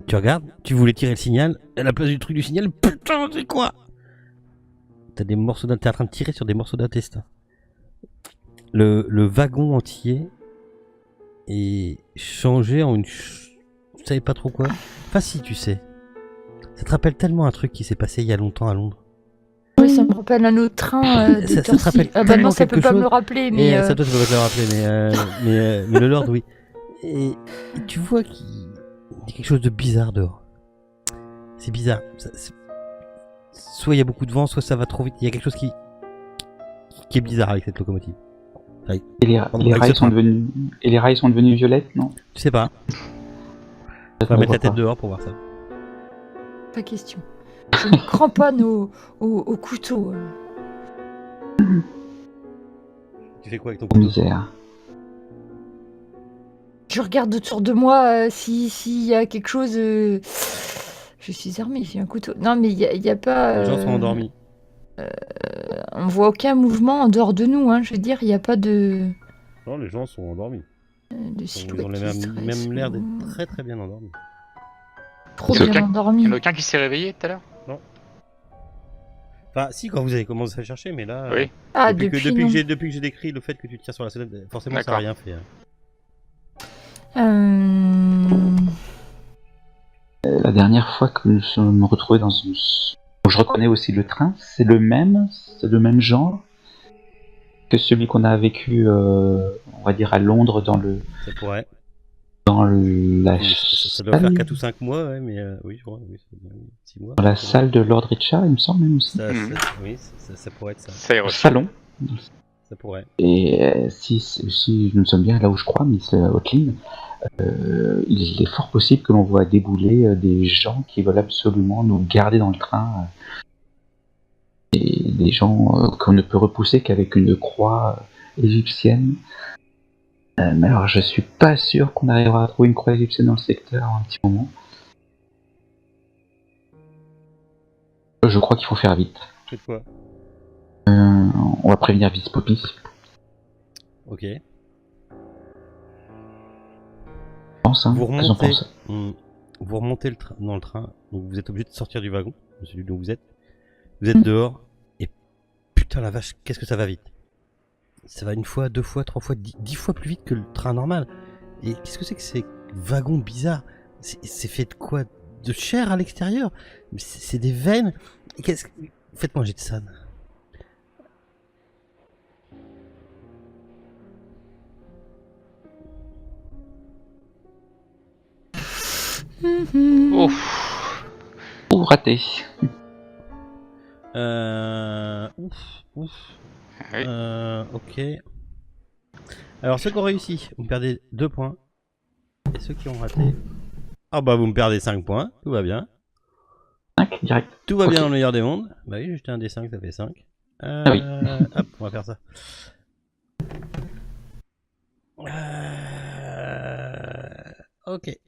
Tu regardes, tu voulais tirer le signal, à la place du truc du signal, putain, c'est quoi? T'as des morceaux d'intestin, t'es en train de tirer sur des morceaux d'intestin. Le wagon entier est changé en une... Vous savez pas trop quoi? Enfin si, tu sais. Ça te rappelle tellement un truc qui s'est passé il y a longtemps à Londres. Oui, ça me rappelle un autre train. Ça te rappelle Ah bah non, tellement ça peut quelque pas me chose. le rappeler, Et mais... ça toi tu peux pas te le rappeler, mais le Lord oui. Et tu vois qu'il y a quelque chose de bizarre dehors. C'est bizarre. Soit il y a beaucoup de vent, soit ça va trop vite. Il y a quelque chose qui est bizarre avec cette locomotive. Et les rails sont devenus violettes, non? Tu sais pas. On va mettre la tête dehors pour voir ça. Pas question. Je me cramponne au couteau. Tu fais quoi avec ton couteau? Misère. Je regarde autour de moi s'il y a quelque chose... Je suis armée, j'ai un couteau. Non, mais il y a pas... Les gens sont endormis. On voit aucun mouvement en dehors de nous, hein. Je veux dire, il n'y a pas de... Non, les gens sont endormis. de Ils ont même l'air d'être très très bien endormis. Trop bien endormis. Il n'y en a aucun qui s'est réveillé tout à l'heure? Non. Enfin, si, quand vous avez commencé à chercher, mais là... Oui. Ah, depuis que j'ai décrit le fait que tu tires sur la sonnette, forcément ça n'a rien fait. La dernière fois que je me retrouvais dans une... Je reconnais aussi le train, c'est le même genre que celui qu'on a vécu, on va dire, à Londres dans le... Ça pourrait. Dans la ça doit faire 4 ou 5 mois, ouais, mais oui, je crois, oui, 6 mois. Dans la salle de Lord Richard, il me semble même aussi. Oui, ça pourrait être ça. Ça le salon. Ça pourrait. Et si je me souviens bien, là où je crois, Miss Hotlin, il est fort possible que l'on voit débouler des gens qui veulent absolument nous garder dans le train. Et des gens qu'on ne peut repousser qu'avec une croix égyptienne. Mais alors, je suis pas sûr qu'on arrivera à trouver une croix égyptienne dans le secteur en un petit moment. Je crois qu'il faut faire vite. Faites quoi? On va prévenir Miss Poppy. Ok. Pense, hein, vous remontez dans le train, donc vous êtes obligé de sortir du wagon, celui dont vous êtes. Vous êtes dehors, et putain la vache, qu'est-ce que ça va vite. Ça va 1 fois, 2 fois, 3 fois, 10 fois plus vite que le train normal. Et qu'est-ce que c'est que ces wagons bizarres? C'est fait de quoi? De chair à l'extérieur? C'est des veines? Faites-moi un jet de SAN. Ouf. Ou raté. Oui. Ok. Alors ceux qui ont réussi, vous me perdez 2 points. Et ceux qui ont raté... Ah bah vous me perdez 5 points, tout va bien. 5 direct. Tout va bien dans le meilleur des mondes. Bah oui, j'ai jeté un D5, ça fait 5. Oui. Hop, on va faire ça. Ok.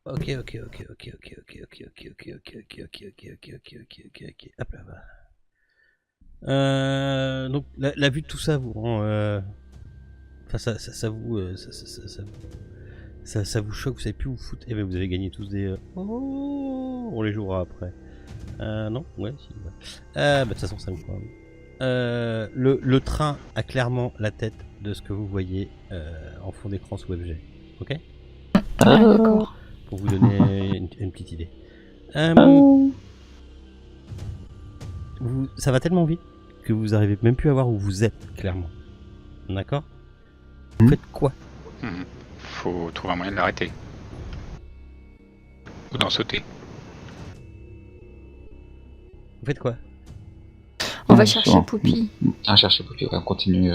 Ok. Hop là. Donc la vue de tout ça vous rend... Enfin ça vous choque, vous savez plus où vous foutre. Eh ben vous avez gagné tous des... on les jouera après. Non? Ouais, si. Ouais. Bah de toute façon ça me croit. Le train a clairement la tête de ce que vous voyez en fond d'écran sous WebG. Ok? D'accord. Pour vous donner une petite idée. Ça va tellement vite que vous arrivez même plus à voir où vous êtes, clairement. D'accord? Vous faites quoi? Faut trouver un moyen de l'arrêter. Ou d'en sauter. Vous faites quoi? On va chercher Poppy. Ah, chercher Poppy, on continue.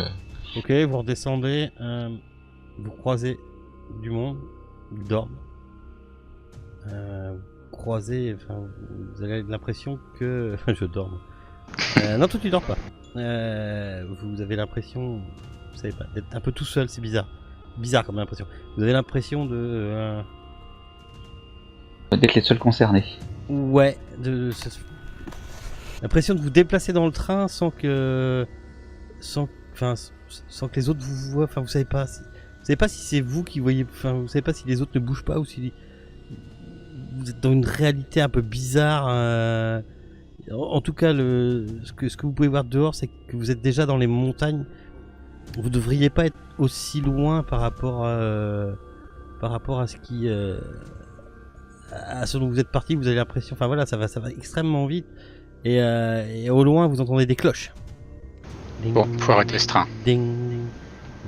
Ok, vous redescendez, vous croisez du monde, ils dorment. Vous croisez, enfin, vous avez l'impression que... je dors. Non, toi tu dors pas. Vous avez l'impression, vous savez pas, d'être un peu tout seul, c'est bizarre. Bizarre comme impression. Vous avez l'impression de... D'être les seuls concernés. Ouais, l'impression de vous déplacer dans le train sans que les autres vous voient, enfin vous savez pas, savez pas si c'est vous qui voyez, enfin, vous savez pas si les autres ne bougent pas ou si vous êtes dans une réalité un peu bizarre. En tout cas, ce que vous pouvez voir dehors, c'est que vous êtes déjà dans les montagnes. Vous devriez pas être aussi loin par rapport à ce qui, à ce dont vous êtes parti. Vous avez l'impression, enfin voilà, ça va extrêmement vite. Et au loin, vous entendez des cloches. Ding, Bon, faut arrêter ce train. Ding, ding,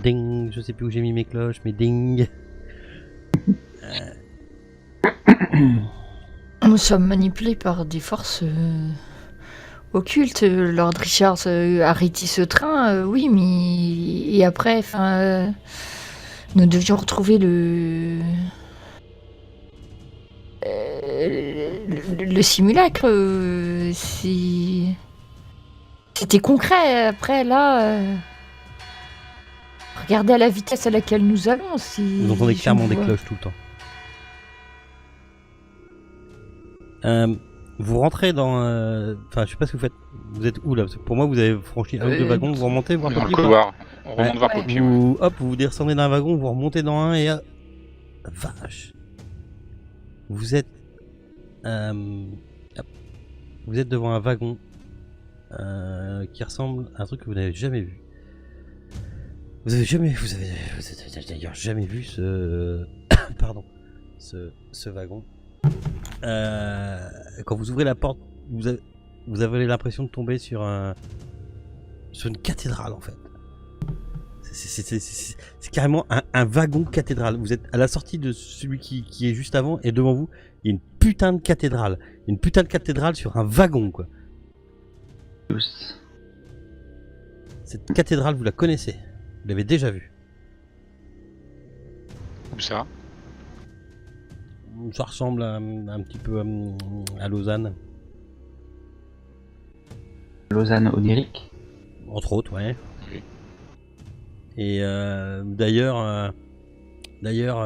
ding. Je sais plus où j'ai mis mes cloches, mais ding. Nous sommes manipulés par des forces occultes. Lord Richards arrêté ce train, oui, mais... Et après, enfin... nous devions retrouver le simulacre. C'était concret. Après, là... regardez à la vitesse à laquelle nous allons. Vous entendez clairement des cloches tout le temps. Vous rentrez dans... Enfin, je sais pas ce que vous faites. Vous êtes où là? Parce que pour moi, vous avez franchi un ou deux wagons, vous remontez, voir Dans le Poppy, ou pas couloir. On remonte Ouais. voir Poppy. Ouais. Vous, hop, vous descendez d'un wagon, vous remontez dans un et... vache. Vous êtes... hop. Vous êtes devant un wagon qui ressemble à un truc que vous n'avez jamais vu. Vous avez d'ailleurs jamais vu ce... Pardon. Ce wagon. Quand vous ouvrez la porte, vous avez l'impression de tomber sur une cathédrale en fait. C'est carrément un wagon cathédrale. Vous êtes à la sortie de celui qui est juste avant et devant vous, il y a une putain de cathédrale. Une putain de cathédrale sur un wagon quoi. Cette cathédrale, vous la connaissez. Vous l'avez déjà vue. Où ça? Ça ressemble un petit peu à Lausanne. Lausanne onirique. Entre autres, ouais. Oui. Et d'ailleurs,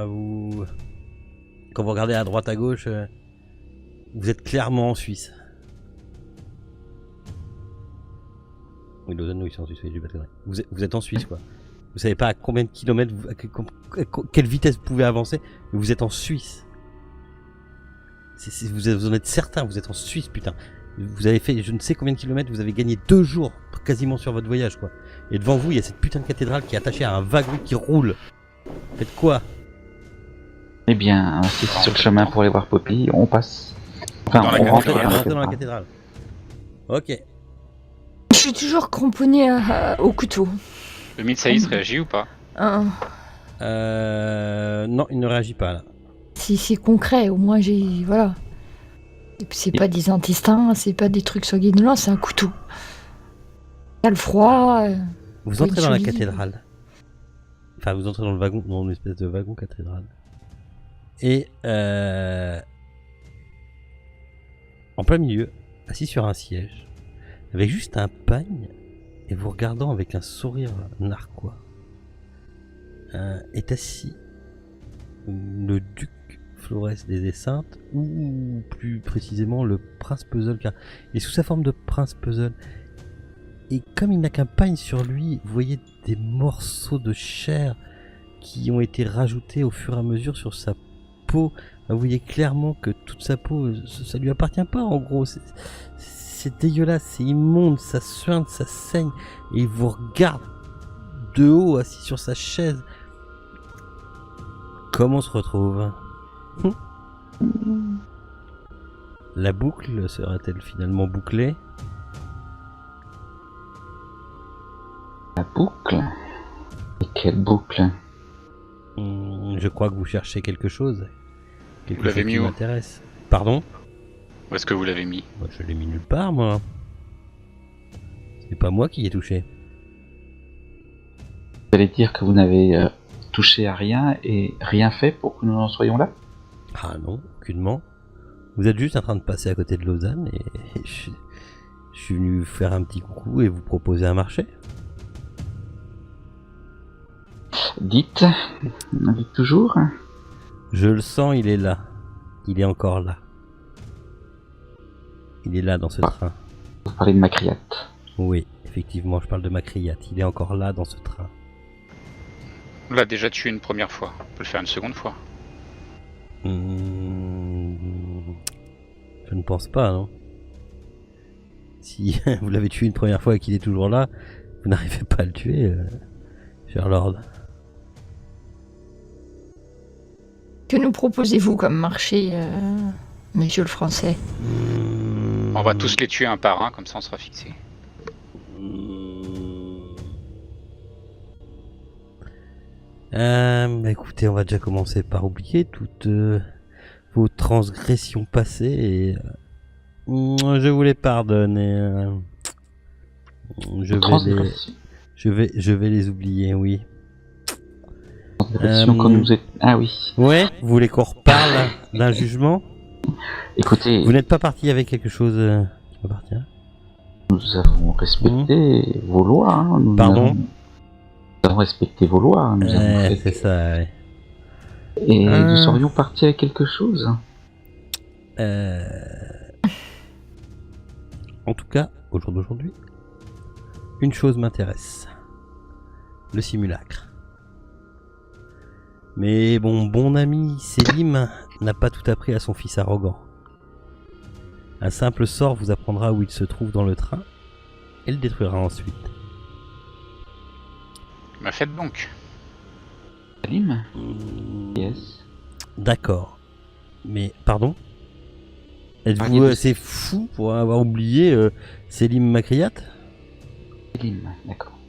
vous, quand vous regardez à droite à gauche, vous êtes clairement en Suisse. Oui, Lausanne, oui, c'est en Suisse. Oui, vous êtes en Suisse, quoi. Vous savez pas à combien de kilomètres, à quelle vitesse vous pouvez avancer, mais vous êtes en Suisse. Vous en êtes certain, vous êtes en Suisse, putain. Vous avez fait je ne sais combien de kilomètres, vous avez gagné 2 jours quasiment sur votre voyage, quoi. Et devant vous, il y a cette putain de cathédrale qui est attachée à un wagon qui roule. Faites quoi? Eh bien, si c'est sur le chemin pour aller voir Poppy, on passe. Enfin, Dans la on rentre cathédrale. Rentrez dans la cathédrale. Ok. Je suis toujours cramponnée au couteau. Le Midsaïs réagit ou pas? Hein. Non, il ne réagit pas là. Si c'est concret, au moins j'ai... Voilà. Et puis c'est pas des intestins, c'est pas des trucs sanguinolents, c'est un couteau. Il y a le froid. Vous entrez dans la joli. cathédrale. Enfin, vous entrez dans le wagon, dans une espèce de wagon cathédrale. Et en plein milieu, assis sur un siège, avec juste un pagne, et vous regardant avec un sourire narquois, est assis le duc Flores des Esseintes, ou plus précisément le prince Puzzle, car il est sous sa forme de prince Puzzle. Et comme il n'a qu'un pagne sur lui, vous voyez des morceaux de chair qui ont été rajoutés au fur et à mesure sur sa peau. Vous voyez clairement que toute sa peau, ça lui appartient pas en gros. C'est dégueulasse, c'est immonde, ça suinte, ça saigne. Et il vous regarde de haut, assis sur sa chaise. Comment on se retrouve? La boucle sera-t-elle finalement bouclée? La boucle. Et quelle boucle? Je crois que vous cherchez quelque chose. Quelque Vous l'avez chose mis qui où? m'intéresse. Pardon? Où est-ce que vous l'avez mis? Moi, je l'ai mis nulle part, moi. C'est pas moi qui y ai touché. Vous allez dire que vous n'avez touché à rien et rien fait pour que nous en soyons là? Ah non, aucunement. Vous êtes juste en train de passer à côté de Lausanne et je suis venu faire un petit coucou et vous proposer un marché. Dites toujours. Je le sens, il est là. Il est encore là. Il est là dans ce train. Vous parlez de Macriate. Oui, effectivement, je parle de Macriate. Il est encore là dans ce train. On l'a déjà tué une première fois. On peut le faire une seconde fois. Je ne pense pas, non. Si vous l'avez tué une première fois et qu'il est toujours là, vous n'arrivez pas à le tuer, cher Lord. Que nous proposez-vous comme marché, monsieur le Français? On va tous les tuer un par un, comme ça on sera fixé. Écoutez, on va déjà commencer par oublier toutes vos transgressions passées et je vous les pardonne et je vais les oublier, oui. Transgression quand nous est... Ah oui. Ouais, vous voulez qu'on reparle d'un jugement? Écoutez, Vous n'êtes pas parti avec quelque chose qui m'appartient? nous avons respecté vos lois. Hein. Pardon? Nous avons respecté vos lois. Hein. Nous avons fait... C'est ça, ouais. Et nous serions partis avec quelque chose. En tout cas, au jour d'aujourd'hui, une chose m'intéresse. Le simulacre. Mais bon ami Selim n'a pas tout appris à son fils arrogant. Un simple sort vous apprendra où il se trouve dans le train et le détruira ensuite. Ma faites donc. Salim? Yes. D'accord. Mais, pardon? Êtes-vous assez fou pour avoir oublié Selim Macriat? Salim, d'accord.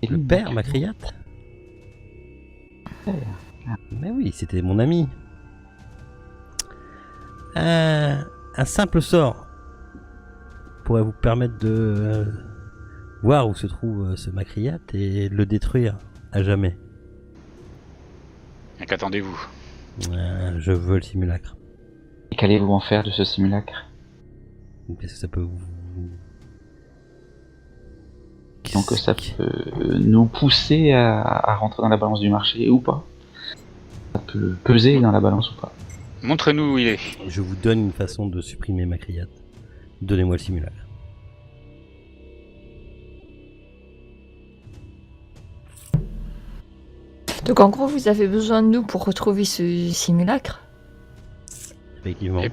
Le père Macriat? Mais oui, c'était mon ami. Un simple sort pourrait vous permettre de voir où se trouve ce Macriat et le détruire à jamais. Et qu'attendez-vous? Je veux le simulacre. Et qu'allez-vous en faire de ce simulacre? Qu'est-ce que ça peut vous... Donc ça peut nous pousser à rentrer dans la balance du marché ou pas? Ça peut peser dans la balance ou pas? Montrez-nous où il est. Je vous donne une façon de supprimer Macriat. Donnez-moi le simulacre. Donc en gros, vous avez besoin de nous pour retrouver ce simulacre? Effectivement.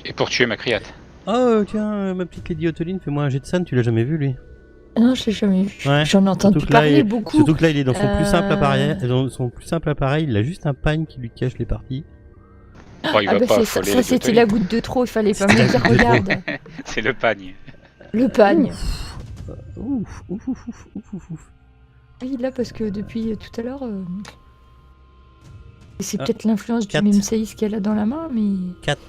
Et pour tuer Macriat. Oh tiens, ma petite Lady Oteline, fais-moi un jet de scène, tu l'as jamais vu lui? Non, je l'ai jamais vu. Ouais. J'en ai entendu parler beaucoup. Surtout que là il est dans son plus simple appareil, il a juste un pagne qui lui cache les parties. Oh, il va pas affoler ça les c'était Oteline. la goutte de trop, il fallait pas me le dire, regarde. C'est le pagne. Le pagne. Ouf, ouf, ouf, ouf, ouf, ouf, ouf. Oui, là, parce que depuis tout à l'heure... C'est peut-être l'influence du 4. même saïs qu'elle a dans la main, mais... 4.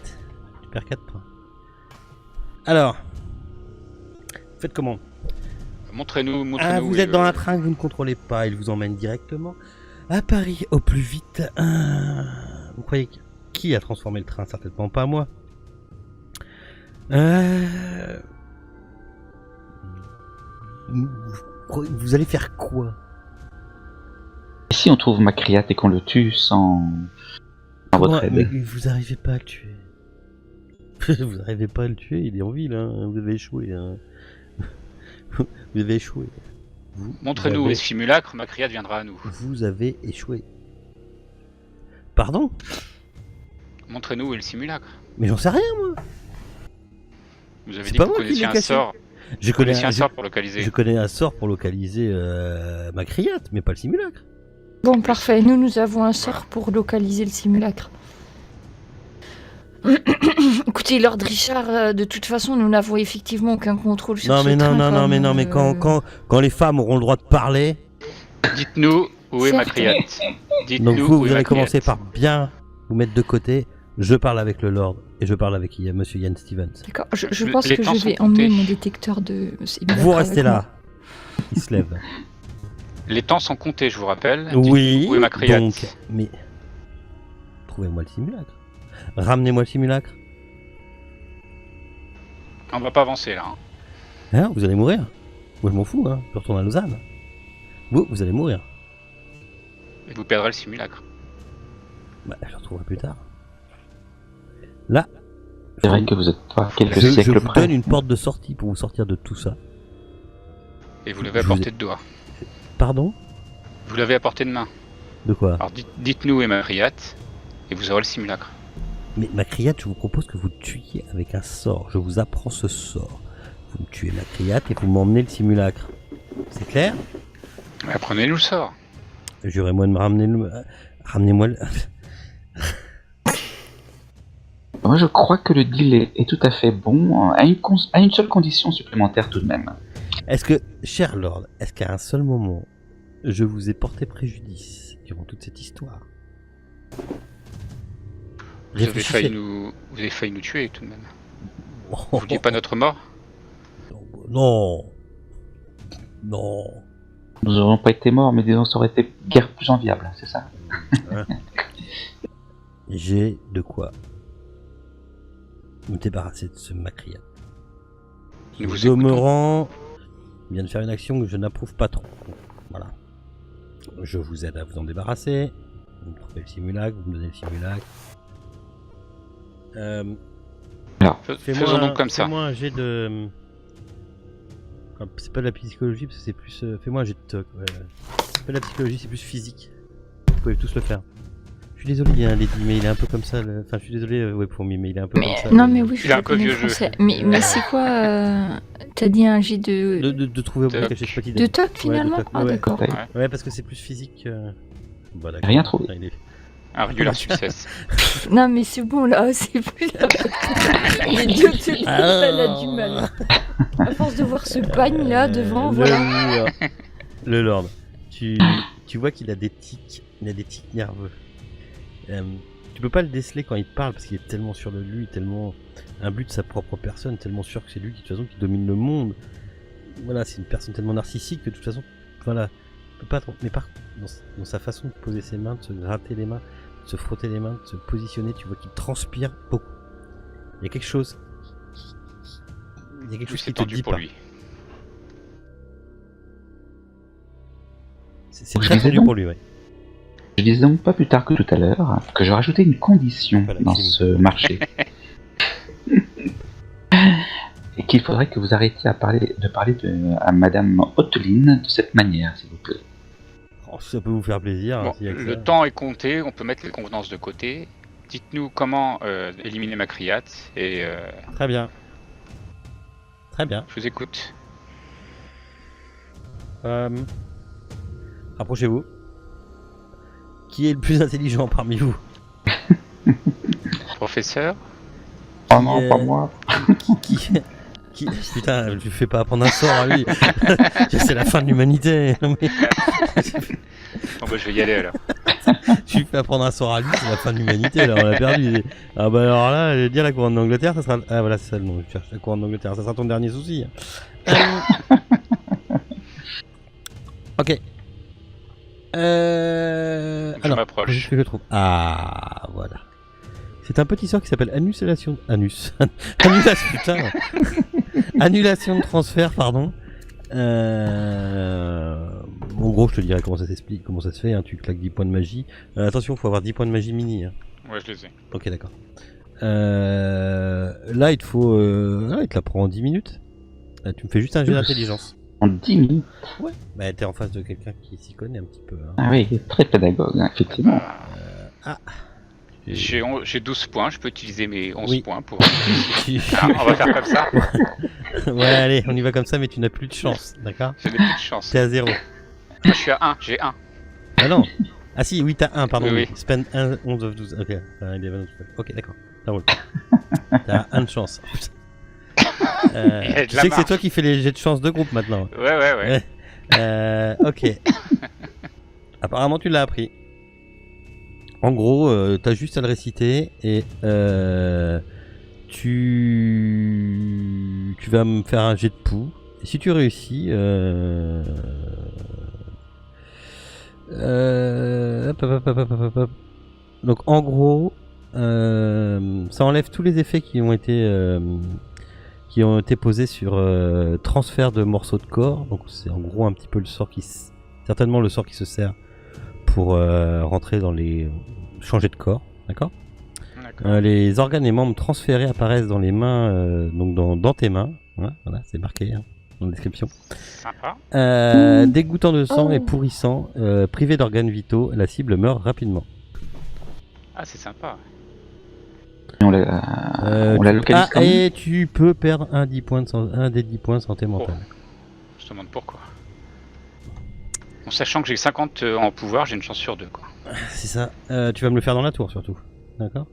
Tu perds 4 points. Alors. Faites comment? Montrez-nous. Vous êtes dans un train que vous ne contrôlez pas, il vous emmène directement à Paris au plus vite. Vous croyez qui a transformé le train? Certainement pas moi. Vous allez faire quoi? Et si on trouve Macriat et qu'on le tue sans votre aide? Mais vous arrivez pas à le tuer. Vous arrivez pas à le tuer, il est en ville, hein. Vous avez échoué. Hein. Vous avez échoué. Montrez-nous où est le simulacre, Macriat viendra à nous. Vous avez échoué. Pardon? Montrez-nous où est le simulacre. Mais j'en sais rien, moi. Vous avez C'est dit pas que vous moi qui connaissiez l'ai un cassé. sort. Je connais un sort pour localiser. Je connais un sort pour localiser Macriat, mais pas le simulacre. Bon, parfait. Nous avons un sort pour localiser le simulacre. Écoutez, Lord Richard, de toute façon, nous n'avons effectivement aucun contrôle sur ce train. Non, mais quand les femmes auront le droit de parler... Dites-nous où est Certes. Macriat. Donc vous allez commencer par bien vous mettre de côté. Je parle avec le Lord et je parle avec Monsieur Ian Stevens. D'accord, je pense Les que temps je vais sont emmener comptés. mon détecteur de simulacre. Vous restez avec là. Il se lève. Les temps sont comptés, je vous rappelle. Oui, Dites-nous où est Macriat. donc... Mais... Trouvez-moi le simulacre. Ramenez-moi le simulacre. On va pas avancer là. Hein, vous allez mourir. Moi je m'en fous, hein. Je retourne à Lausanne. Vous allez mourir. Et vous perdrez le simulacre. Bah, je le retrouverai plus tard. Là, C'est vrai que vous êtes pas quelques je siècles vous près. donne une porte de sortie pour vous sortir de tout ça. Et vous l'avez à Je vous portée de doigt. Pardon? Vous Vous l'avez à portée de main. De quoi? Alors dites-nous Emariat, et vous aurez le simulacre. Mais ma criate, je vous propose que vous tuiez avec un sort. Je vous apprends ce sort. Vous me tuez ma criate et vous m'emmenez le simulacre. C'est clair? Mais apprenez-nous le sort. Jurez-moi de me ramener le... Ramenez-moi le... Moi, je crois que le deal est tout à fait bon, à une seule condition supplémentaire tout de même. Est-ce que, cher Lord, est-ce qu'à un seul moment, je vous ai porté préjudice durant toute cette histoire? Vous avez Réfléchissez. failli nous tuer tout de même. Oh, Vous vouliez pas notre mort? Non. Non. Nous n'aurions pas été morts, mais disons, ça aurait été guère plus enviable, c'est ça? J'ai de quoi me débarrasser de ce macriat. Nous vous Demeurant vient de faire une action que je n'approuve pas trop. Voilà. Je vous aide à vous en débarrasser. Vous me trouvez le simulacre, vous me donnez le simulacre. Faisons donc comme ça. Fais-moi un jet de... C'est pas de la psychologie, parce que c'est plus... Fais-moi un jet de toc. Ouais. C'est pas de la psychologie, c'est plus physique. Vous pouvez tous le faire. Je suis désolé, hein, Lady, mais il est un peu comme ça. Enfin, je suis désolé, Fourmi, mais il est un peu comme ça. Non, mais oui, je Il a un le peu connais vieux jeu. français. Mais c'est quoi t'as dit un jet de... De trouver au bout Toc. caché ce petit De toc, finalement? de toc, Ah, ouais. d'accord. Ouais. Ouais, parce que c'est plus physique. Bah, d'accord. Rien trouvé. Il est- Un régular success. Non, mais c'est bon, là, c'est plus là. L'idiote, elle a du mal. À force de voir ce pagne là devant, voilà. Le Lord, tu vois qu'il a des tics, nerveux. Tu peux pas le déceler quand il parle parce qu'il est tellement sûr de lui, tellement imbu de sa propre personne, tellement sûr que c'est lui qui, de toute façon, qui domine le monde. Voilà, c'est une personne tellement narcissique que de toute façon, voilà, peut pas. Mais par dans sa façon de poser ses mains, de se gratter les mains, de se frotter les mains, de se positionner, tu vois qu'il transpire beaucoup. Il y a quelque chose. Il y a quelque chose C'est qui te tendu dit pour pas. lui. C'est Je très disais tendu donc- pour lui, ouais. Je disais donc pas plus tard que tout à l'heure que je rajoutais une condition Voilà, dans Kim. ce marché. Et qu'il faudrait que vous arrêtiez à parler à Madame Otteline de cette manière, s'il vous plaît. Oh, ça peut vous faire plaisir. Bon, hein, s'il y a que le ça. temps est compté, on peut mettre les convenances de côté. Dites-nous comment éliminer Macriat et Très bien. Très bien. je vous écoute. Rapprochez-vous. Qui est le plus intelligent parmi vous? Professeur, Oh non, est- pas moi. qui... Putain, je lui fais pas apprendre un sort à lui. C'est la fin de l'humanité. Non, mais... bon bah je vais y aller alors. Tu lui fais apprendre un sort à lui, c'est la fin de l'humanité. Là, on l'a perdu. Ah bah alors là, je vais dire la couronne d'Angleterre, ça sera. Ah voilà, c'est ça le nom. Je cherche la couronne d'Angleterre, ça sera ton dernier souci. Ok. Je Alors, m'approche. juste que je trouve. Ah, voilà. C'est un petit sort qui s'appelle annulation. Annulation, putain. Annulation de transfert, pardon. En gros, je te dirai comment ça s'explique, comment ça se fait. Hein. Tu claques 10 points de magie. Attention, faut avoir 10 points de magie mini. Hein. Ouais, je les ai. Ok, d'accord. Là, il te faut. Il te la prend en 10 minutes. Tu me fais juste un jet d'intelligence. En 10 minutes. Ouais. Bah, t'es en face de quelqu'un qui s'y connaît un petit peu. Hein. Ah oui, très pédagogue, hein, effectivement. J'ai 12 points, je peux utiliser mes 11 Oui. points pour... Tu- Ah, on va faire comme ça. Ouais, allez, on y va comme ça, mais tu n'as plus de chance, d'accord? Je n'ai plus de chance. T'es à 0. Moi, je suis à 1, j'ai 1. Ah non. Ah si, oui, t'as 1, pardon. Oui, oui. Spend 1, 11 of 12. Ok, 11 ok, d'accord. Ça roule. T'as 1 de chance. Oh, putain. Il y a de Tu la sais que c'est marge. toi qui fais les jets de chance de groupe maintenant. Ouais. Ok. Apparemment, tu l'as appris. En gros, t'as juste à le réciter et tu vas me faire un jet de pouls. Et si tu réussis, hop. Donc en gros, ça enlève tous les effets qui ont été posés sur transfert de morceaux de corps. Donc c'est en gros un petit peu le sort certainement le sort qui se sert pour rentrer dans les changer de corps, d'accord. D'accord. Les organes et membres transférés apparaissent dans les mains, donc dans tes mains. Voilà, c'est marqué. Hein. dans la description. Sympa. Dégoûtant de sang et pourrissant, privé d'organes vitaux, la cible meurt rapidement. Ah, c'est sympa. Et on la localise quand même. Et tu peux perdre un des 10 points de santé mentale. Je te demande pourquoi. En sachant que j'ai 50 en pouvoir, j'ai une chance sur 2, quoi. C'est ça. Tu vas me le faire dans la tour surtout. D'accord.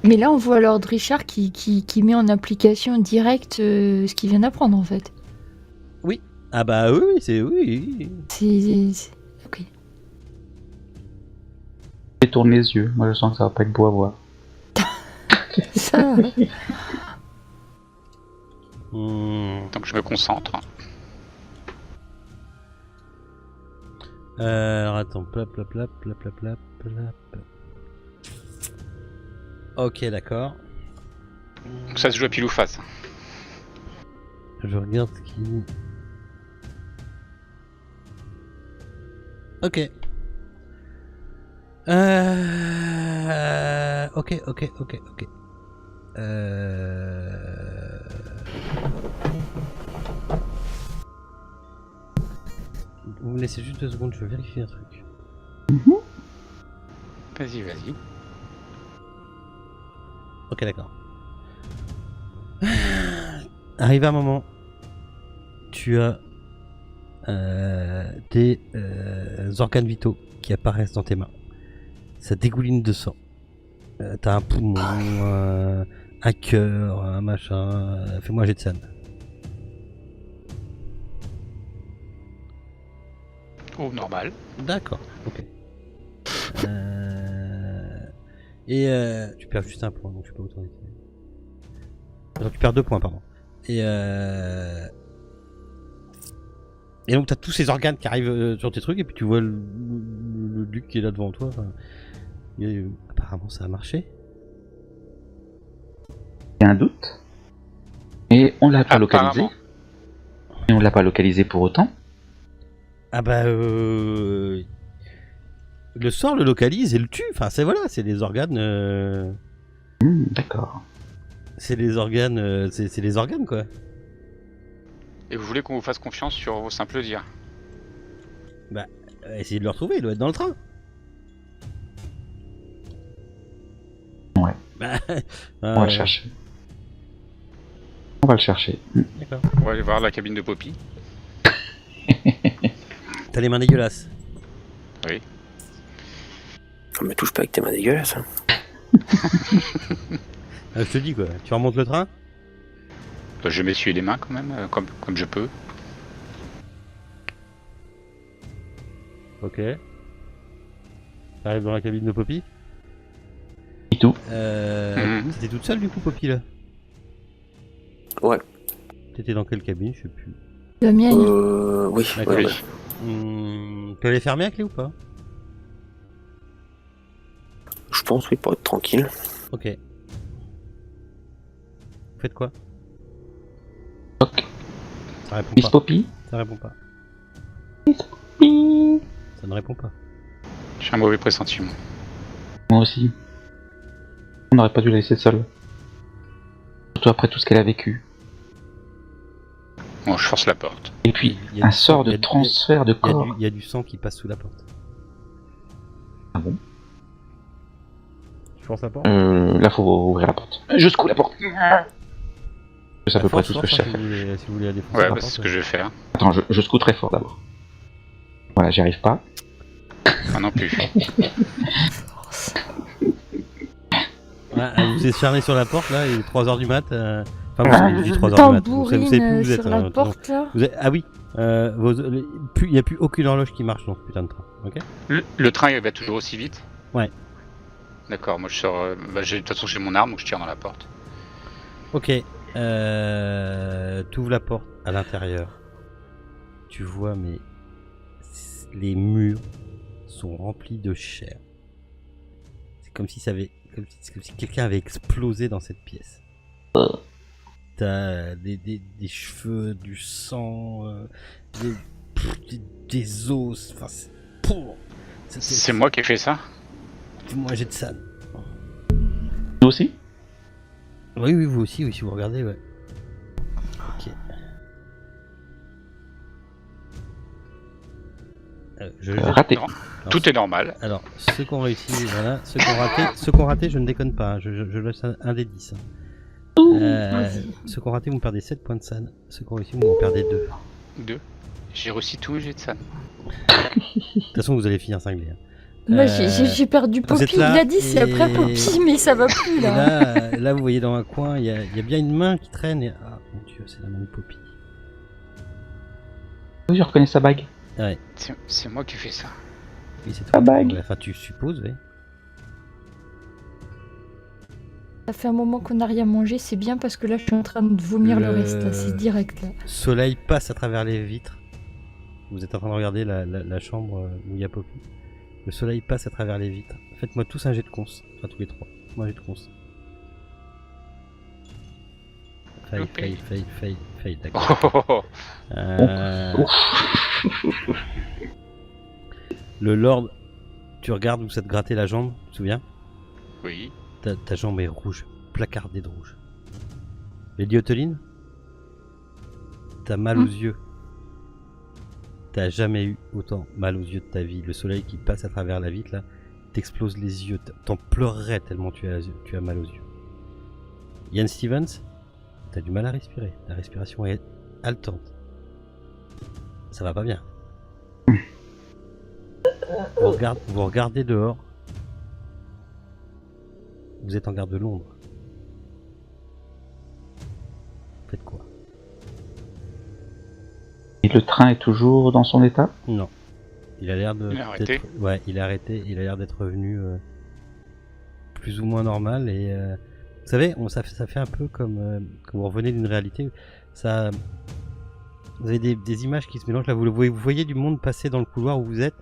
Mais là, on voit Lord Richard qui met en application directe ce qu'il vient d'apprendre, en fait. Oui. Ah bah oui, c'est oui. C'est... Ok. Je tourne les yeux. Moi, je sens que ça va pas être beau à voir. Ça... Donc je me concentre. Alors attends, plap. Ok, d'accord. Donc ça se joue à pile ou face. Je regarde ce qui... Ok. Ok. Vous me laissez juste 2 secondes, je veux vérifier un truc. Vas-y. Ok, d'accord. Arrivé un moment, tu as des organes vitaux qui apparaissent dans tes mains. Ça dégouline de sang. T'as un poumon, un cœur, un machin. Fais-moi un jet de scène. Oh, normal. D'accord, ok. Et tu perds juste un point, donc je suis pas autorisé. Attends, tu perds 2 points, pardon. Et donc t'as tous ces organes qui arrivent sur tes trucs, et puis tu vois le duc qui est là devant toi. Enfin, apparemment ça a marché. Il y a un doute. Et on l'a pas localisé. Apparemment. Et on l'a pas localisé pour autant. Ah bah le sort le localise et le tue. Enfin c'est les organes. D'accord. C'est les organes. C'est les organes quoi. Et vous voulez qu'on vous fasse confiance sur vos simples dires? Essayez de le retrouver, il doit être dans le train. Ouais. On va le chercher. On va le chercher. D'accord. On va aller voir la cabine de Poppy. T'as les mains dégueulasses. Oui. Oh, me touche pas avec tes mains dégueulasses. Hein. Je te dis quoi. Tu remontes le train. Bah, je vais m'essuyer les mains quand même, comme je peux. Ok. T'arrives dans la cabine de Poppy. Et tout. T'étais toute seule du coup Poppy là? Ouais. T'étais dans quelle cabine? Je sais plus. La mienne. Oui. D'accord. Ouais, Oui. ouais. Tu l'avais fermé la clé ou pas? Je pense, oui, pour être tranquille. Ok. Vous faites quoi? Ok. Ça répond Miss pas. Poppy. Ça répond pas. Ça ne répond pas. J'ai un mauvais pressentiment. Moi aussi. On n'aurait pas dû la laisser seule. Surtout après tout ce qu'elle a vécu. Bon, je force la porte. Et puis, Il y a un du sort sang, il y de a du- transfert de corps. Il y a du sang qui passe sous la porte. Ah bon? Tu forces la porte? Là, faut ouvrir la porte. Je secoue la porte. C'est à peu près tout ce que je sais Si faire. vous voulez la défoncer. Ouais, la bah, porte, c'est ce que je vais faire. Attends, je secoue très fort d'abord. Voilà, j'y arrive pas. Moi non plus. Ouais, vous êtes charné sur la porte là, il est 3h du mat. Enfin, bon, je dis 3h du mat. Vous savez plus où Tambourine vous êtes. sur la hein, porte, là. Ah oui, il n'y a plus aucune horloge qui marche dans ce putain de train. Ok. Le train il va toujours aussi vite? Ouais. D'accord, moi je sors. De toute façon, j'ai mon arme donc je tire dans la porte. Ok. T'ouvres la porte à l'intérieur. Tu vois, mais les murs sont remplis de chair. C'est comme si comme si quelqu'un avait explosé dans cette pièce. T'as des cheveux, du sang, des os. Enfin, C'est moi qui ai fait ça? Moi j'ai de ça. Nous aussi? Oui, vous aussi, oui, si vous regardez, ouais. Ok. Raté. Non, tout est normal. Alors, ceux qui ont réussi, voilà, ceux qui ont raté, je ne déconne pas, hein, je laisse un des 10. Ceux qui ont raté, vous me perdez 7 points de san. Ceux qui ont réussi, vous m'en perdez 2. 2. J'ai reçu tous les jets de ça. De toute façon, vous allez finir cinglé. Hein. Moi, j'ai perdu vous êtes Poppy. là Il a dit c'est et- après Poppy, mais ça va plus Et là. là, vous voyez dans un coin, il y a bien une main qui traîne. Et... Ah mon dieu, c'est la main de Poppy. Oui, je reconnais sa bague. Ouais, C'est moi qui fais ça. oui, c'est La toi. bague. Enfin, tu supposes, oui. Ça fait un moment qu'on n'a rien mangé, c'est bien parce que là je suis en train de vomir le reste, là, c'est direct là. Soleil passe à travers les vitres. Vous êtes en train de regarder la chambre où il y a Poppy. Le soleil passe à travers les vitres. Faites-moi tous un jet de cons. Enfin, tous les trois. Moi, un jet de cons. Loupé. Fail, d'accord. Oh, oh, oh. Le Lord, tu regardes où ça te grattait la jambe, tu te souviens? Oui. Ta jambe est rouge, placardée de rouge. Lady Ottoline, t'as mal aux yeux. T'as jamais eu autant mal aux yeux de ta vie. Le soleil qui passe à travers la vitre là, t'explose les yeux. T'en pleurerais tellement tu as mal aux yeux. Ian Stevens, t'as du mal à respirer. Ta respiration est haletante. Ça va pas bien. Vous regardez dehors. Vous êtes en gare de Londres. Faites quoi? Et le train est toujours dans son état? Non. Il a l'air de. Il est arrêté. Ouais, il est arrêté. Il a l'air d'être revenu plus ou moins normal. Et vous savez, ça fait un peu comme quand vous revenez d'une réalité. Ça, vous avez des images qui se mélangent. Là, vous voyez du monde passer dans le couloir où vous êtes,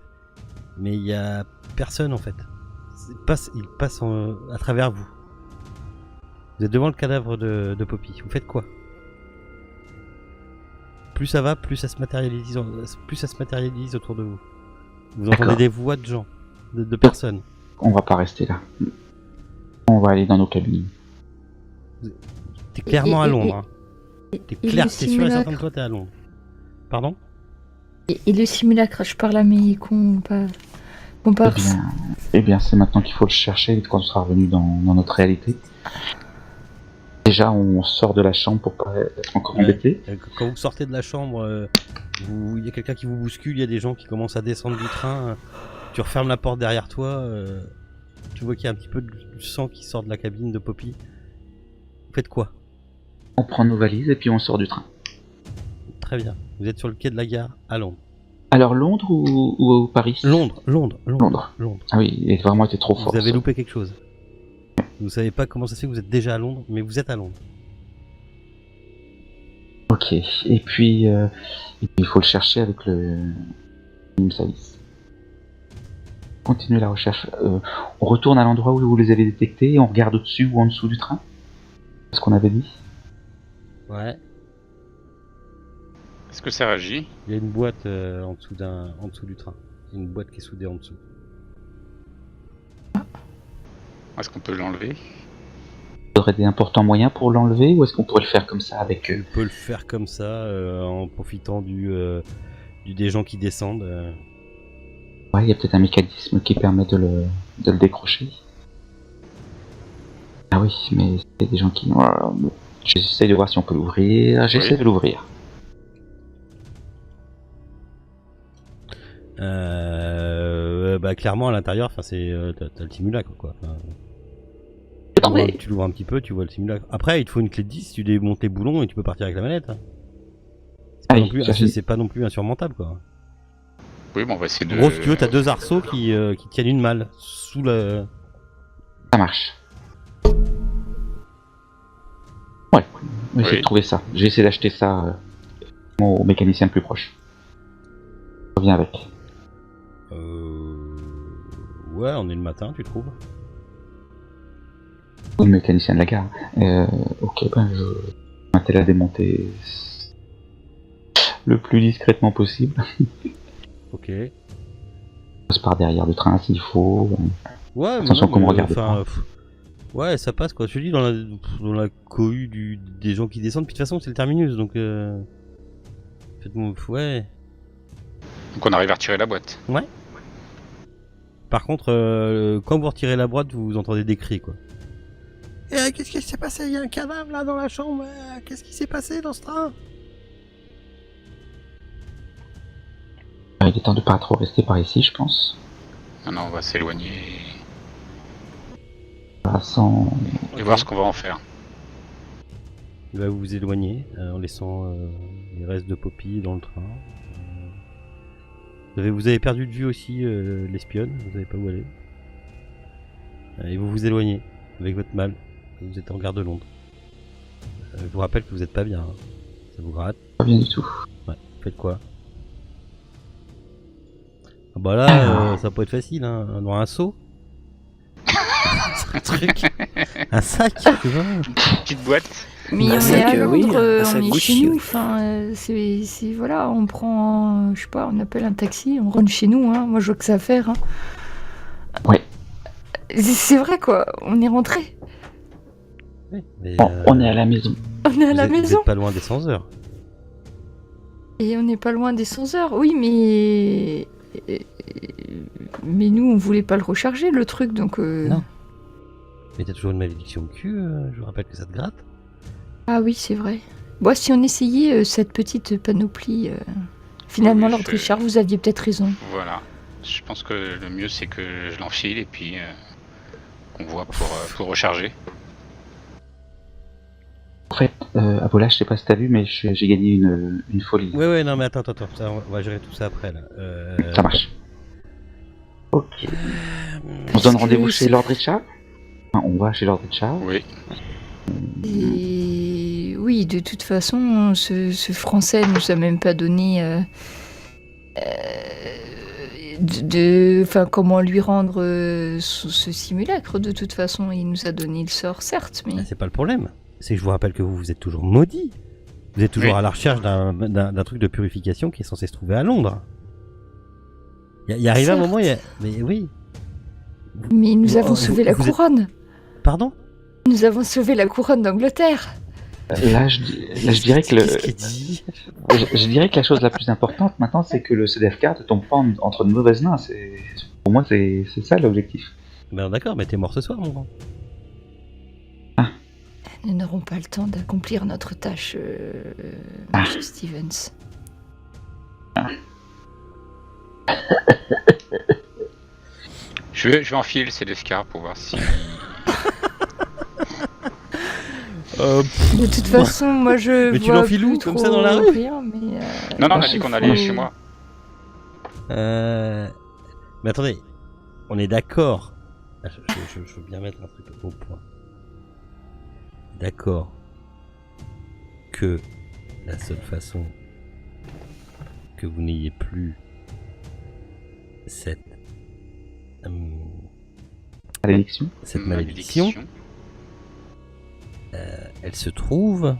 mais il y a personne en fait. Il passe à travers vous. Vous êtes devant le cadavre de Poppy. Vous faites quoi? Plus ça va, plus ça se matérialise autour de vous. Vous entendez D'accord. des voix de gens, de personnes. On va pas rester là. On va aller dans nos cabines. T'es clairement à Londres. Hein. T'es et clair, le t'es sûr et certain que simulacre toi t'es à Londres. Pardon? Et le simulacre, je parle à mes comparses. Eh bien, c'est maintenant qu'il faut le chercher quand on sera revenu dans notre réalité. Déjà, on sort de la chambre pour pas être encore Ouais. embêté. Quand vous sortez de la chambre, il y a quelqu'un qui vous bouscule, il y a des gens qui commencent à descendre du train. Tu refermes la porte derrière toi. Tu vois qu'il y a un petit peu du sang qui sort de la cabine de Poppy. Vous faites quoi? On prend nos valises et puis on sort du train. Très bien. Vous êtes sur le quai de la gare à Londres. Alors, Londres ou Paris? Londres. Londres. Ah oui, il a vraiment été trop fort. Vous avez ça. loupé quelque chose. Vous savez pas comment ça se fait que vous êtes déjà à Londres, mais vous êtes à Londres. Ok, et puis il faut le chercher avec le service. Continuez la recherche. On retourne à l'endroit où vous les avez détectés et on regarde au-dessus ou en dessous du train. C'est ce qu'on avait dit. Ouais. Est-ce que ça réagit? Il y a une boîte en dessous du train. Il y a une boîte qui est soudée en dessous. Est-ce qu'on peut l'enlever? Vous aurez des importants moyens pour l'enlever ou est-ce qu'on pourrait le faire comme ça avec On peut le faire comme ça, en profitant des gens qui descendent. Ouais, il y a peut-être un mécanisme qui permet de le décrocher. Ah oui, mais c'est des gens qui... J'essaie de voir si on peut l'ouvrir. J'essaie de l'ouvrir. Bah clairement à l'intérieur, enfin c'est t'as le simulacre quoi. Enfin, Non, mais... tu l'ouvres un petit peu, tu vois le simulacre. Après il te faut une clé de 10, tu démontes les boulons et tu peux partir avec la manette. Hein. Ah oui, Non plus, ça, c'est pas non plus insurmontable quoi. Oui, bon, on va essayer de... En gros si tu veux t'as deux arceaux qui tiennent une malle sous le... Ça marche. Ouais, on va essayer Oui. de trouver ça. J'ai essayé d'acheter ça au mécanicien le plus proche. Je reviens avec. Ouais, on est le matin, tu trouves? Le mécanicien de la gare. Ok, ben je m'attelle à démonter le plus discrètement possible. Ok. Je passe par derrière le train s'il faut. Ouais, Attention mais qu'on me non, regarde enfin, pas. ouais, ça passe quoi. Je te dis dans la cohue des gens qui descendent. Puis de toute façon, c'est le terminus, donc faites-moi, ouais. Donc on arrive à retirer la boîte. Par contre, quand vous retirez la boîte, vous entendez des cris, quoi. Qu'est-ce qui s'est passé? Il y a un cadavre là dans la chambre. Qu'est-ce qui s'est passé dans ce train? Il est temps de pas trop rester par ici, je pense. Maintenant, on va s'éloigner Sans... et voir ce qu'on va en faire. Vous vous éloignez en laissant les restes de Poppy dans le train. Vous avez perdu de vue aussi l'espionne, vous savez pas où aller. Et vous vous éloignez avec votre mal. Vous êtes en gare de Londres. Je vous rappelle que vous êtes pas bien. Hein. Ça vous gratte. Pas bien du tout. Ouais, faites quoi? Ah bah là, ça va pas être facile, hein. Dans un seau. Un truc. Un sac, tu vois. Petite boîte. Mais Un on est sac, à oui, Londres, un on sac est Gucci, chez nous, oui. enfin, c'est voilà, on prend, je sais pas, on appelle un taxi, on rentre chez nous, hein. Moi je vois que ça à faire, hein. Ouais. C'est vrai quoi, on est rentré, Oui, mais, Bon, on est à la maison. on est à la vous maison, êtes pas loin des 100 heures. et on n'est pas loin des 100 heures, oui, mais nous on voulait pas le recharger le truc, donc Non. Mais t'as toujours une malédiction de cul, je vous rappelle que ça te gratte. ah oui c'est vrai. Bon, si on essayait cette petite panoplie, finalement Oui, Lord Richard, vous aviez peut-être raison. Voilà. Je pense que le mieux c'est que je l'enfile et puis qu'on voit pour recharger. En fait, Abola, je sais pas si t'as vu, mais j'ai gagné une folie. Ouais, non mais attends, ça, on va gérer tout ça après là. Ça marche. Ok. On se donne rendez-vous chez Lord Richard? Enfin, on va chez Lord Richard. Oui. Et oui, de toute façon, ce Français nous a même pas donné enfin, comment lui rendre ce simulacre. De toute façon, il nous a donné le sort, certes, mais C'est pas le problème. C'est que je vous rappelle que vous êtes toujours maudit. Vous êtes toujours Oui. à la recherche d'un truc de purification qui est censé se trouver à Londres. Il arrive un Certes. moment, mais oui. nous avons vous- sauvé la vous êtes- couronne. Pardon? Nous avons sauvé la couronne d'Angleterre. Là, je dirais que Qu'est-ce qu'il dit? je dirais que la chose la plus importante maintenant, c'est que le CDF4 ne tombe pas entre de mauvaises mains. Pour moi, c'est ça l'objectif. Ben d'accord, mais t'es mort ce soir, mon grand. Nous n'aurons pas le temps d'accomplir notre tâche, Monsieur Stevens. Je vais enfiler le CDF4 pour voir si... De toute façon, moi je Mais tu vois l'enfiles où, plus comme trop ça, dans la rue rien, mais Non, on a il dit qu'on faut- allait chez moi. Mais attendez, on est d'accord. Ah, je veux bien mettre un truc au point. D'accord que la seule façon que vous n'ayez plus cette Malédiction. cette malédiction, elle se trouve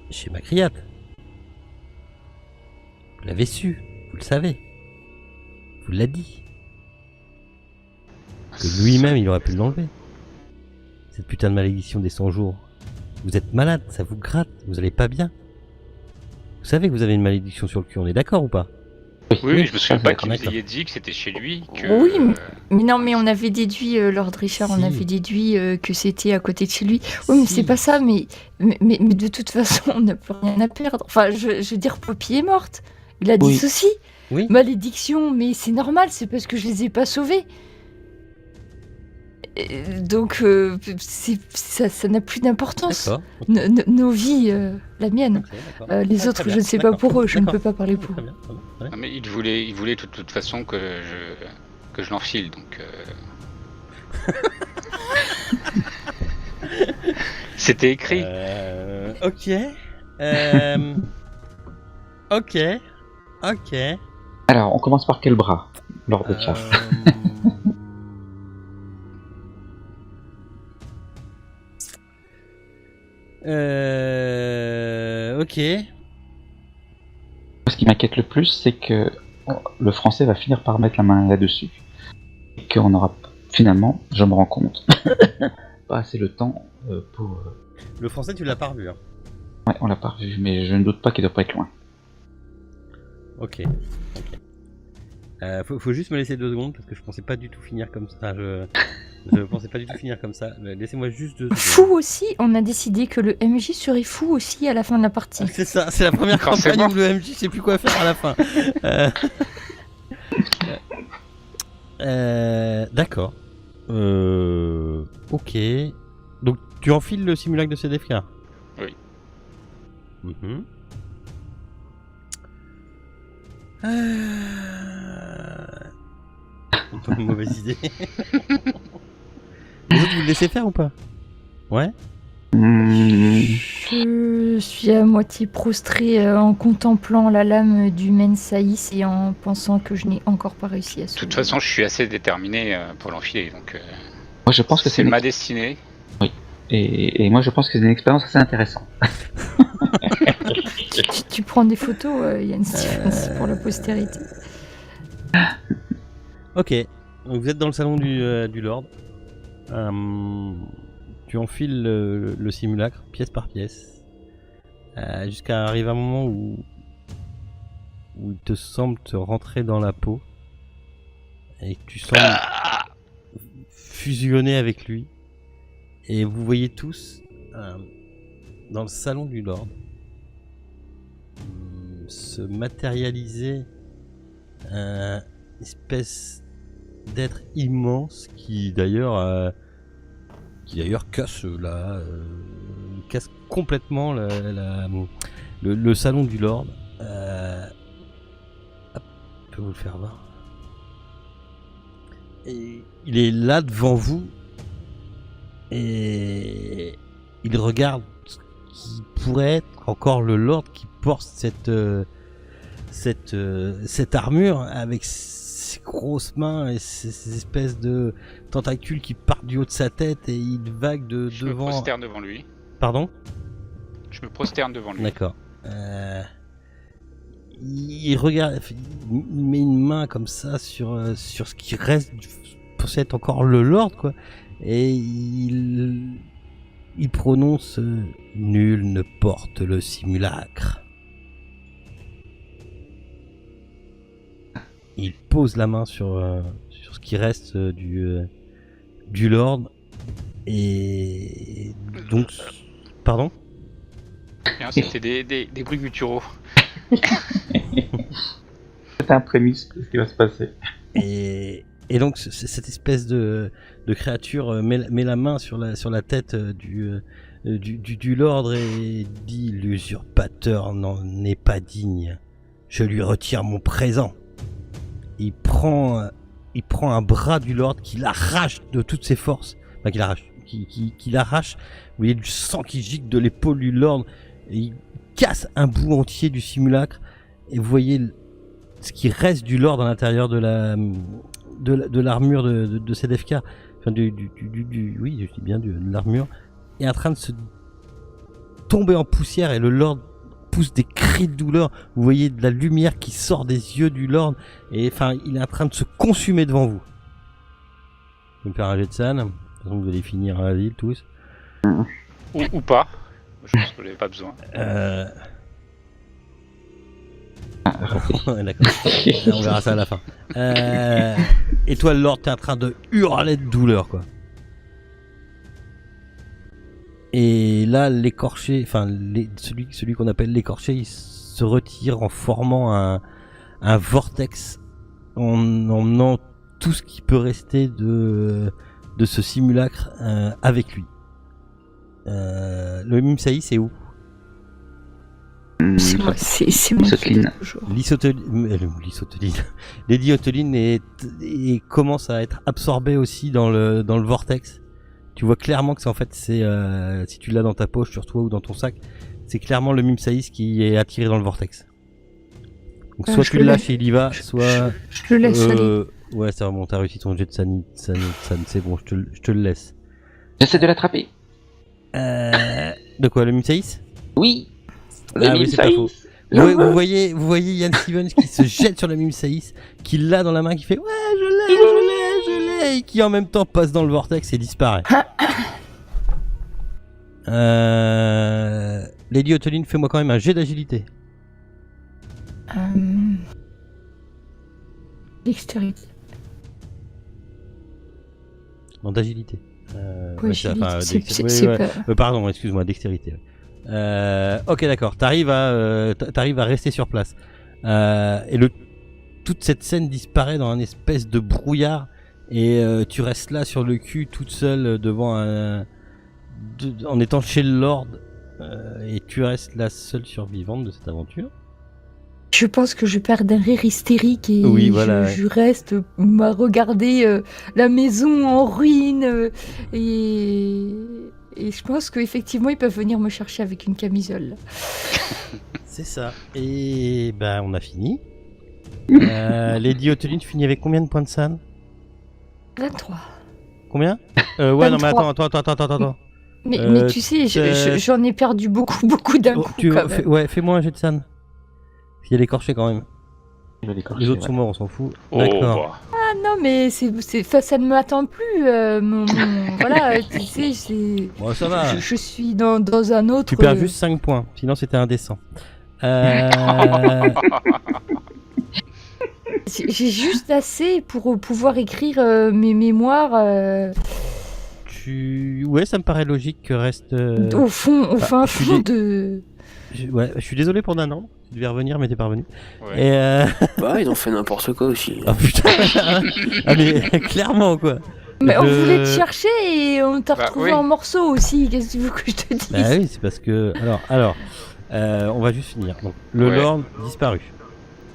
chez Macriat. Vous l'avez su, vous le savez. Vous l'a dit. Que lui-même, il aurait pu l'enlever. Cette putain de malédiction des 100 jours. Vous êtes malade, ça vous gratte, vous allez pas bien. Vous savez que vous avez une malédiction sur le cul, on est d'accord ou pas? Oui, je me souviens pas d'accord, qu'il vous d'accord. ayez dit que c'était chez lui. Que... Oui, mais non, mais on avait déduit, Lord Richard, on Si. avait déduit que c'était à côté de chez lui. Oui, mais Si. c'est pas ça, mais de toute façon, on n'a plus rien à perdre. Enfin, je veux dire, Poppy est morte. Il a dit Oui. ceci. Oui. Malédiction, mais c'est normal, c'est parce que je les ai pas sauvés. Donc, ça n'a plus d'importance. D'accord. Nos vies, la mienne. Ok, d'accord. Les Très autres, bien, je ne sais pas d'accord, pour eux, je ne d'accord. peux pas parler pour eux. Très bien, très bien, très bien. Non, mais il voulait de toute façon que je l'enfile, donc... C'était écrit. Ok. Ok. Ok. Alors, on commence par quel bras, Lord Richard? Ok. Ce qui m'inquiète le plus, c'est que le français va finir par mettre la main là-dessus. Et qu'on aura finalement, je me rends compte, pas assez le temps pour... Le français, tu l'as pas revu. Hein. Ouais, on l'a pas revu, mais je ne doute pas qu'il doit pas être loin. Ok. Faut juste me laisser 2 secondes parce que je pensais pas du tout finir comme ça. Je pensais pas du tout finir comme ça. Laissez-moi juste 2 secondes. Fou aussi, on a décidé que le MJ serait fou aussi à la fin de la partie. C'est ça, c'est la première Quand c'est campagne bon. où le MJ sait plus quoi faire à la fin. D'accord. Ok. Donc tu enfiles le simulacre de CDFK? Oui. Mhm. Pas une mauvaise idée. Les autres, vous le laissez faire ou pas? Ouais. Je suis à moitié prostrée en contemplant la lame du Mensaïs et en pensant que je n'ai encore pas réussi à De sauver. toute façon, je suis assez déterminé pour l'enfiler, donc Moi, je pense que c'est c'est une... ma destinée. et moi, je pense que c'est une expérience assez intéressante. Tu prends des photos, Yann Stevens, pour la postérité. Ok. Donc vous êtes dans le salon du Lord. Tu enfiles le simulacre pièce par pièce jusqu'à arriver à un moment où il te semble te rentrer dans la peau et que tu sembles fusionner avec lui. Et vous voyez tous dans le salon du Lord se matérialiser une espèce d'être immense qui d'ailleurs casse casse complètement le salon du Lord. Hop, je peux vous le faire voir. Et il est là devant vous et il regarde ce qui pourrait être encore le Lord qui porte cette armure avec ses grosses mains et ces espèces de tentacules qui partent du haut de sa tête et il vague de Je me devant. prosterne devant lui. Pardon? Je me prosterne devant lui. D'accord. Il regarde, il met une main comme ça sur ce qui reste pour être encore le Lord, quoi. Et il prononce nul ne porte le simulacre. Il pose la main sur ce qui reste du Lord et donc pardon. Bien, c'était des bruits gutturaux. C'est un prémisse de ce qui va se passer. Et donc cette espèce de créature met la main sur la tête du Lord et dit l'usurpateur n'en est pas digne. Je lui retire mon présent. Il prend un bras du Lord qui l'arrache de toutes ses forces. Enfin, qui l'arrache. Vous voyez du sang qui gicle de l'épaule du Lord. Et il casse un bout entier du simulacre. Et vous voyez ce qui reste du Lord à l'intérieur de l'armure de CDFK. Enfin, oui, je dis bien de l'armure. Est en train de se tomber en poussière et le Lord pousse des cris de douleur. Vous voyez de la lumière qui sort des yeux du Lord et enfin il est en train de se consumer devant vous. Vous pouvez me faire un jet de scène. De toute façon, vous allez finir à la ville tous. Ou pas. Je pense que j'avais pas besoin. Ouais, d'accord. On verra ça à la fin. Et toi, le Lord, t'es en train de hurler de douleur, quoi. Et là, l'écorché, enfin, celui qu'on appelle l'écorché, il se retire en formant un vortex, en emmenant tout ce qui peut rester de ce simulacre avec lui. Le Mimsaï, c'est où? C'est moi, c'est moi. L'isoteline. L'isoteline. Lady Oteline commence à être absorbée aussi dans le vortex. Tu vois clairement que c'est si tu l'as dans ta poche, sur toi ou dans ton sac, c'est clairement le Mimsaïs qui est attiré dans le vortex. Donc soit Je tu le le laisse. lâches et il y va, soit Je le laisse aller. ouais, ça va, bon, t'as réussi ton jet de sanit, c'est bon, je te le laisse. J'essaie de l'attraper. De quoi, le Mimsaïs? Oui. Ah oui, c'est pas faux. Vous voyez Yann Stevens qui se jette sur le Mimsaïs, qui l'a dans la main, qui fait ouais, je l'ai, et qui en même temps passe dans le vortex et disparaît. Lady Oteline, fais-moi quand même un jet d'agilité. Dextérité. Non, d'agilité. Ouais, c'est- agilité, enfin, c'est- dex- c'est- ouais, c'est ouais. pas- Pardon, excuse-moi, dextérité. Ok, d'accord. T'arrives à rester sur place. Et toute cette scène disparaît dans un espèce de brouillard. Et tu restes là sur le cul, toute seule devant en étant chez le Lord. Et tu restes la seule survivante de cette aventure. Je pense que je perds d'un rire hystérique et Oui, voilà, ouais. je reste à regarder la maison en ruine et je pense qu'effectivement ils peuvent venir me chercher avec une camisole. C'est ça. Et ben on a fini. Lady Oteline, tu finis avec combien de points de SAN? 23. Combien Ouais, non mais 23. attends. Mais tu sais, j'en ai perdu beaucoup d'un Oh, coup quand même. fais-moi un jet de SAN. Il y a l'écorché quand même. Je vais l'écorcher, Les autres ouais. sont morts, on s'en fout. Oh, D'accord. bah. Ah non mais ça ne m'attend plus. Voilà, tu sais, Bon, ça va. je suis dans un autre. Tu perds juste 5 points, sinon c'était indécent. J'ai juste assez pour pouvoir écrire mes mémoires. Ouais, ça me paraît logique que reste. Au fond, je suis fond de. Je suis désolé pour Nanan. Tu devais revenir, mais t'es pas revenu. Ouais. Et Bah, ils ont fait n'importe quoi aussi. Oh putain. Ah mais clairement quoi. Mais on Je- voulait te chercher et on t'a Bah, retrouvé oui. en morceaux aussi. Qu'est-ce que tu veux que je te dise? Bah oui, c'est parce que. Alors, on va juste finir. Donc, le Ouais. Lord disparu.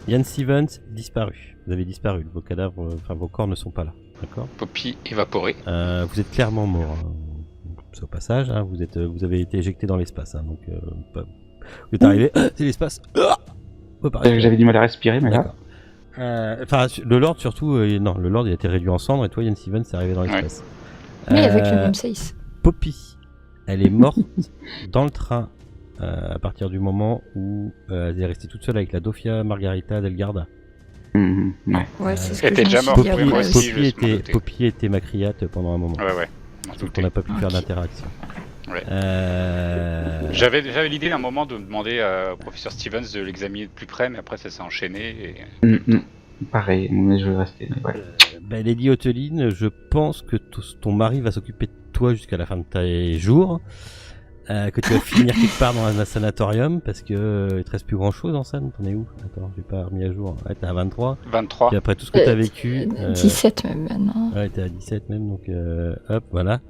Ian Stevens disparu. Vous avez disparu. Vos cadavres, vos corps ne sont pas là. D'accord. Poppy évaporée. Vous êtes clairement mort. Hein. Au passage, hein, vous avez été éjecté dans l'espace. Hein, donc, vous êtes arrivé. C'est l'espace. Oh, pareil. J'avais du mal à respirer, mais là. D'accord. Enfin, le Lord surtout. Non, le Lord il a été réduit en cendres et toi, Ian Stevens, c'est arrivé dans l'espace. Mais avec le Euh, même size. Poppy, elle est morte dans le train à partir du moment où elle est restée toute seule avec la Dofia Margarita del Garda. Ouais. Ouais, c'est ce elle que était je me déjà suis morte, dit oui, après moi aussi. aussi. je me suis douté. Poppy était macriate pendant un moment. Ouais. Donc on n'a pas pu faire Ok. d'interaction. Ouais. J'avais l'idée d'un moment de demander au professeur Stevens de l'examiner de plus près, mais après ça s'est enchaîné. Et... Pareil, mais je vais rester. Mais ouais. Lady Oteline, je pense que ton mari va s'occuper de toi jusqu'à la fin de tes jours. Que tu vas finir quelque part dans un sanatorium parce que il te reste plus grand chose en scène. T'en es où? Attends, j'ai pas remis à jour. Ouais, t'es à 23. 23. Et après tout ce que t'as vécu. 17 même maintenant. Ouais, t'es à 17 même, donc hop, voilà.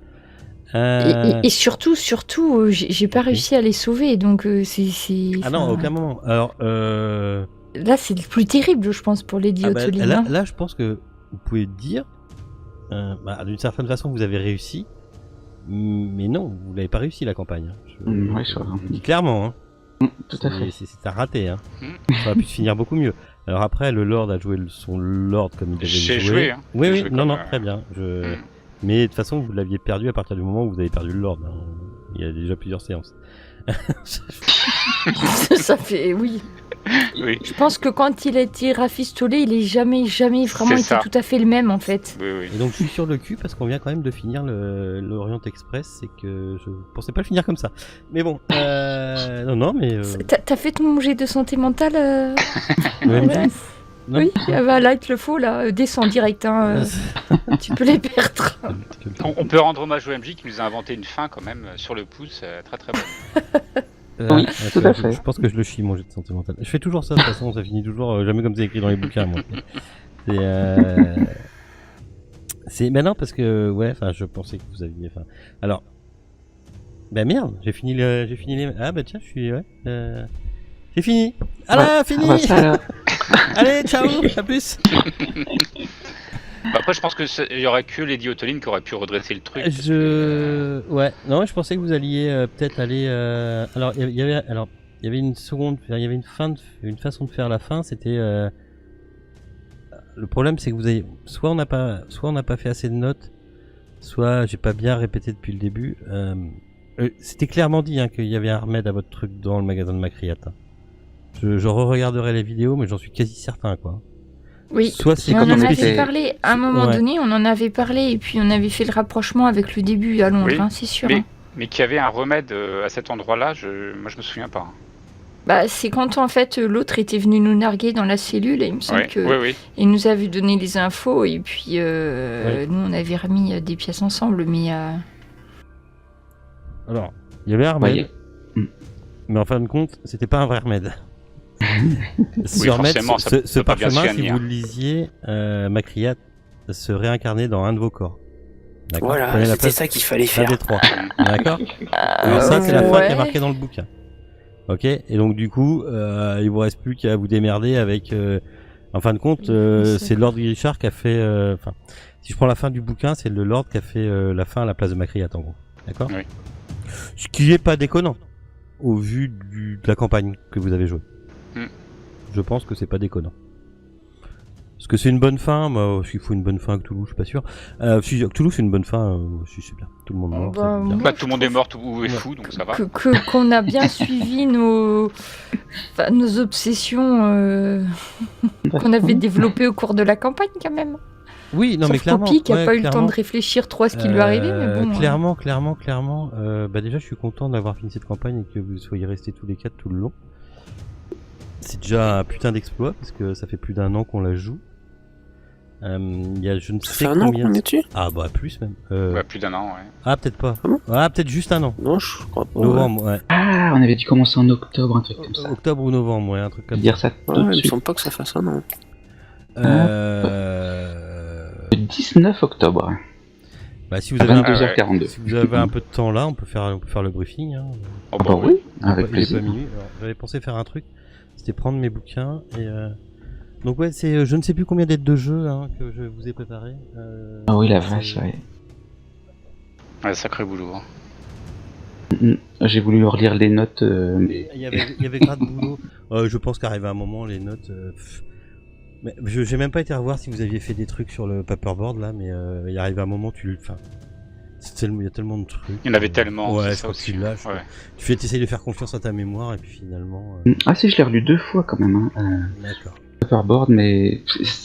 Et surtout, j'ai pas Ok. réussi à les sauver, donc c'est. Ah non, à enfin, aucun moment. Alors, Là, c'est le plus terrible, je pense, pour Lady Oteline. hein. là, je pense que vous pouvez dire, d'une certaine façon, vous avez réussi, mais non, vous l'avez pas réussi la campagne. hein. Ouais, je vois. Je dis clairement, hein. Tout à fait. C'est à rater, hein. Ça aurait pu se finir beaucoup mieux. Alors après, le Lord a joué son Lord comme il devait J'ai le jouer. joué, hein. Oui, J'ai oui, joué non, comme, non, très bien. Mm. Mais de toute façon, vous l'aviez perdu à partir du moment où vous avez perdu le Lord. hein. Il y a déjà plusieurs séances. Ça fait. Oui. Oui, Je pense que quand il a été rafistolé, il est jamais vraiment C'est été ça. tout à fait le même, en fait. oui. Et donc je suis sur le cul parce qu'on vient quand même de finir l'Orient Express, c'est que je pensais pas le finir comme ça. Mais bon, non, mais T'as fait ton jet de santé mentale le MJ, ouais. non. Oui, bah, là, il te le faut, là. Descends direct, hein. Tu peux les perdre. On peut rendre hommage au MJ qui nous a inventé une fin quand même sur le pouce, très très bonne. Oui, tout à fait. Je pense que je le chie mon jet de santé mentale. Je fais toujours ça de toute façon, ça finit toujours jamais comme c'est écrit dans les bouquins. Moi. C'est maintenant parce que ouais, enfin je pensais que vous aviez. Alors, bah merde, j'ai fini les. Ah bah tiens, je suis ouais. J'ai fini. Ah là, fini. Ah bah ça, alors. Allez, ciao, à plus. Bah, après, je pense que il y aurait que Lady Oteline qui aurait pu redresser le truc. parce Ouais, non, je pensais que vous alliez peut-être aller. Alors, il y avait une seconde, il y avait une façon de faire la fin. C'était le problème, c'est que vous avez soit on n'a pas fait assez de notes, soit j'ai pas bien répété depuis le début. C'était clairement dit hein, qu'il y avait un remède à votre truc dans le magasin de Macriat. hein. Je re-regarderai les vidéos, mais j'en suis quasi certain quoi. Oui, Soit c'est on quand en on avait était- parlé à un moment Ouais. donné, on en avait parlé et puis on avait fait le rapprochement avec le début à Londres, Oui, hein, c'est sûr. mais- hein. Mais qu'il y avait un remède à cet endroit-là, moi je me souviens pas. Bah, c'est quand en fait l'autre était venu nous narguer dans la cellule et il me semble Ouais, que oui. il nous avait donné les infos et puis Oui. nous on avait remis des pièces ensemble, mais Alors, il y avait Ahmed, Voyez. mais en fin de compte, c'était pas un vrai Ahmed. Ce Ahmed, forcément, ça ce peut pas bien se parchemin, si finir. vous le lisiez, Makriat se réincarnait dans un de vos corps. D'accord. Voilà, Prenez la c'était place ça qu'il fallait d'un faire. des trois. D'accord. Alors ça, c'est la fin qui est ouais. marquée dans le bouquin. Ok. Et donc du coup, il vous reste plus qu'à vous démerder avec. En fin de compte, c'est Lord Richard qui a fait. Enfin, si je prends la fin du bouquin, c'est le Lord qui a fait la fin à la place de Makriat, en gros. D'accord. Oui. Ce qui est pas déconnant au vu de la campagne que vous avez jouée. Mm. Je pense que c'est pas déconnant. Parce que c'est une bonne fin, moi, s'il faut une bonne fin à Cthulhu, je suis pas sûr. Si Cthulhu c'est une bonne fin, si c'est bien. Tout le monde mort, Bah, c'est bien. moi, Tout le monde est mort ou est fou, donc ça va. qu'on a bien suivi nos obsessions qu'on avait développées au cours de la campagne quand même. Oui, non Sauf mais clairement. Poppy qui a ouais, pas eu le temps clairement. de réfléchir trop à ce qui lui arrivait, mais bon. Clairement. Bah déjà, je suis content d'avoir fini cette campagne et que vous soyez restés tous les quatre tout le long. C'est déjà un putain d'exploit parce que ça fait plus d'un an qu'on la joue. Il y a je ne Ça sais fait un an combien. qu'on est dessus? Ah bah plus même. Plus d'un an, ouais. Ah peut-être pas. Ah bon Ah peut-être juste un an. Non, je crois pas. Novembre, ouais. Ah, on avait dû commencer en octobre, un truc comme ça. Octobre ou novembre, ouais, un truc Je comme vais ça. dire ça Ouais, tout il de me suite. semble pas que ça fasse un an. Le 19 octobre, Bah si vous à avez un peu, 22h42. si vous avez un peu de temps là, on peut faire le briefing. Hein. Oh, Ah bah oui, avec Il est plaisir. pas minuit. Alors, j'avais pensé faire un truc, c'était prendre mes bouquins et donc ouais, c'est je ne sais plus combien d'aides de jeu hein, que je vous ai préparé. Ah oui, la c'est- vache, ouais. Ouais, sacré boulot. J'ai voulu leur lire les notes, mais Il y avait grave de boulot. Je pense qu'arrivé à un moment, les notes. Mais j'ai même pas été revoir si vous aviez fait des trucs sur le paperboard là, mais il arrive à un moment, enfin, il y a tellement de trucs. Il y en avait tellement, Ouais, c'est je ça crois que aussi. tu lâches. Ouais. Tu fais t'essayes de faire confiance à ta mémoire et puis finalement. Ah si, je l'ai relu 2 fois quand même, hein. D'accord. Paperboard, mais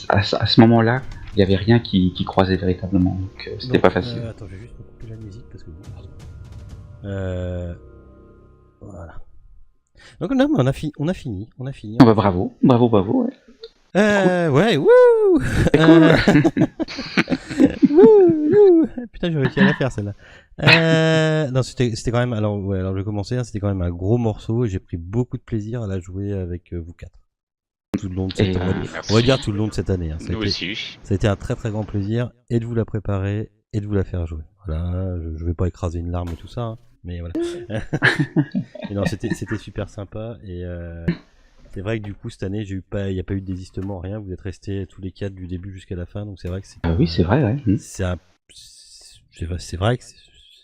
à ce moment-là, il n'y avait rien qui croisait véritablement, donc c'était Donc, pas facile. Attends, je vais juste me couper la musique parce que bon, pardon. Voilà. Donc non, mais on a fini. Ah bah bravo, ouais. Ouais, wouh. Wouh. Putain, j'ai réussi à la faire celle-là. Non, c'était quand même. Alors je vais commencer. Hein, c'était quand même un gros morceau et j'ai pris beaucoup de plaisir à la jouer avec vous quatre. Tout le long de cette Et, année. Merci. On va dire tout le long de cette année. Hein. Ça Nous a été- aussi. Ça a été un très très grand plaisir et de vous la préparer et de vous la faire jouer. Voilà, je vais pas écraser une larme et tout ça, hein, mais voilà. Et non, c'était super sympa et c'est vrai que du coup cette année il y a pas eu de désistement, rien. Vous êtes restés tous les quatre du début jusqu'à la fin, donc c'est vrai que c'est. Ah oui, c'est vrai, ouais. C'est vrai que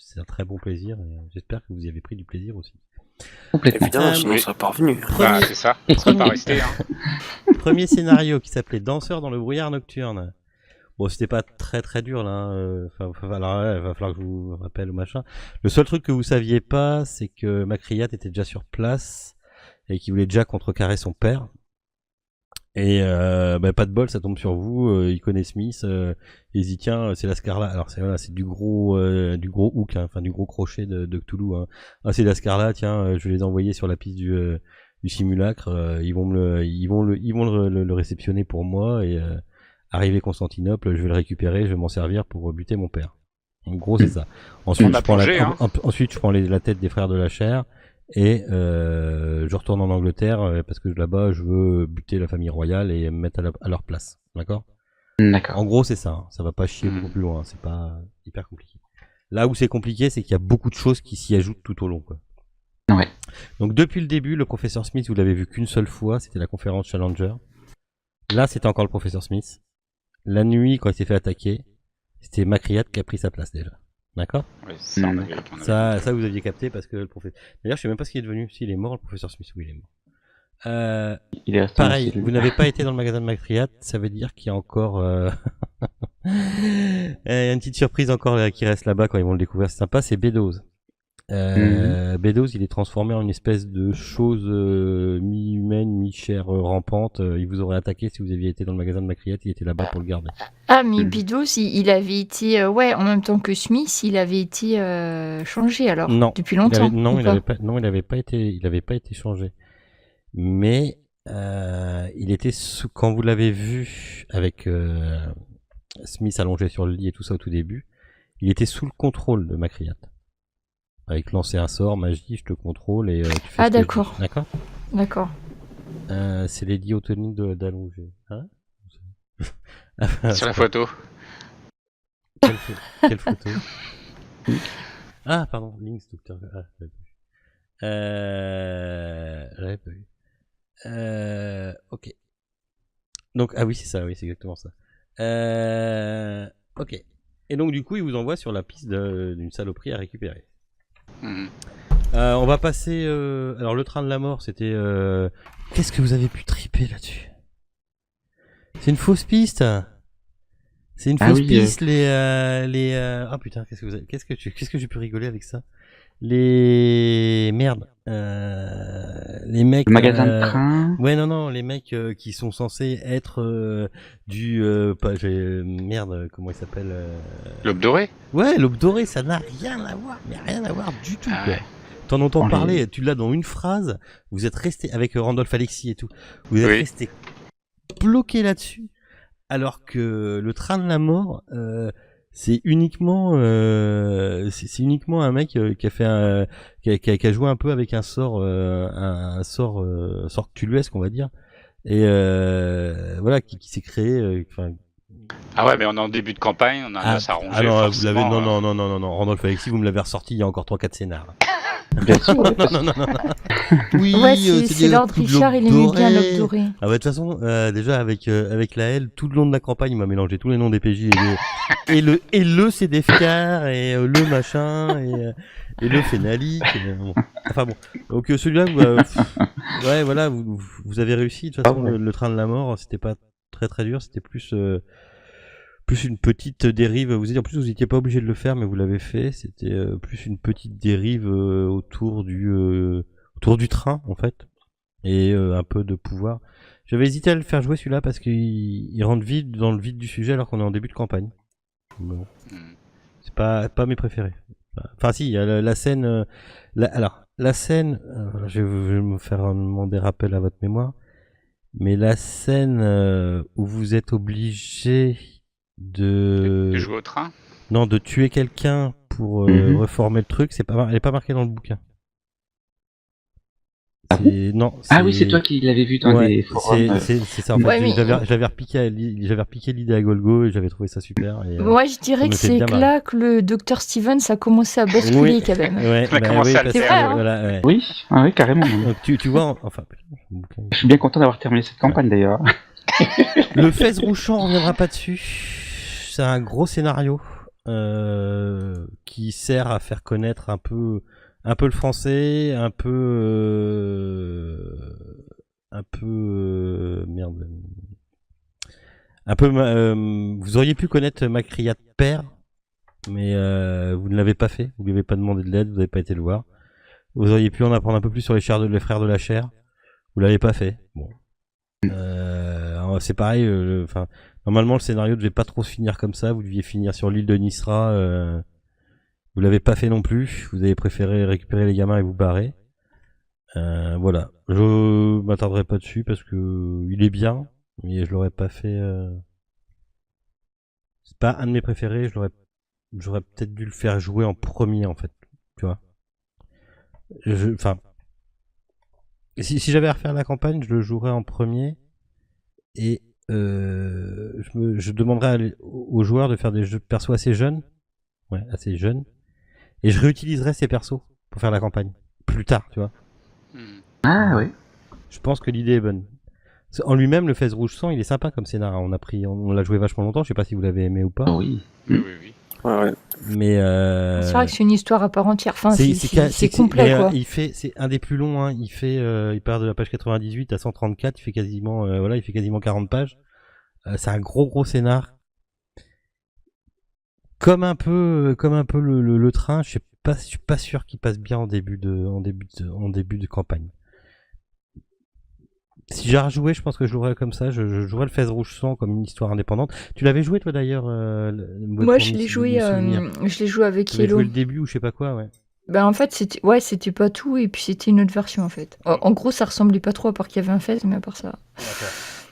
c'est un très bon plaisir et j'espère que vous y avez pris du plaisir aussi. Complètement. Évidemment, sinon oui. on serait pas revenu. Bah, c'est ça. On serait pas resté. Hein. Premier scénario qui s'appelait Danseur dans le brouillard nocturne. Bon, c'était pas très très dur là. Hein. Alors, ouais, va falloir que je vous rappelle ou machin. Le seul truc que vous saviez pas, c'est que Makriat était déjà sur place et qu'il voulait déjà contrecarrer son père. Et pas de bol, ça tombe sur vous. Il connaît Smith. Il se dit tiens, c'est la Scarla. Alors c'est du gros hook, hein, enfin du gros crochet de Cthulhu. Hein. Ah c'est la Scarla. Tiens, je vais les envoyer sur la piste du simulacre. Ils vont le réceptionner pour moi et arrivé Constantinople, je vais le récupérer, je vais m'en servir pour buter mon père. En gros, c'est ça. Ensuite, On a plongé, hein. ensuite, je prends la tête des frères de la chair et je retourne en Angleterre parce que là-bas, je veux buter la famille royale et me mettre à leur place. D'accord ? D'accord. En gros, c'est ça. Hein. Ça va pas chier beaucoup plus loin. C'est pas hyper compliqué. Là où c'est compliqué, c'est qu'il y a beaucoup de choses qui s'y ajoutent tout au long. Quoi. Ouais. Donc, depuis le début, le professeur Smith, vous l'avez vu qu'une seule fois. C'était la conférence Challenger. Là, c'était encore le professeur Smith. La nuit, quand il s'est fait attaquer, c'était Makriat qui a pris sa place déjà. D'accord ? Ouais, ça, on avait Ça, vous aviez capté parce que le professeur. D'ailleurs, je sais même pas ce qu'il est devenu. S'il est mort, le professeur Smith, oui, il est mort. Il est resté dans Pareil, la cellule. vous n'avez pas été dans le magasin de Makriat, ça veut dire qu'il y a encore. Il y a une petite surprise encore qui reste là-bas quand ils vont le découvrir. C'est sympa, c'est B12. B12, il est transformé en une espèce de chose mi-humaine, mi-chair rampante. Il vous aurait attaqué si vous aviez été dans le magasin de Makriat, il était là-bas pour le garder. Ah, mais Bidos, il avait été, en même temps que Smith, il avait été changé alors, Non. depuis longtemps. Non, ou il pas avait pas été changé. mais il était quand vous l'avez vu avec Smith allongé sur le lit et tout ça au tout début, il était sous le contrôle de Macriat. Avec lancer un sort, magie, je te contrôle et tu fais Ah, ce que je dis. d'accord. D'accord. D'accord. C'est les diotonies d'allonger. Hein Sur la photo. Quelle photo? Ah, pardon, Lynx, Docteur. Ah, j'avais pas vu. Ok. Donc, ah oui, c'est ça, oui, c'est exactement ça. Ok. Et donc, du coup, il vous envoie sur la piste d'une saloperie à récupérer. Mhm. On va passer. Alors, le train de la mort, c'était. Qu'est-ce que vous avez pu triper là-dessus? C'est une fausse piste. C'est une fausse piste, Ah putain, qu'est-ce que j'ai pu rigoler avec ça? Merde. Les mecs. Le magasin de train. Ouais, non, les mecs qui sont censés être merde, comment il s'appelle L'aube dorée. Ouais, l'aube dorée, ça n'a rien à voir, mais rien à voir du tout. Ah Quoi. ouais. T'en entends parler, tu l'as dans une phrase. Vous êtes resté avec Randolph Alexis et tout. Vous êtes resté bloqué là-dessus. Alors que le train de la mort, c'est uniquement un mec qui a fait qui a joué un peu avec un sort sort cthulhuesque, on va dire, et voilà, qui s'est créé. Ah ouais, mais on est en début de campagne, on a un os à ronger. Non, vous l'avez, forcément, non, Randolph Alexis, vous me l'avez ressorti il y a encore 3-4 scénars. Bien sûr. non. Oui, Ouais, c'est Lord Richard, il aimait bien l'aube dorée. Ah ouais, de toute façon, déjà avec la L, tout le long de la campagne, il m'a mélangé tous les noms des PJ et le CDFK et le machin et le Phénalique. Bon. Enfin bon, donc celui-là, ouais, voilà, vous avez réussi. De toute façon, le train de la mort, c'était pas très très dur, c'était plus une petite dérive. En plus, vous n'étiez pas obligé de le faire, mais vous l'avez fait. C'était plus une petite dérive autour du train, en fait, et un peu de pouvoir. J'avais hésité à le faire jouer celui-là parce qu'il rentre vite dans le vide du sujet alors qu'on est en début de campagne. Bon. C'est pas mes préférés. Enfin, si, il y a la scène. La scène. Je vais me faire demander rappel à votre mémoire. Mais la scène où vous êtes obligé de jouer au train. Non, de tuer quelqu'un pour reformer le truc, elle est pas marquée dans le bouquin. Non. Oui, c'est toi qui l'avais vu dans les forums. C'est ça. En fait, j'avais repiqué l'idée à Golgo et j'avais trouvé ça super. Et, moi, je dirais que c'est là que le Dr Stevens a commencé à basculer quand même. Ouais, c'est vrai. Hein. Voilà, ouais. Oui, carrément. Donc, tu vois, enfin. Je suis bien content d'avoir terminé cette campagne d'ailleurs. Le Fez Rouchant, on reviendra pas dessus. C'est un gros scénario qui sert à faire connaître un peu le français, vous auriez pu connaître Macriat père, mais vous ne l'avez pas fait, vous lui avez pas demandé de l'aide, vous n'avez pas été le voir. Vous auriez pu en apprendre un peu plus sur les frères de la chair, vous l'avez pas fait. Bon. C'est pareil, normalement le scénario devait pas trop se finir comme ça, vous deviez finir sur l'île de Nisra, vous l'avez pas fait non plus, vous avez préféré récupérer les gamins et vous barrer. Voilà, je m'attarderai pas dessus parce que il est bien, mais je l'aurais pas fait. C'est pas un de mes préférés, j'aurais peut-être dû le faire jouer en premier en fait, tu vois. Si j'avais à refaire la campagne, je le jouerais en premier et je demanderais aux joueurs de faire des jeux de persos assez jeunes, et je réutiliserais ces persos pour faire la campagne plus tard, tu vois. Ah oui. Je pense que l'idée est bonne. En lui-même, le Fez Rouge Sang, il est sympa comme scénar. On l'a joué vachement longtemps. Je sais pas si vous l'avez aimé ou pas. Oui. Oui. Ouais. Mais c'est vrai que c'est une histoire à part entière. Enfin, c'est complet, quoi. C'est un des plus longs. Hein. Il part de la page 98 à 134. Il fait quasiment 40 pages. C'est un gros scénar. Comme un peu le train. Je suis pas sûr qu'il passe bien en début de campagne. Si j'ai rejoué, je pense que je jouerais comme ça. Je jouerais le Fez Rouge Sang comme une histoire indépendante. Tu l'avais joué toi d'ailleurs moi je l'ai joué avec Yellow. Tu avais Yellow. joué le début ou je sais pas quoi, ouais. Ben en fait, c'était pas tout et puis c'était une autre version en fait. En gros, ça ressemblait pas trop à part qu'il y avait un fez, mais à part ça.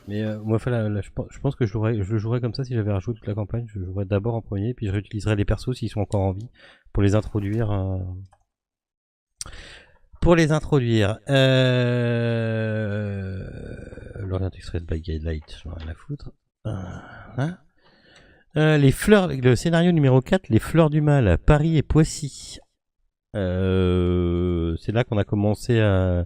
Mais moi, je pense que je le jouerais comme ça si j'avais rajouté toute la campagne. Je jouerais d'abord en premier, puis je réutiliserais les persos s'ils sont encore en vie pour les introduire. Pour les introduire. L'Orient Express by Guidelight, j'en ai rien à foutre. Les fleurs, le scénario numéro 4, les fleurs du mal, Paris et Poissy. C'est là qu'on a commencé à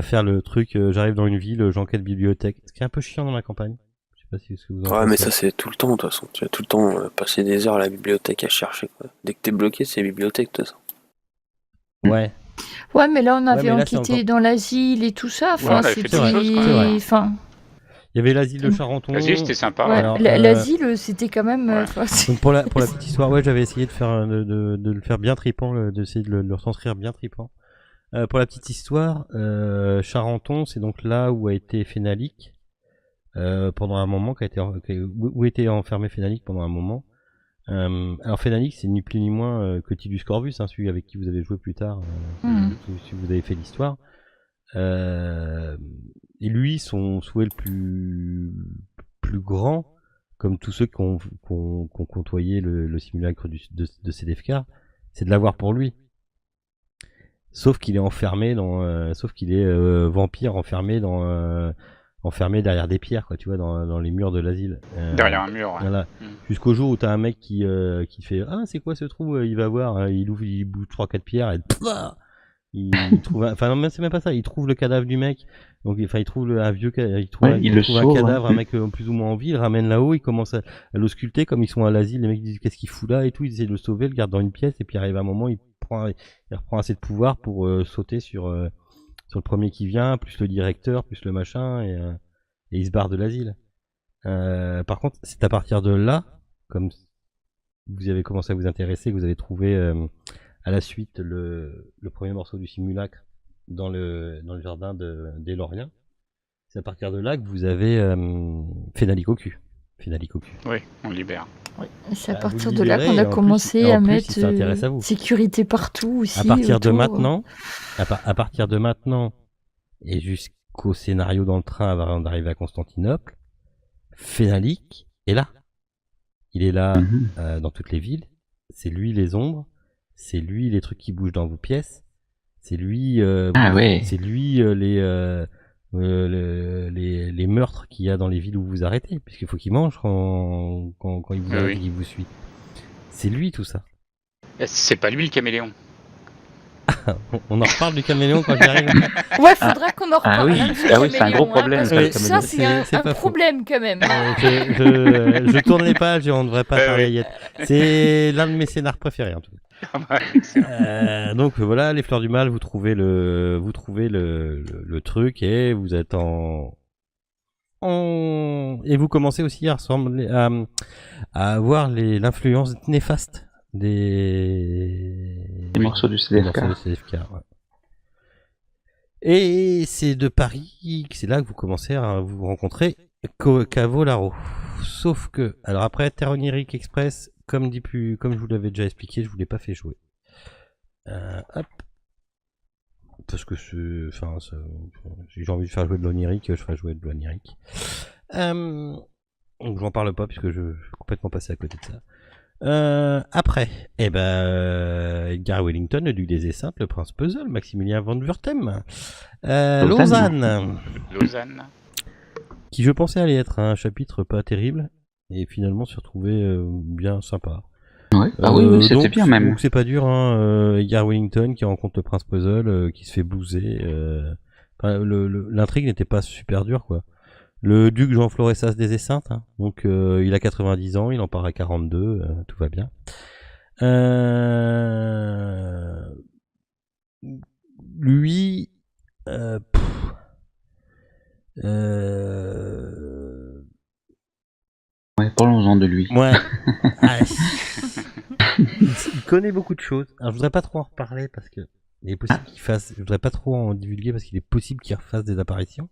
faire le truc, j'arrive dans une ville, j'enquête bibliothèque. Ce qui est un peu chiant dans la campagne. Je sais pas si ce que vous en Ouais, pensez. mais ça, c'est tout le temps, de toute façon. Tu vas tout le temps passer des heures à la bibliothèque à chercher, quoi. Dès que t'es bloqué, c'est bibliothèque, de toute façon. Ouais. Ouais, mais là, on avait mais là, c'est enquêté encore- dans l'asile et tout ça. Ouais, on Enfin, avait fait c'était. des choses, quoi. C'est vrai. Enfin, Il y avait l'asile de Charenton. Vas-y, c'était sympa. ouais, Alors, l'asile, c'était quand même. Ouais. enfin, Donc pour la petite histoire, ouais, j'avais essayé de faire de le faire bien tripant, d'essayer de le retranscrire bien tripant. Pour la petite histoire, Charenton, c'est donc là où a été Fénalique pendant un moment, où était enfermé Fénalique pendant un moment. Alors Fénalique, c'est ni plus ni moins que Tidus Corvus, hein, celui avec qui vous avez joué plus tard, si vous avez fait l'histoire. Et lui, son souhait le plus grand, comme tous ceux qui ont côtoyé le simulacre de Sedefkar, c'est de l'avoir pour lui. Sauf qu'il est enfermé sauf qu'il est vampire enfermé enfermé derrière des pierres, quoi, tu vois, dans les murs de l'asile. Derrière un mur, ouais. Voilà. Mm. Jusqu'au jour où t'as un mec qui fait c'est quoi ce trou, il va voir, il bouge 3-4 pierres et il trouve enfin non, c'est même pas ça, il trouve le cadavre du mec. Donc il trouve un vieux il trouve un sauve, cadavre, hein. un mec plus ou moins en vie, il le ramène là-haut, il commence à l'ausculter comme ils sont à l'asile, les mecs disent qu'est-ce qu'il fout là et tout, ils essaient de le sauver, le garde dans une pièce et puis arrive un moment il reprend assez de pouvoir pour sauter sur le premier qui vient, plus le directeur, plus le machin et il se barre de l'asile. Par contre, c'est à partir de là, comme vous avez commencé à vous intéresser, que vous avez trouvé à la suite le premier morceau du simulacre dans le jardin des Loriens. C'est à partir de là que vous avez Fénalique au cul. Oui, on le libère. ouais, c'est à Bah, partir vous de là libérez, qu'on a et en commencé plus- et en à plus, mettre il s'intéresse à vous. sécurité partout aussi. À partir de autour. maintenant, à partir de maintenant et jusqu'au scénario dans le train avant d'arriver à Constantinople, Fénalique est là. Il est là dans toutes les villes. C'est lui les ombres. C'est lui les trucs qui bougent dans vos pièces. C'est lui. Ah ouais. C'est lui les meurtres qu'il y a dans les villes où vous arrêtez, puisqu'il faut qu'il mange quand il vous arrête et qu'il vous suit. C'est lui tout ça. C'est pas lui le caméléon. On en reparle du caméléon quand j'y arrive. Ouais, faudra qu'on en reparle. oui. hein, de ce Ah oui, c'est un caméléon, gros problème, parce ça, que le ça, caméléon. c'est C'est un pas faux. problème quand même. Je tourne les pages et on ne devrait pas faire oui. Yayette. C'est l'un de mes scénars préférés en tout cas. Donc voilà, les fleurs du mal, vous trouvez le truc et vous êtes et vous commencez aussi à ressembler à avoir l'influence néfaste des morceaux du des morceaux de CDFK. CDFK, ouais. Et c'est de Paris que c'est là que vous commencez à vous rencontrer Cavolaro. Sauf que, alors après Terre Onirique Express, comme je vous l'avais déjà expliqué, je vous l'ai pas fait jouer. Hop. Parce que si j'ai envie de faire jouer de l'onirique, je ferai jouer de l'onirique. Donc j'en parle pas puisque je suis complètement passé à côté de ça. Après, Edgar Wellington, le duc des Esseintes, le prince Puzzle, Maximilien van Wurtem, Lausanne, qui je pensais allait être un chapitre pas terrible et finalement s'est retrouvé bien sympa. Ouais. Ah oui, c'était bien même. Donc c'est pas dur, hein. Edgar Wellington qui rencontre le prince Puzzle, qui se fait blouser. L'intrigue n'était pas super dure, quoi. Le duc Jean Floressas des Esseintes, hein. Donc il a 90 ans, il en part à 42, tout va bien. Lui, Ouais, parlons-en de lui. ouais. Il connaît beaucoup de choses. Alors je voudrais pas trop en reparler parce que il est possible qu'il fasse. Je voudrais pas trop en divulguer parce qu'il est possible qu'il refasse des apparitions.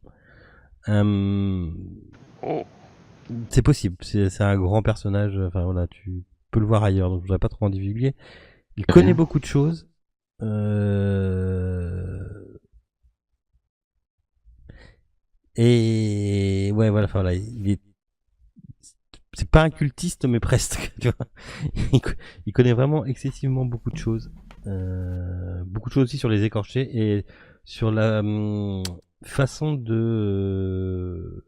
Oh. C'est possible. C'est un grand personnage. Enfin voilà, tu peux le voir ailleurs. Donc je voudrais pas trop en divulguer. Il connaît beaucoup de choses. Et ouais, voilà, enfin, là, c'est pas un cultiste, mais presque, tu vois. Il connaît vraiment excessivement beaucoup de choses. Beaucoup de choses aussi sur les écorchés et sur la façon de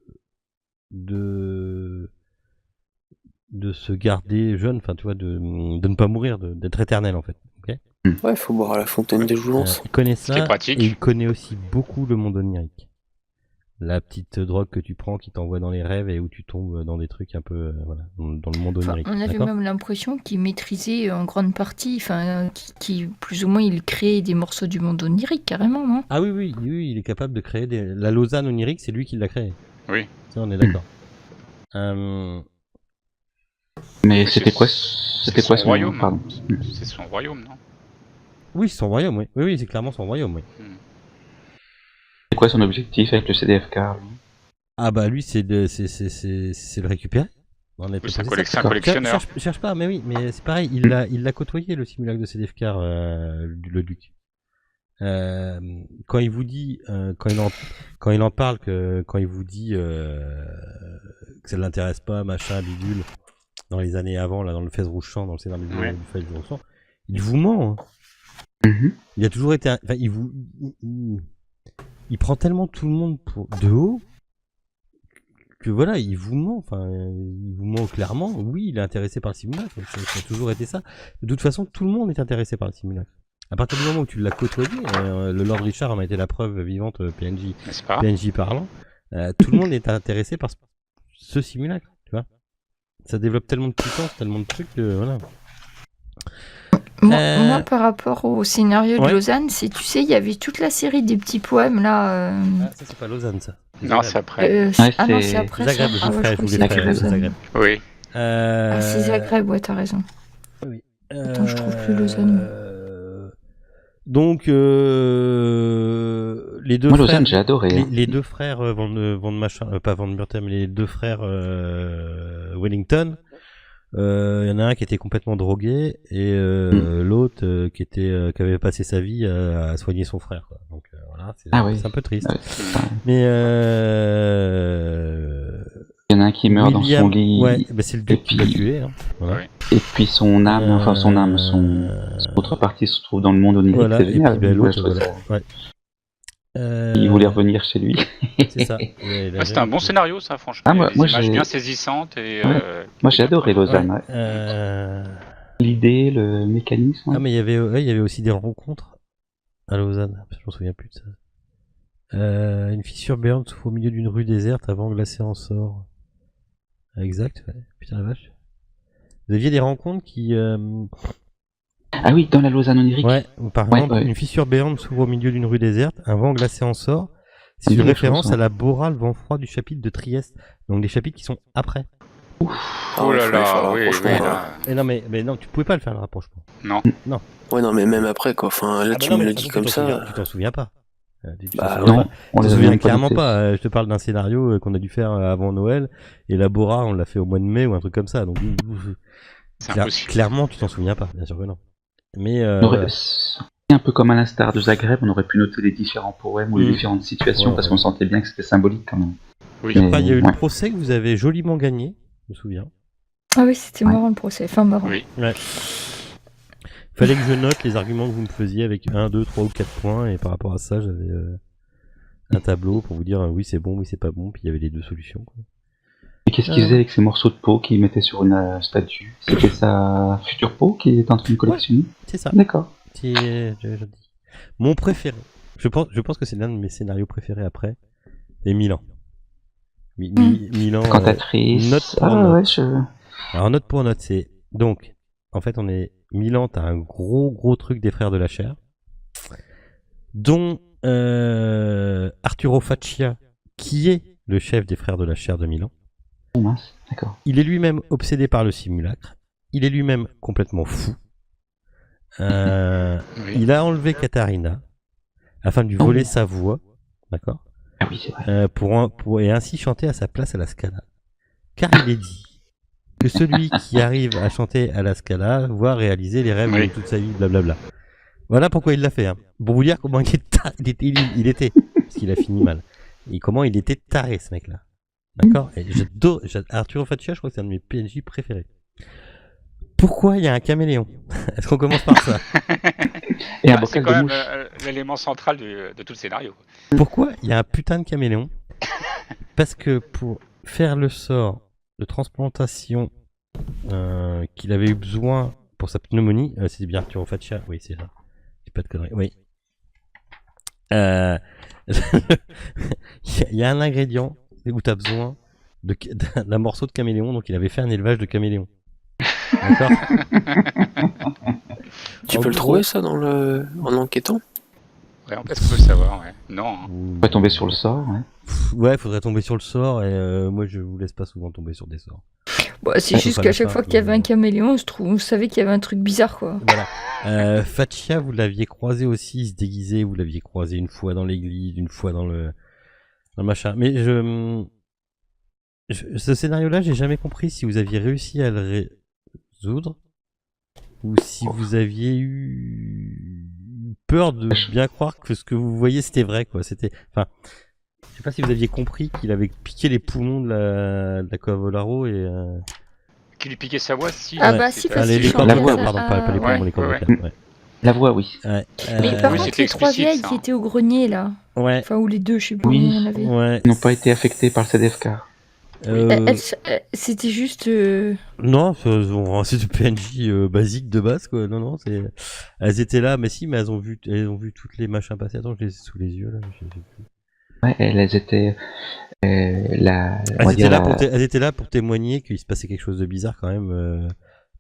se garder jeune, enfin, tu vois, de ne pas mourir, d'être éternel, en fait. Ok. Ouais, faut boire à la fontaine des jouances. Il connaît Ce qui est ça, pratique. et il connaît aussi beaucoup le monde onirique. La petite drogue que tu prends qui t'envoie dans les rêves et où tu tombes dans des trucs un peu voilà, dans le monde onirique. On avait D'accord. même l'impression qu'il maîtrisait en grande partie, enfin, qui plus ou moins il créait des morceaux du monde onirique carrément, non? Ah oui, il est capable de créer la Lausanne onirique, c'est lui qui l'a créée. Oui. Ça, on est d'accord. Mais c'était quoi C'est son son royaume. Pardon. C'est son royaume, non? Oui, c'est son royaume, oui. Oui, c'est clairement son royaume, oui. C'est quoi son objectif avec le CDFK lui? Ah bah lui, c'est de le récupérer. Oui, c'est un collectionneur. Cherche pas, mais oui, mais c'est pareil, il l'a côtoyé, le simulacre de CDFK, le duc. Quand il vous dit, quand il en parle, quand il vous dit que ça ne l'intéresse pas, machin, bidule, dans les années avant, là, dans le Fez Rouge Champ, dans le scénario du Fez Rouge Champ, il vous ment. Hein. Il a toujours été, enfin, il prend tellement tout le monde de haut que voilà, il vous ment. Enfin, il vous ment clairement. Oui, il est intéressé par le simulacre. Ça a toujours été ça. De toute façon, tout le monde est intéressé par le simulacre. À partir du moment où tu l'as côtoyé, le Lord Richard en a été la preuve vivante, PNJ parlant. Tout le monde est intéressé par ce simulacre, tu vois. Ça développe tellement de puissance, tellement de trucs que voilà. Moi, par rapport au scénario de Lausanne, tu sais, il y avait toute la série des petits poèmes là. Ah, ça c'est pas Lausanne, ça. Non, c'est après. Non, c'est après. Zagreb, c'est Zagreb. Oui. C'est Zagreb, ouais, t'as raison. Oui. Attends, je trouve plus Lausanne. Donc les deux Moi, frères, Lausanne, j'ai adoré. les deux frères Van machin, pas Van Burten, mais les deux frères Wellington. Il y en a un qui était complètement drogué et l'autre qui avait passé sa vie à soigner son frère. Quoi. Donc voilà, c'est un peu triste. Ouais, mais il y en a un qui meurt dans son lit. Ouais, bah c'est le duc qui l'a tué. Hein. Voilà. Oui. Et puis son âme, son autre partie se trouve dans le monde onirique. Voilà, c'est génial. et puis, l'autre, voilà. Ouais. Il voulait revenir chez lui. C'est ça. C'était un bon scénario, ça, franchement. Moi, images bien saisissantes et. Moi, j'ai adoré Lausanne. Ouais. L'idée, le mécanisme. Ah, mais il y avait aussi des rencontres à Lausanne. Je m'en souviens plus de ça. Une fissure béante s'ouvre au milieu d'une rue déserte avant glacée en sort. Exact, ouais. Putain la vache. Vous aviez des rencontres qui. Ah oui, dans la Lausanne onirique. Ouais, par exemple, une fissure béante s'ouvre au milieu d'une rue déserte, un vent glacé en sort. C'est une référence à la Bora, le vent froid du chapitre de Trieste. Donc des chapitres qui sont après. Oh là là, oui, là. Et non, mais non, tu pouvais pas le faire le rapprochement. Non. Ouais, non, mais même après, quoi. Enfin, là, tu me le dis comme ça. Tu t'en souviens pas. Non, on ne se souvient clairement pas. Je te parle d'un scénario qu'on a dû faire avant Noël. Et la Bora, on l'a fait au mois de mai ou un truc comme ça. Donc, clairement, tu t'en souviens pas. Bien sûr que non. Mais un peu comme à l'instar de Zagreb, on aurait pu noter les différents poèmes ou les différentes situations parce qu'on sentait bien que c'était symbolique quand même. Oui. Après, il y a eu le procès que vous avez joliment gagné, je me souviens. Ah oui, c'était marrant le procès, enfin marrant. Oui. Ouais. Fallait que je note les arguments que vous me faisiez avec 1, 2, 3 ou 4 points et par rapport à ça, j'avais un tableau pour vous dire oui c'est bon, oui c'est pas bon, puis il y avait les deux solutions. Quoi. Et qu'est-ce qu'il faisait avec ces morceaux de peau qu'il mettait sur une statue? C'était sa future peau qu'il était en train de collectionner? Ouais, c'est ça. D'accord. Mon préféré, je pense que c'est l'un de mes scénarios préférés après, est Milan. Milan. Cantatrice. Note pour note. Alors note pour note, c'est donc en fait on est Milan, t'as un gros truc des frères de la chair, dont Arturo Faccia, qui est le chef des frères de la chair de Milan. Oh mince, d'accord. Il est lui-même obsédé par le simulacre. Il est lui-même complètement fou. Il a enlevé Katharina afin de lui voler sa voix, d'accord. Ah oui, c'est vrai. Et ainsi chanter à sa place à la Scala. Car il est dit que celui qui arrive à chanter à la Scala voit réaliser les rêves de toute sa vie, blablabla. Voilà pourquoi il l'a fait. Hein. Pour vous dire comment il était. Parce qu'il a fini mal. Et comment il était taré, ce mec-là. D'accord. Et j'adore. Arturo Faccia, je crois que c'est un de mes PNJ préférés. Pourquoi il y a un caméléon? Est-ce qu'on commence par ça? Et un C'est bocal quand de même mouche. l'élément central de tout le scénario. Pourquoi il y a un putain de caméléon? Parce que pour faire le sort de transplantation qu'il avait eu besoin pour sa pneumonie, c'est bien Arturo Faccia, oui c'est ça. Pas de conneries, oui. Il y a un ingrédient où tu as besoin d'un morceau de caméléon, donc il avait fait un élevage de caméléons. D'accord. Tu En peux le gros- trouver ça dans en enquêtant? Ouais, est-ce qu'on peut le savoir, ouais. Non. Hein. On va tomber sur le sort. Ouais. Ouais, faudrait tomber sur le sort, et moi je vous laisse pas souvent tomber sur des sorts. Bah, c'est Ouais, juste faut pas qu'à la chaque faire, fois qu'il y avait mais- un caméléon, on savait qu'il y avait un truc bizarre, quoi. Voilà. Faccia, vous l'aviez croisé aussi, il se déguisait, vous l'aviez croisé une fois dans l'église, une fois dans le machin. Mais ce scénario-là, j'ai jamais compris si vous aviez réussi à le résoudre ou si vous aviez eu peur de bien croire que ce que vous voyez c'était vrai, quoi. C'était, enfin, je sais pas si vous aviez compris qu'il avait piqué les poumons de la Coavolaro et Qui lui piquait sa voix, si. Ah ouais. bah si, C'était- parce les qu'il cordes chantait vocales, ça. pardon, pas les Ah, poumons, ouais, les cordes ouais, vocales. Ouais. La voix, oui. Ouais. Mais par Oui, contre, c'était les trois explicite, vieilles ça, qui hein. étaient au grenier, là. Ouais. Enfin, ou les deux, je sais plus Oui. combien il y en avait. Ouais. Ils n'ont pas été affectés par le CDFK. C'était juste... Non, c'est du PNJ basique de base, quoi. Non, elles étaient là, mais si, mais elles ont vu toutes les machins passer. Attends, je les ai sous les yeux là. Je sais plus. Ouais, elles étaient on Elles va étaient dire là elles étaient là pour témoigner qu'il se passait quelque chose de bizarre quand même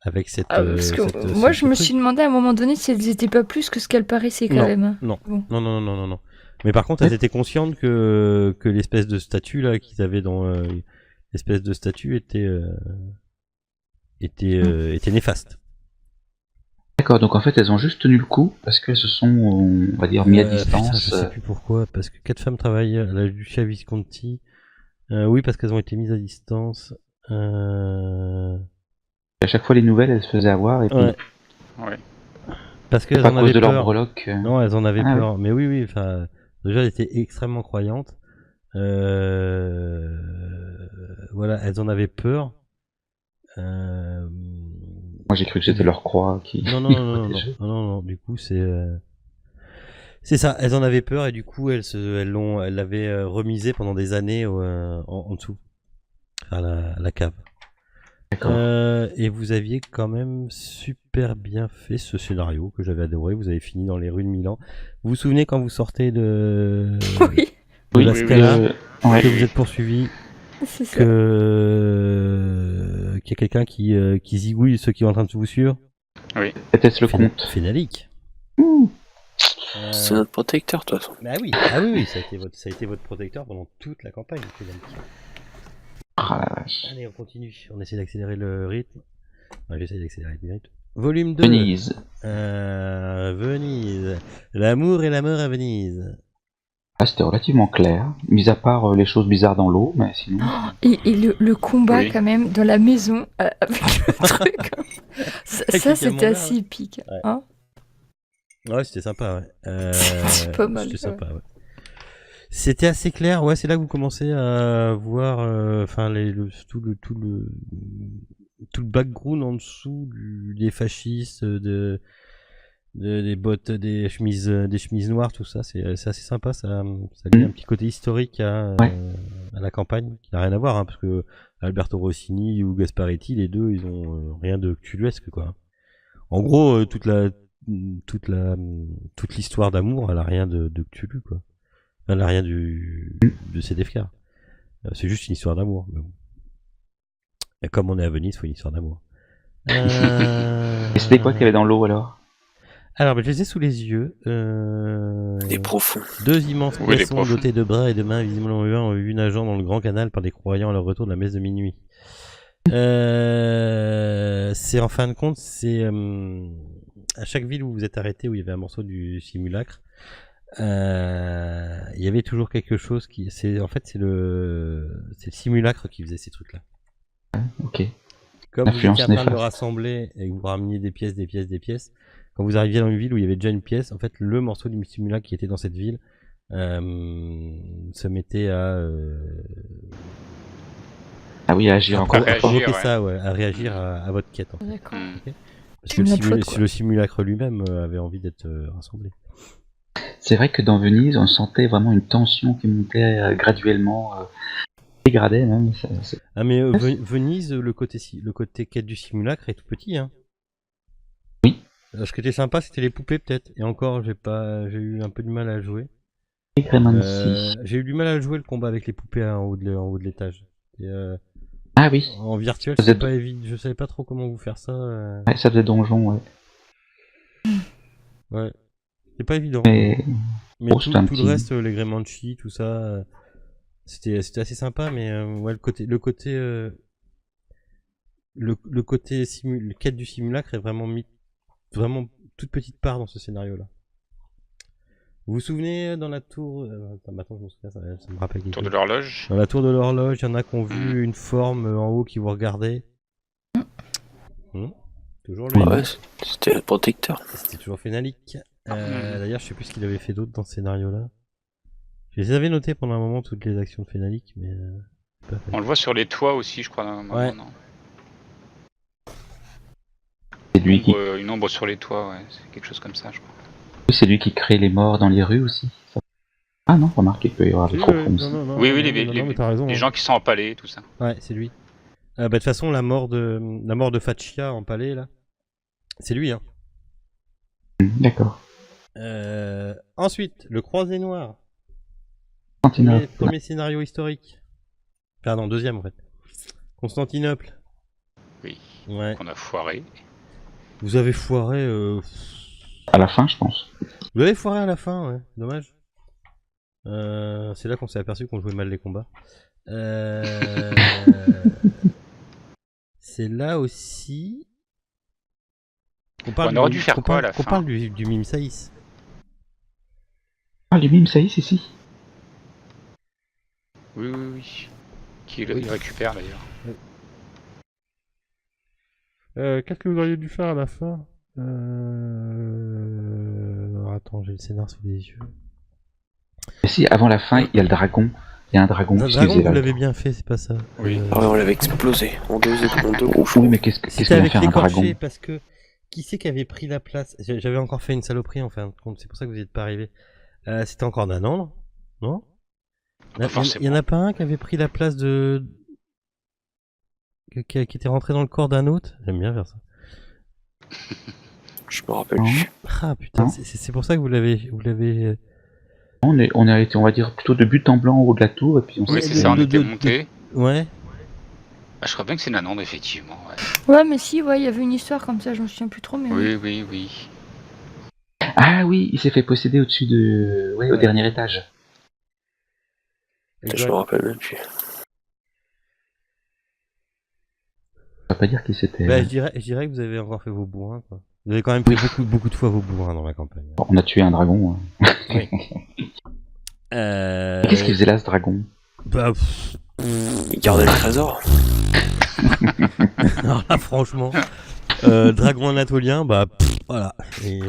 avec cette. parce que moi, je me suis demandé à un moment donné si elles étaient pas plus que ce qu'elles paraissaient quand même. Non. Bon. Non. Mais par contre, elles étaient conscientes que l'espèce de statue là qu'ils avaient dans l'espèce de statue était néfaste. D'accord, donc en fait elles ont juste tenu le coup parce qu'elles se sont, on va dire, mis à distance. Putain, je sais plus pourquoi. Parce que 4 femmes travaillent à la Lucia Visconti. Oui, parce qu'elles ont été mises à distance. À chaque fois les nouvelles elles se faisaient avoir et puis Ouais. Ouais. Parce c'est qu'elles pas en à cause avaient de leur peur. breloque. Non, elles en avaient Ah, peur. Mais oui, enfin, déjà, elles étaient extrêmement croyantes. Voilà, elles en avaient peur. Moi j'ai cru que c'était leur croix qui. Non. Du coup, c'est ça. Elles en avaient peur et du coup, elles l'avaient remisé pendant des années en dessous, à la cave. D'accord. Et vous aviez quand même super bien fait ce scénario que j'avais adoré. Vous avez fini dans les rues de Milan. Vous vous souvenez quand vous sortez de Oui, Oui, la oui, Scala, ouais. que vous êtes poursuivi, c'est ça. qu'il y a quelqu'un qui zigouille ceux qui sont en train de vous suivre. Était-ce le compte Fénalique. C'est notre protecteur, de toute façon. Bah oui, oui, ça a été votre protecteur pendant toute la campagne, Fénalique. Ah la vache. Allez, on continue. On essaie d'accélérer le rythme. Ouais, j'essaie d'accélérer le rythme. Volume 2. Venise. Venise. L'amour et la mort à Venise. Ah, c'était relativement clair, mis à part les choses bizarres dans l'eau, mais sinon. Et le combat, Oui. quand même, dans la maison, avec le truc. Ça, Avec ça, le c'était camembert, assez épique. Ouais. Hein. Ouais, c'était sympa, ouais. C'est pas mal, C'était sympa, ouais. C'était assez clair, ouais, c'est là que vous commencez à voir, enfin, tout le background en dessous des fascistes, des bottes, des chemises noires, tout ça, c'est assez sympa, ça donne un petit côté historique à la campagne, qui n'a rien à voir, hein, parce que Alberto Rossini ou Gasparetti, les deux, ils ont rien de cthulhuesque, quoi. En gros, toute l'histoire d'amour, elle a rien de Cthulhu, quoi. Elle a rien de CDFK. C'est juste une histoire d'amour. Mais bon. Et comme on est à Venise, il faut une histoire d'amour. Et c'était quoi qu'il y avait dans l'eau alors? Alors, je les ai sous les yeux. Des profonds. 2 immenses Oui, les poissons profs. dotés de bras et de mains visiblement humains ont vu nageant dans le grand canal par des croyants à leur retour de la messe de minuit. C'est en fin de compte, c'est à chaque ville où vous êtes arrêté, où il y avait un morceau du simulacre, il y avait toujours quelque chose qui, c'est le simulacre qui faisait ces trucs-là. Ok. Comme vous étiez en Influence train de le néfaste. rassembler et que vous rameniez des pièces, quand vous arriviez dans une ville où il y avait déjà une pièce, en fait, le morceau du simulacre qui était dans cette ville se mettait à Ah oui, à agir encore. réagir, provoquer ouais. ça, ouais, à réagir à votre quête. En fait. D'accord. Parce que C'est notre faute, quoi. le simulacre lui-même avait envie d'être rassemblé. C'est vrai que dans Venise, on sentait vraiment une tension qui montait graduellement, dégradait même. Ah mais Venise, le côté quête du simulacre est tout petit, hein. Oui. Ce qui était sympa, c'était les poupées peut-être. Et encore, j'ai eu un peu de mal à jouer. Crémency. J'ai eu du mal à jouer le combat avec les poupées en haut de l'étage. Et, Ah oui, en virtuel, Ça c'est faisait pas évident. Je savais pas trop comment vous faire ça. ouais, ça faisait donjon, ouais. Ouais. C'est pas évident. Mais Mais Oh, tout c'était un le petit- reste, les Gremanchi, tout ça, c'était assez sympa. Mais ouais, le côté quête du simulacre est vraiment mis vraiment toute petite part dans ce scénario-là. Vous vous souvenez dans la tour attends, je me souviens, ça me rappelle quelque Tour de chose. l'horloge. Dans la tour de l'horloge, il y en a qui ont vu une forme en haut qui vous regardait. Toujours lui. Ouais, c'était le protecteur. C'était toujours Fenalik. D'ailleurs, je sais plus ce qu'il avait fait d'autre dans ce scénario-là. Je les avais notés pendant un moment toutes les actions de Fenalik, mais pas fait. On le voit sur les toits aussi, je crois. D'un moment, Ouais. non c'est lui qui, Une ombre sur les toits, ouais. C'est quelque chose comme ça, je crois. c'est lui qui crée les morts dans les rues aussi. Ah non, remarquez qu'il peut y avoir des faux ponts aussi. non, Oui, non, les mais t'as raison. Les hein. gens qui sont empalés, tout ça. Ouais, c'est lui. De toute façon, la mort de Fatchia en palais, là, c'est lui, hein. D'accord. Ensuite, le Croisé Noir. Constantinople. Premier scénario historique. Pardon, deuxième en fait. Constantinople. Oui. Ouais. Qu'on a foiré. Vous avez foiré. À la fin, je pense. Vous avez foiré à la fin, ouais. Dommage. C'est là qu'on s'est aperçu qu'on jouait mal les combats. C'est là aussi. On aurait dû faire quoi à la qu'on fin parle du Mime Saïs. Ah, les mimes, ça y est, ici. Oui, oui, oui. Qui il récupère d'ailleurs. Qu'est-ce que vous auriez dû faire à la fin Attends, j'ai le scénar sous les yeux. Et si, avant la fin, il y a le dragon. Il y a un dragon Le qui dragon, faisait vous la- l'avez bien fait, c'est pas ça. Oui. Ah ouais, on l'avait explosé en deux gros Oui, mais qu'est-ce C'était qu'on va avec faire un l'écorché, dragon? parce que qui c'est qui avait pris la place? J'avais encore fait une saloperie en fin de compte, c'est pour ça que vous n'êtes pas arrivé. C'était encore Nanan, non? Il y en a pas un qui avait pris la place de. Qui était rentré dans le corps d'un autre? J'aime bien faire ça. Je me rappelle Non. plus. Ah putain, Non. c'est pour ça que vous l'avez. On a été, on va dire, plutôt de but en blanc au haut de la tour, et puis on Oui, s'est- c'est ça, on de- était de- monté. Ouais. Ah, je crois bien que c'est Nanande, effectivement. Ouais. Ouais, mais si, ouais, il y avait une histoire comme ça, je me souviens plus trop, mais Oui, oui, oui. Ah oui, il s'est fait posséder au-dessus de... Ouais, au Ouais. dernier étage. Je me rappelle même plus. On va pas dire qui c'était. Bah, je dirais que vous avez encore fait vos bourrins, quoi. Vous avez quand même fait beaucoup de fois vos bourrins dans la campagne. On a tué un dragon. Hein. Qu'est-ce qu'il faisait là, ce dragon? Bah, Il gardait le trésor. alors là, franchement, dragon anatolien, bah, voilà. Et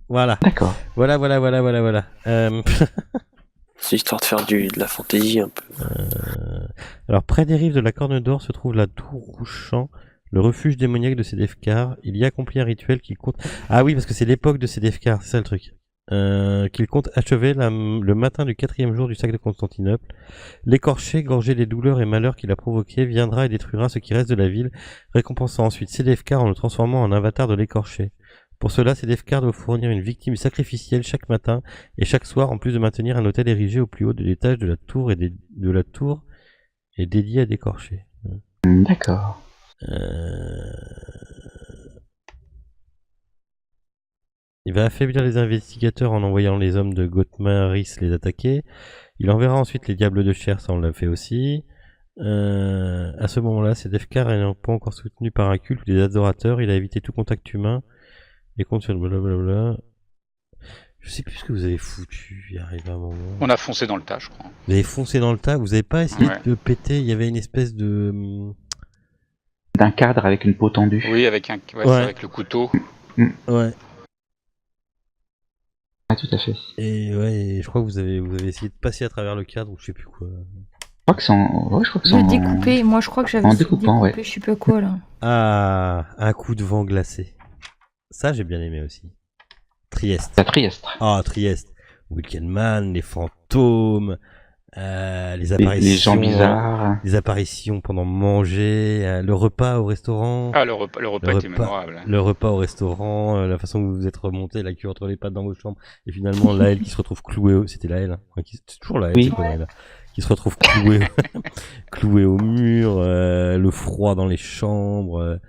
voilà. D'accord. Voilà. C'est histoire de faire de la fantaisie un peu. Alors, près des rives de la Corne d'Or se trouve la tour Rouge-Champ, le refuge démoniaque de Sedefkar. Il y accomplit un rituel qui compte... Ah oui, parce que c'est l'époque de Sedefkar, c'est ça le truc. Qu'il compte achever le matin du 4e jour du sac de Constantinople. L'écorché, gorgé des douleurs et malheurs qu'il a provoqués, viendra et détruira ce qui reste de la ville, récompensant ensuite Sedefkar en le transformant en avatar de l'écorché. Pour cela, Sedefkar doit fournir une victime sacrificielle chaque matin et chaque soir, en plus de maintenir un hôtel érigé au plus haut de l'étage de la tour et dédié à d'écorché. D'accord. Il va affaiblir les investigateurs en envoyant les hommes de Gotmaris les attaquer. Il enverra ensuite les diables de chair, ça on l'a fait aussi. À ce moment-là, Sedefkar n'ayant pas encore soutenu par un culte ou des adorateurs, il a évité tout contact humain et compte sur le blablabla. Je sais plus ce que vous avez foutu, il arrive un moment. On a foncé dans le tas, je crois. Vous avez foncé dans le tas, vous avez pas essayé Ouais. de péter, il y avait une espèce de... D'un cadre avec une peau tendue. Oui, avec Ouais. avec le couteau. Ouais. Ah, tout à fait. Et ouais, je crois que vous avez essayé de passer à travers le cadre ou je sais plus quoi. Je crois que c'est en... Ouais, je crois que c'est Le en... découper, moi je crois que j'avais en essayé de découpant, découper, ouais. je sais pas quoi là. Ah, un coup de vent glacé. Ça, j'ai bien aimé aussi. Trieste. À Trieste. Ah, Trieste. Wickenman, les fantômes, les Les apparitions. gens bizarres. Les apparitions pendant manger, le repas au restaurant. Ah, le repas était mémorable. Le repas au restaurant, la façon où vous vous êtes remonté, la queue entre les pattes dans votre chambre, et finalement Laël qui se retrouve cloué, c'était Laël, hein. Enfin, c'est toujours Laël, Oui. c'est pas Laël, qui se retrouve cloué, cloué au mur, le froid dans les chambres,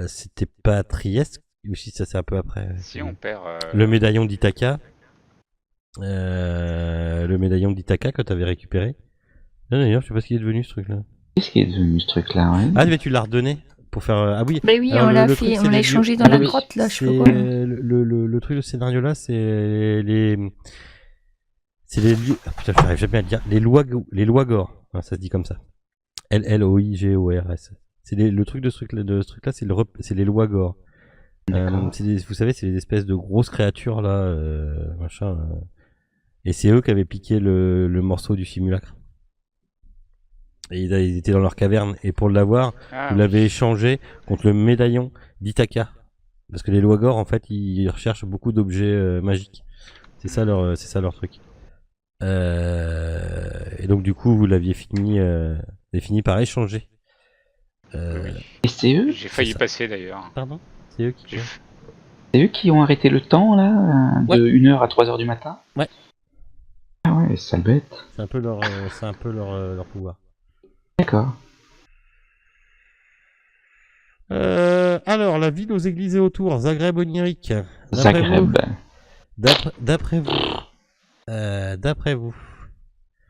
c'était pas Trieste, ou si ça c'est un peu après. Si on perd. Le médaillon d'Ithaca, que t'avais récupéré. Non, d'ailleurs, je sais pas ce qu'il est devenu ce truc-là. Qu'est-ce qui est devenu ce truc-là, ouais? Ah, mais tu l'as redonné pour faire. Ah oui. Bah oui, Alors, on l'a le fait, truc, on c'est l'a les échangé lieux- dans la oui, grotte là, je sais C'est pas quoi. le truc de ce scénario-là, c'est les lieux. Ah, putain, j'arrive jamais à le dire. Les Loigors. Hein, ça se dit comme ça. Loigors. C'est le truc de ce truc-là, c'est les Loigors. D'accord. Vous savez, c'est des espèces de grosses créatures là, machin. Et c'est eux qui avaient piqué le morceau du simulacre. Et ils étaient dans leur caverne. Et pour l'avoir, Ah, vous l'avez échangé contre le médaillon d'Ithaca. Parce que les Loigors, en fait, ils recherchent beaucoup d'objets magiques. C'est ça leur truc. Et donc, du coup, vous l'aviez fini par échanger. oui. Et c'est eux? J'ai failli c'est ça. passer d'ailleurs. Pardon? C'est eux qui. J'ai f- C'est eux qui ont arrêté le temps, là, Ouais. de 1h à 3h du matin? Ouais. Ah ouais, sale bête. C'est un peu leur pouvoir. D'accord. Alors, la ville aux églises et autours, Zagreb onirique. Zagreb. D'après vous,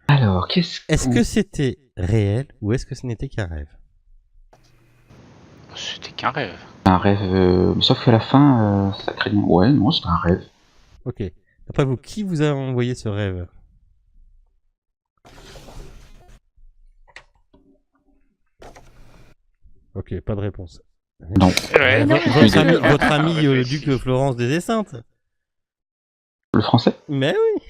Alors, est-ce que c'était réel ou est-ce que ce n'était qu'un rêve? C'était qu'un rêve. un rêve, sauf qu'à la fin, ça crée... Ouais, non, c'est un rêve. Ok. D'après vous, qui vous a envoyé ce rêve? Ok, pas de réponse. Non. Ouais. non, Votre ami le Réfléchis. duc de Florence des Esseintes. Le français? Mais oui.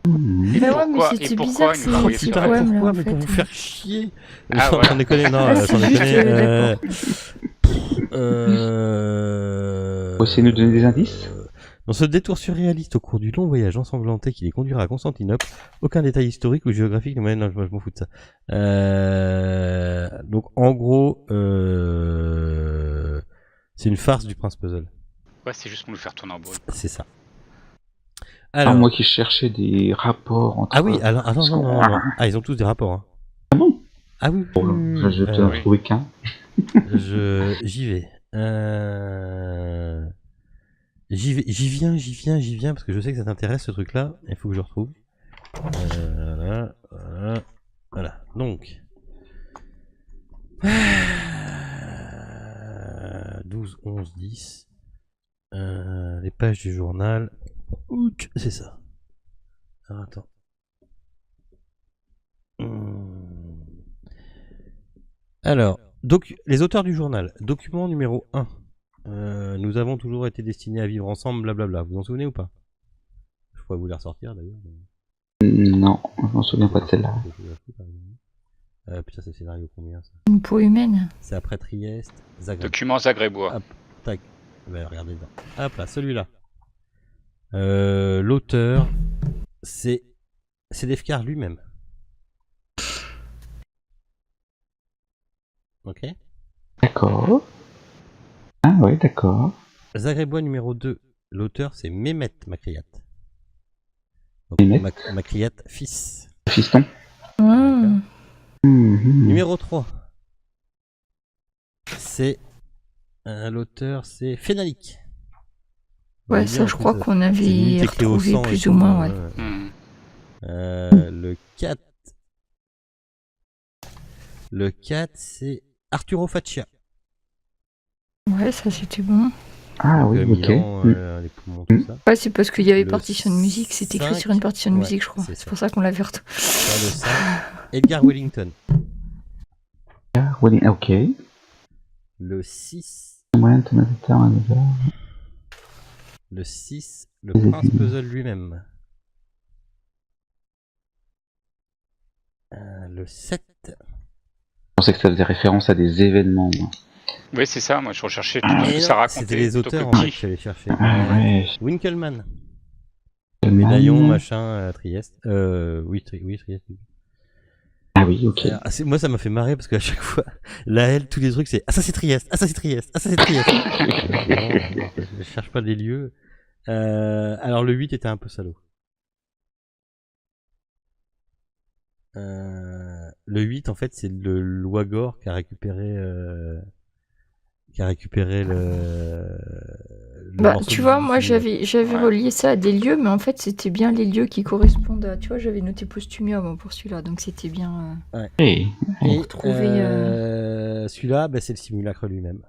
Mmh. Bah ouais, mais pourquoi- c'était et pourquoi bizarre il nous a envoyé ces ce Putain, rêve poèmes là pourquoi? en Mais pour vous fait. faire chier. Ah, Sans voilà. déconner, non, Ah, sans c'est déconner. juste, d'accord. Faut essayer de nous donner des indices? Dans ce détour surréaliste au cours du long voyage ensanglanté qui les conduira à Constantinople, aucun détail historique ou géographique, non, je m'en fous de ça. Donc en gros, c'est une farce du Prince Puzzle. Ouais, c'est juste pour nous faire tourner en boule. C'est ça. Alors, Alors, moi qui cherchais des rapports entre... ah oui, alors, attends, Parce non, qu'on- non, non. Ah, ils ont tous des rapports. Hein. Ah bon? Ah oui, Bon, je vais peut-être en oui. trouver qu'un. j'y vais. J'y viens, parce que je sais que ça t'intéresse ce truc-là. Il faut que je retrouve. Voilà. Donc. 12, 11, 10. Les pages du journal. Ouch, c'est ça. Alors, attends. Alors, les auteurs du journal. Document numéro 1. Nous avons toujours été destinés à vivre ensemble, blablabla. Vous vous en souvenez ou pas? Je pourrais vous les ressortir d'ailleurs. Non, je m'en souviens pas de celle-là. Putain, c'est le scénario combien ça? Une peau humaine. C'est après Trieste, Zagreb. Document zagrebois. Hop, tac. Ben, regardez dedans. Hop là, celui-là. L'auteur, c'est Defcar lui-même. Ok. D'accord. Ah ouais, d'accord. Zagrebois numéro 2. L'auteur, c'est Mehmet Makriat. Donc, Mehmet. Makriat fils. Fiston. Mmh. Mhm. Numéro 3. C'est l'auteur, c'est Fénalik. Ouais, Vous ça voyez, je en crois plus, qu'on c'est limite avait écrit au retrouvé sang et plus tout, ou moins, ouais. Hmm. Le 4. Le 4, c'est Arturo Faccia. Ouais, ça c'était bon. Ah oui, ok. Milan, les poumons, tout ça. Ouais, c'est parce qu'il y avait Le partition de musique, c'était écrit 5, sur une partition de ouais, musique, je crois. c'est C'est ça. pour ça qu'on l'avait retrouvé. Sur le 5, Edgar Wellington. Ah, ok. Le 6, Moyen de mettre un Le 6, le prince puzzle lui-même. Le 7. Je pensais que ça faisait référence à des événements. Moi. Oui, c'est ça, moi je recherchais tout Et ce que non, ça racontait. c'était les plutôt que auteurs en le fait qui. que j'allais chercher. Ouais. Winkelmann. Médaillon, Médaillon, machin, Trieste. Oui, Trieste. Ah oui, ok. Moi ça m'a fait marrer parce qu'à chaque fois, la L, tous les trucs c'est ah ça c'est Trieste, ah ça c'est Trieste, ah ça c'est Trieste. Non, je cherche pas les lieux. Alors le 8 était un peu salaud. Le 8 en fait c'est le Loigor qui a récupéré le Bah, morceau tu du vois, moi film. j'avais Ouais. relié ça à des lieux, mais en fait c'était bien les lieux qui correspondent à. Tu vois, j'avais noté Postumium pour celui-là, donc c'était bien. Hey. Et retrouver, celui-là, bah, c'est le simulacre lui-même.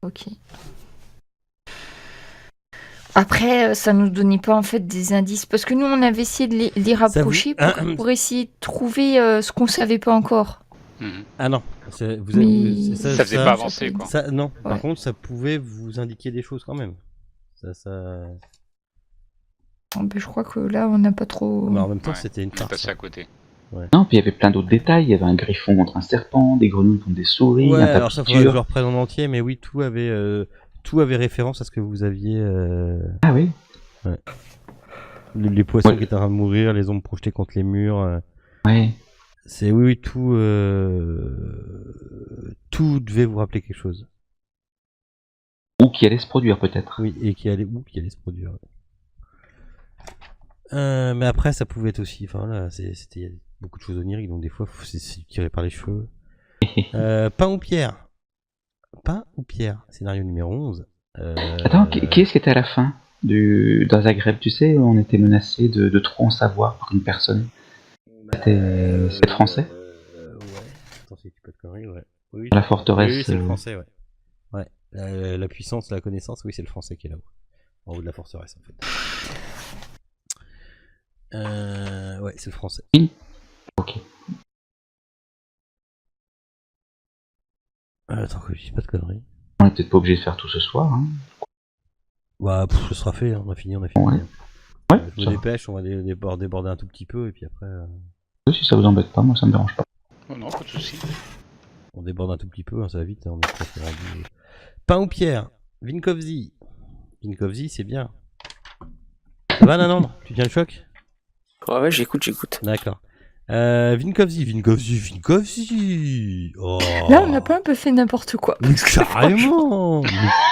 Ok. Après, ça nous donnait pas en fait des indices, parce que nous on avait essayé de les rapprocher pour essayer de trouver ce qu'on savait pas encore. Mhm. Ah non, Mais- Ça faisait pas avancer, quoi. Ça, non, par Ouais. contre, ça pouvait vous indiquer des choses quand même. Ça... Ben, je crois que là on n'a pas trop. Mais en même temps, Ouais, c'était une On est farce. passé à côté. Non, puis il y avait plein d'autres détails. Il y avait un griffon contre un serpent, des grenouilles contre des souris, Ouais, un alors ça faudrait que je le papilleur. reprenne en entier, mais oui, tout avait référence à ce que vous aviez. Ah oui. Les poissons Ouais. qui étaient en train de mourir, les ombres projetées contre les murs. Ouais. C'est oui, tout devait vous rappeler quelque chose. Ou qui allait se produire peut-être. Oui, et qui allait se produire. Mais après, ça pouvait être aussi. Enfin là, c'était beaucoup de choses oniriques, donc des fois, c'est tiré par les cheveux. Pain ou pierre. Pain ou pierre. Scénario numéro 11. Attends, qui est-ce qui était à la fin dans Zagreb, tu sais, on était menacé de trop en savoir par une personne. C'était français Ouais. Attends, c'est tu peux te conneries, ouais. Oui, La forteresse. Oui, c'est le français, ouais. Ouais. La puissance, la connaissance, oui, c'est le français qui est là-haut. En haut de la forteresse, en fait. Ouais, c'est le français. Ok. Attends que je dise pas de conneries. On est peut-être pas obligé de faire tout ce soir. Hein. Bah, ce sera fait, hein, on a fini. Ouais. Je me ça dépêche, on va déborder un tout petit peu, et puis après, va. Si ça vous embête pas, moi ça me dérange pas. Oh non, pas de soucis. on déborde un tout petit peu, hein, ça va vite, hein, on est presque rendu. Pain ou pierre. Vinkovzi. Vinkovzi, c'est bien. Ça va, Nanandre? Tu tiens le choc? Ouais, j'écoute. D'accord. Vinkovzi. Oh. Là on n'a pas un peu fait n'importe quoi. Mais carrément. Mais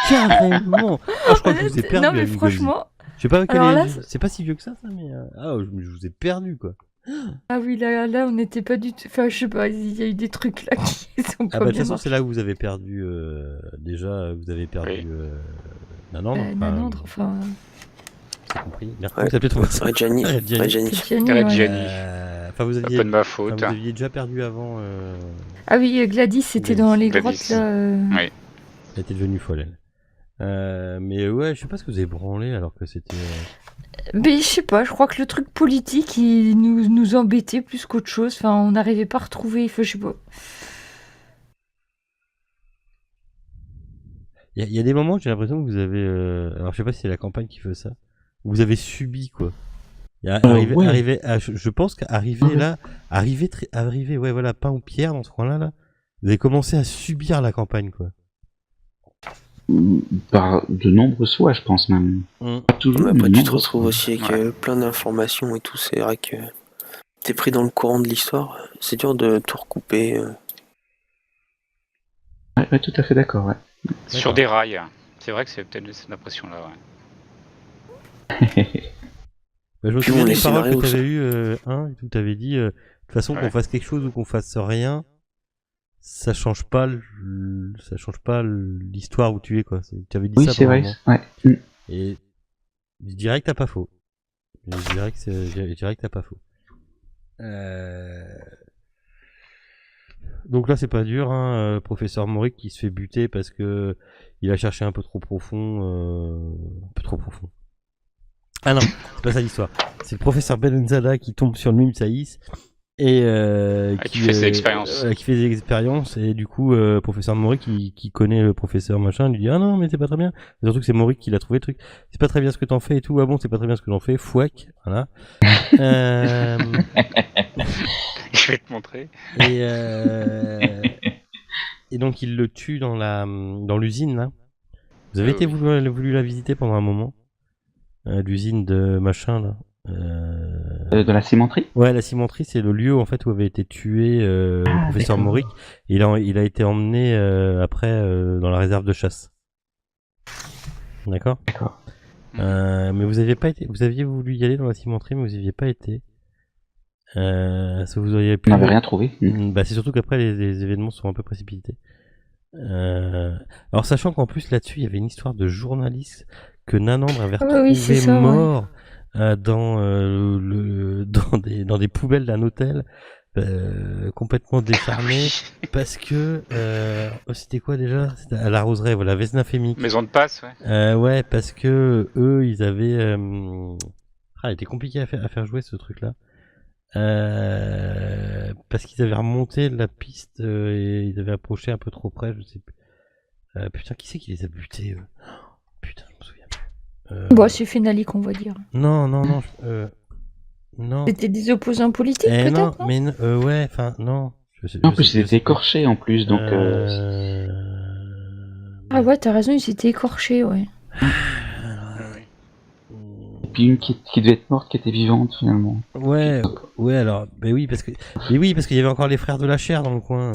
carrément. Ah, je crois que je vous ai perdu. Non mais à Vinkovzi. franchement, Je sais pas quel alors là, c'est pas si vieux que ça, mais je vous ai perdu quoi. ah oui là on n'était pas du tout. Enfin je sais pas, il y a eu des trucs là qui sont pas Ah bah de toute bien façon marchés. c'est là où vous avez perdu déjà vous avez perdu Oui. Nanandre. Nanandre, enfin. J'ai compris. Merci. Ouais. Ça peut-être Reggiani. Gianni, Gianni. Enfin vous Un aviez peu de ma faute. vous aviez déjà perdu avant. Ah oui, Gladys, c'était Gladys. dans les Gladys. grottes là. Oui. Elle était devenue folle elle. Mais ouais, je sais pas ce que vous avez branlé alors que c'était. Mais je sais pas, je crois que le truc politique il nous embêtait plus qu'autre chose. Enfin, on n'arrivait pas à retrouver. Enfin, je sais pas. Il y a des moments où j'ai l'impression que vous avez. Alors je sais pas si c'est la campagne qui fait ça. Vous avez subi quoi. Ouais. Je pense qu'arriver là, arriver, ouais voilà, pain ou pierre dans ce coin-là, là, vous avez commencé à subir la campagne quoi. Par de nombreuses fois, je pense même. Pas toujours, Mais mais après, tu te nombreuses retrouves fois. aussi avec Ouais. plein d'informations et tout. C'est vrai que t'es pris dans le courant de l'histoire. C'est dur de tout recouper. Ouais, tout à fait d'accord, ouais. Sur des rails. C'est vrai que c'est peut-être cette impression-là, ouais. Bah, je me Puis souviens bon, des les paroles que scénarios, t'avais eues, où t'avais dit, de toute façon qu'on Ouais. fasse quelque chose ou qu'on fasse rien, ça change pas l'histoire où tu es quoi. Tu avais dit Oui, ça c'est pendant un vrai. moment. Ouais. Et je dirais que t'as pas faux. Je dirais que t'as pas faux. Donc là c'est pas dur, hein, professeur Moric qui se fait buter parce que il a cherché un peu trop profond. Un peu trop profond. Ah non, c'est pas ça l'histoire. C'est le professeur Belenzada qui tombe sur le Mime Saïs Et qui fait ses expériences. qui fait des expériences, et du coup, professeur Maury qui connaît le professeur machin, lui dit ah non mais c'est pas très bien. Et surtout que c'est Maury qui l'a trouvé le truc. C'est pas très bien ce que t'en fais et tout. Ah bon, c'est pas très bien ce que j'en fais. Fouac, voilà. Je vais te montrer. Et donc il le tue dans l'usine là. Vous avez été voulu la visiter pendant un moment, l'usine de machin là. De la cimenterie? Ouais, la cimenterie, c'est le lieu en fait où avait été tué le professeur d'accord. Mauric. Il a été emmené après dans la réserve de chasse. D'accord. D'accord. Mais vous aviez pas été. Vous aviez voulu y aller dans la cimenterie, mais vous y aviez pas été. Ça vous auriez pu. On n'avait rien trouvé. Bah, c'est surtout qu'après les événements sont un peu précipités. Alors sachant qu'en plus là-dessus, il y avait une histoire de journaliste que Nanandre avait retrouvé c'est ça, mort. Dans des poubelles d'un hôtel, complètement décharné, parce que c'était quoi déjà? C'était à la roseraie, voilà, Vesna Fémique. Maison de passe, ouais. Ouais, parce que eux, ils avaient il était compliqué à faire jouer ce truc-là. Parce qu'ils avaient remonté la piste et ils avaient approché un peu trop près, je sais plus. Putain, qui c'est qui les a butés Putain, je me souviens plus. Bon, c'est Fenalik, on va dire. Non. Non. C'était des opposants politiques, peut-être, non, non mais ouais, enfin, non. En plus, ils étaient écorchés en plus, donc. Ah ouais, t'as raison, ils étaient écorchés, ouais. Et puis une qui devait être morte, qui était vivante finalement. Ouais, alors, oui, parce qu'il y avait encore les frères de la chair dans le coin.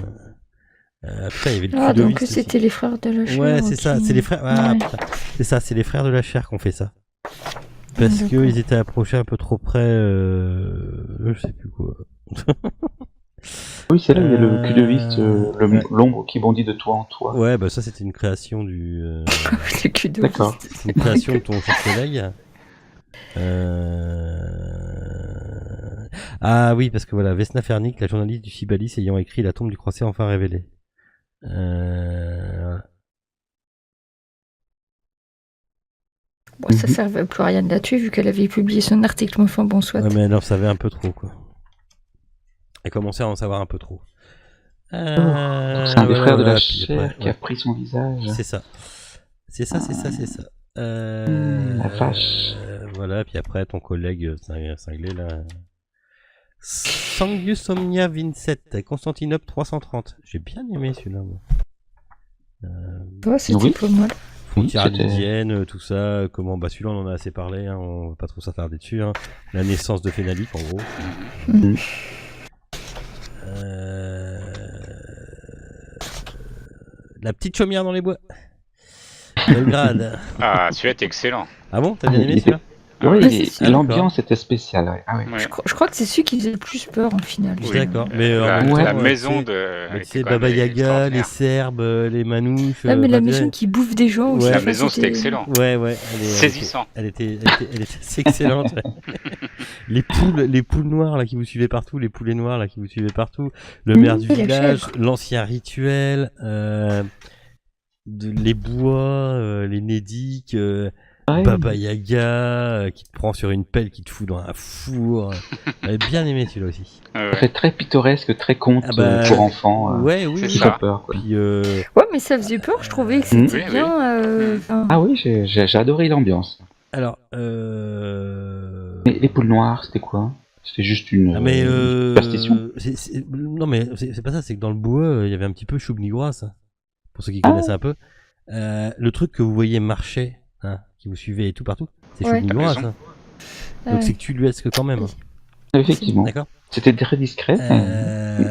Putain, il y avait le Ah, donc Cudoviste c'était aussi. les frères de la chair. Ouais, c'est ça, c'est les frères. Ah, Ouais. putain, c'est ça, c'est les frères de la chair qui ont fait ça. Parce D'accord. qu'ils étaient approchés un peu trop près, je sais plus quoi. Oui, c'est là où il y a le Cudoviste, l'ombre qui bondit de toi en toi. Ouais, bah ça c'était une création du. Le Cudoviste. D'accord. C'est une création de ton cher collègue. Ah oui, parce que voilà, Vesna Fernik, la journaliste du Sibalis ayant écrit La tombe du croisé enfin révélée. Voilà. Bon, ça servait plus à rien là-dessus, vu qu'elle avait publié son article, mais enfin bon, soit. Ouais, mais elle en savait un peu trop, quoi. Elle commençait à en savoir un peu trop. C'est un des frères de la chair après, qui a pris son visage. C'est ça. C'est ça. La vache. Voilà, puis après, ton collègue cinglé, là... Sangius Omnia Vincet, Constantinople 330. J'ai bien aimé celui-là, moi. Ouais, c'était Oui. pas mal. Frontières c'était- lydiennes, tout ça, comment, bah celui-là on en a assez parlé, hein, on va pas trop s'attarder dessus, hein. La naissance de Fénalik en gros. Mhm. La petite chaumière dans les bois. Belgrade. Ah, celui-là est excellent. Ah bon, t'as bien aimé il celui-là? Oui, Ouais, c'est- l'ambiance était spéciale. Ouais. Ah, ouais. Ouais. Je crois que c'est celui qui faisait le plus peur en finale. Je suis d'accord, mais la, en même ouais, la temps, maison tu sais, de. mais tu était sais, quand même Baba Yaga, les extraordinaire. Serbes, les manouches. Ah, mais la bah, maison ouais. qui bouffe des gens aussi. Ouais. La enfin, maison, c'était c'était- excellent. Ouais, Saisissant. elle était assez excellente. les poules noires là qui vous suivaient partout, les poulets noirs là qui vous suivaient partout, le maire du la village, chèvre. l'ancien rituel, les bois, les nédiques, Ouais. Baba Yaga qui te prend sur une pelle, qui te fout dans un four. J'avais bien aimé celui-là aussi. Très, très pittoresque, très conte Ah bah, pour enfants. Ouais, oui. c'est Qui ça. fait peur. Quoi. Puis Ouais, mais ça faisait peur, je trouvais que c'était Oui, bien. oui. enfin, Ah oui, j'ai adoré l'ambiance. alors, Et les poules noires, c'était quoi? C'était juste une ah, mais superstition. non mais c'est pas ça, c'est que dans le bois il y avait un petit peu Choubnigoura, ça. Pour ceux qui Ah. connaissent un peu, le truc que vous voyez marcher, hein, qui vous suivait et tout partout, c'est Ouais. Choubnigoura, La ça. ouais. Donc c'est que tu lui que quand même. Effectivement. D'accord. C'était très discret.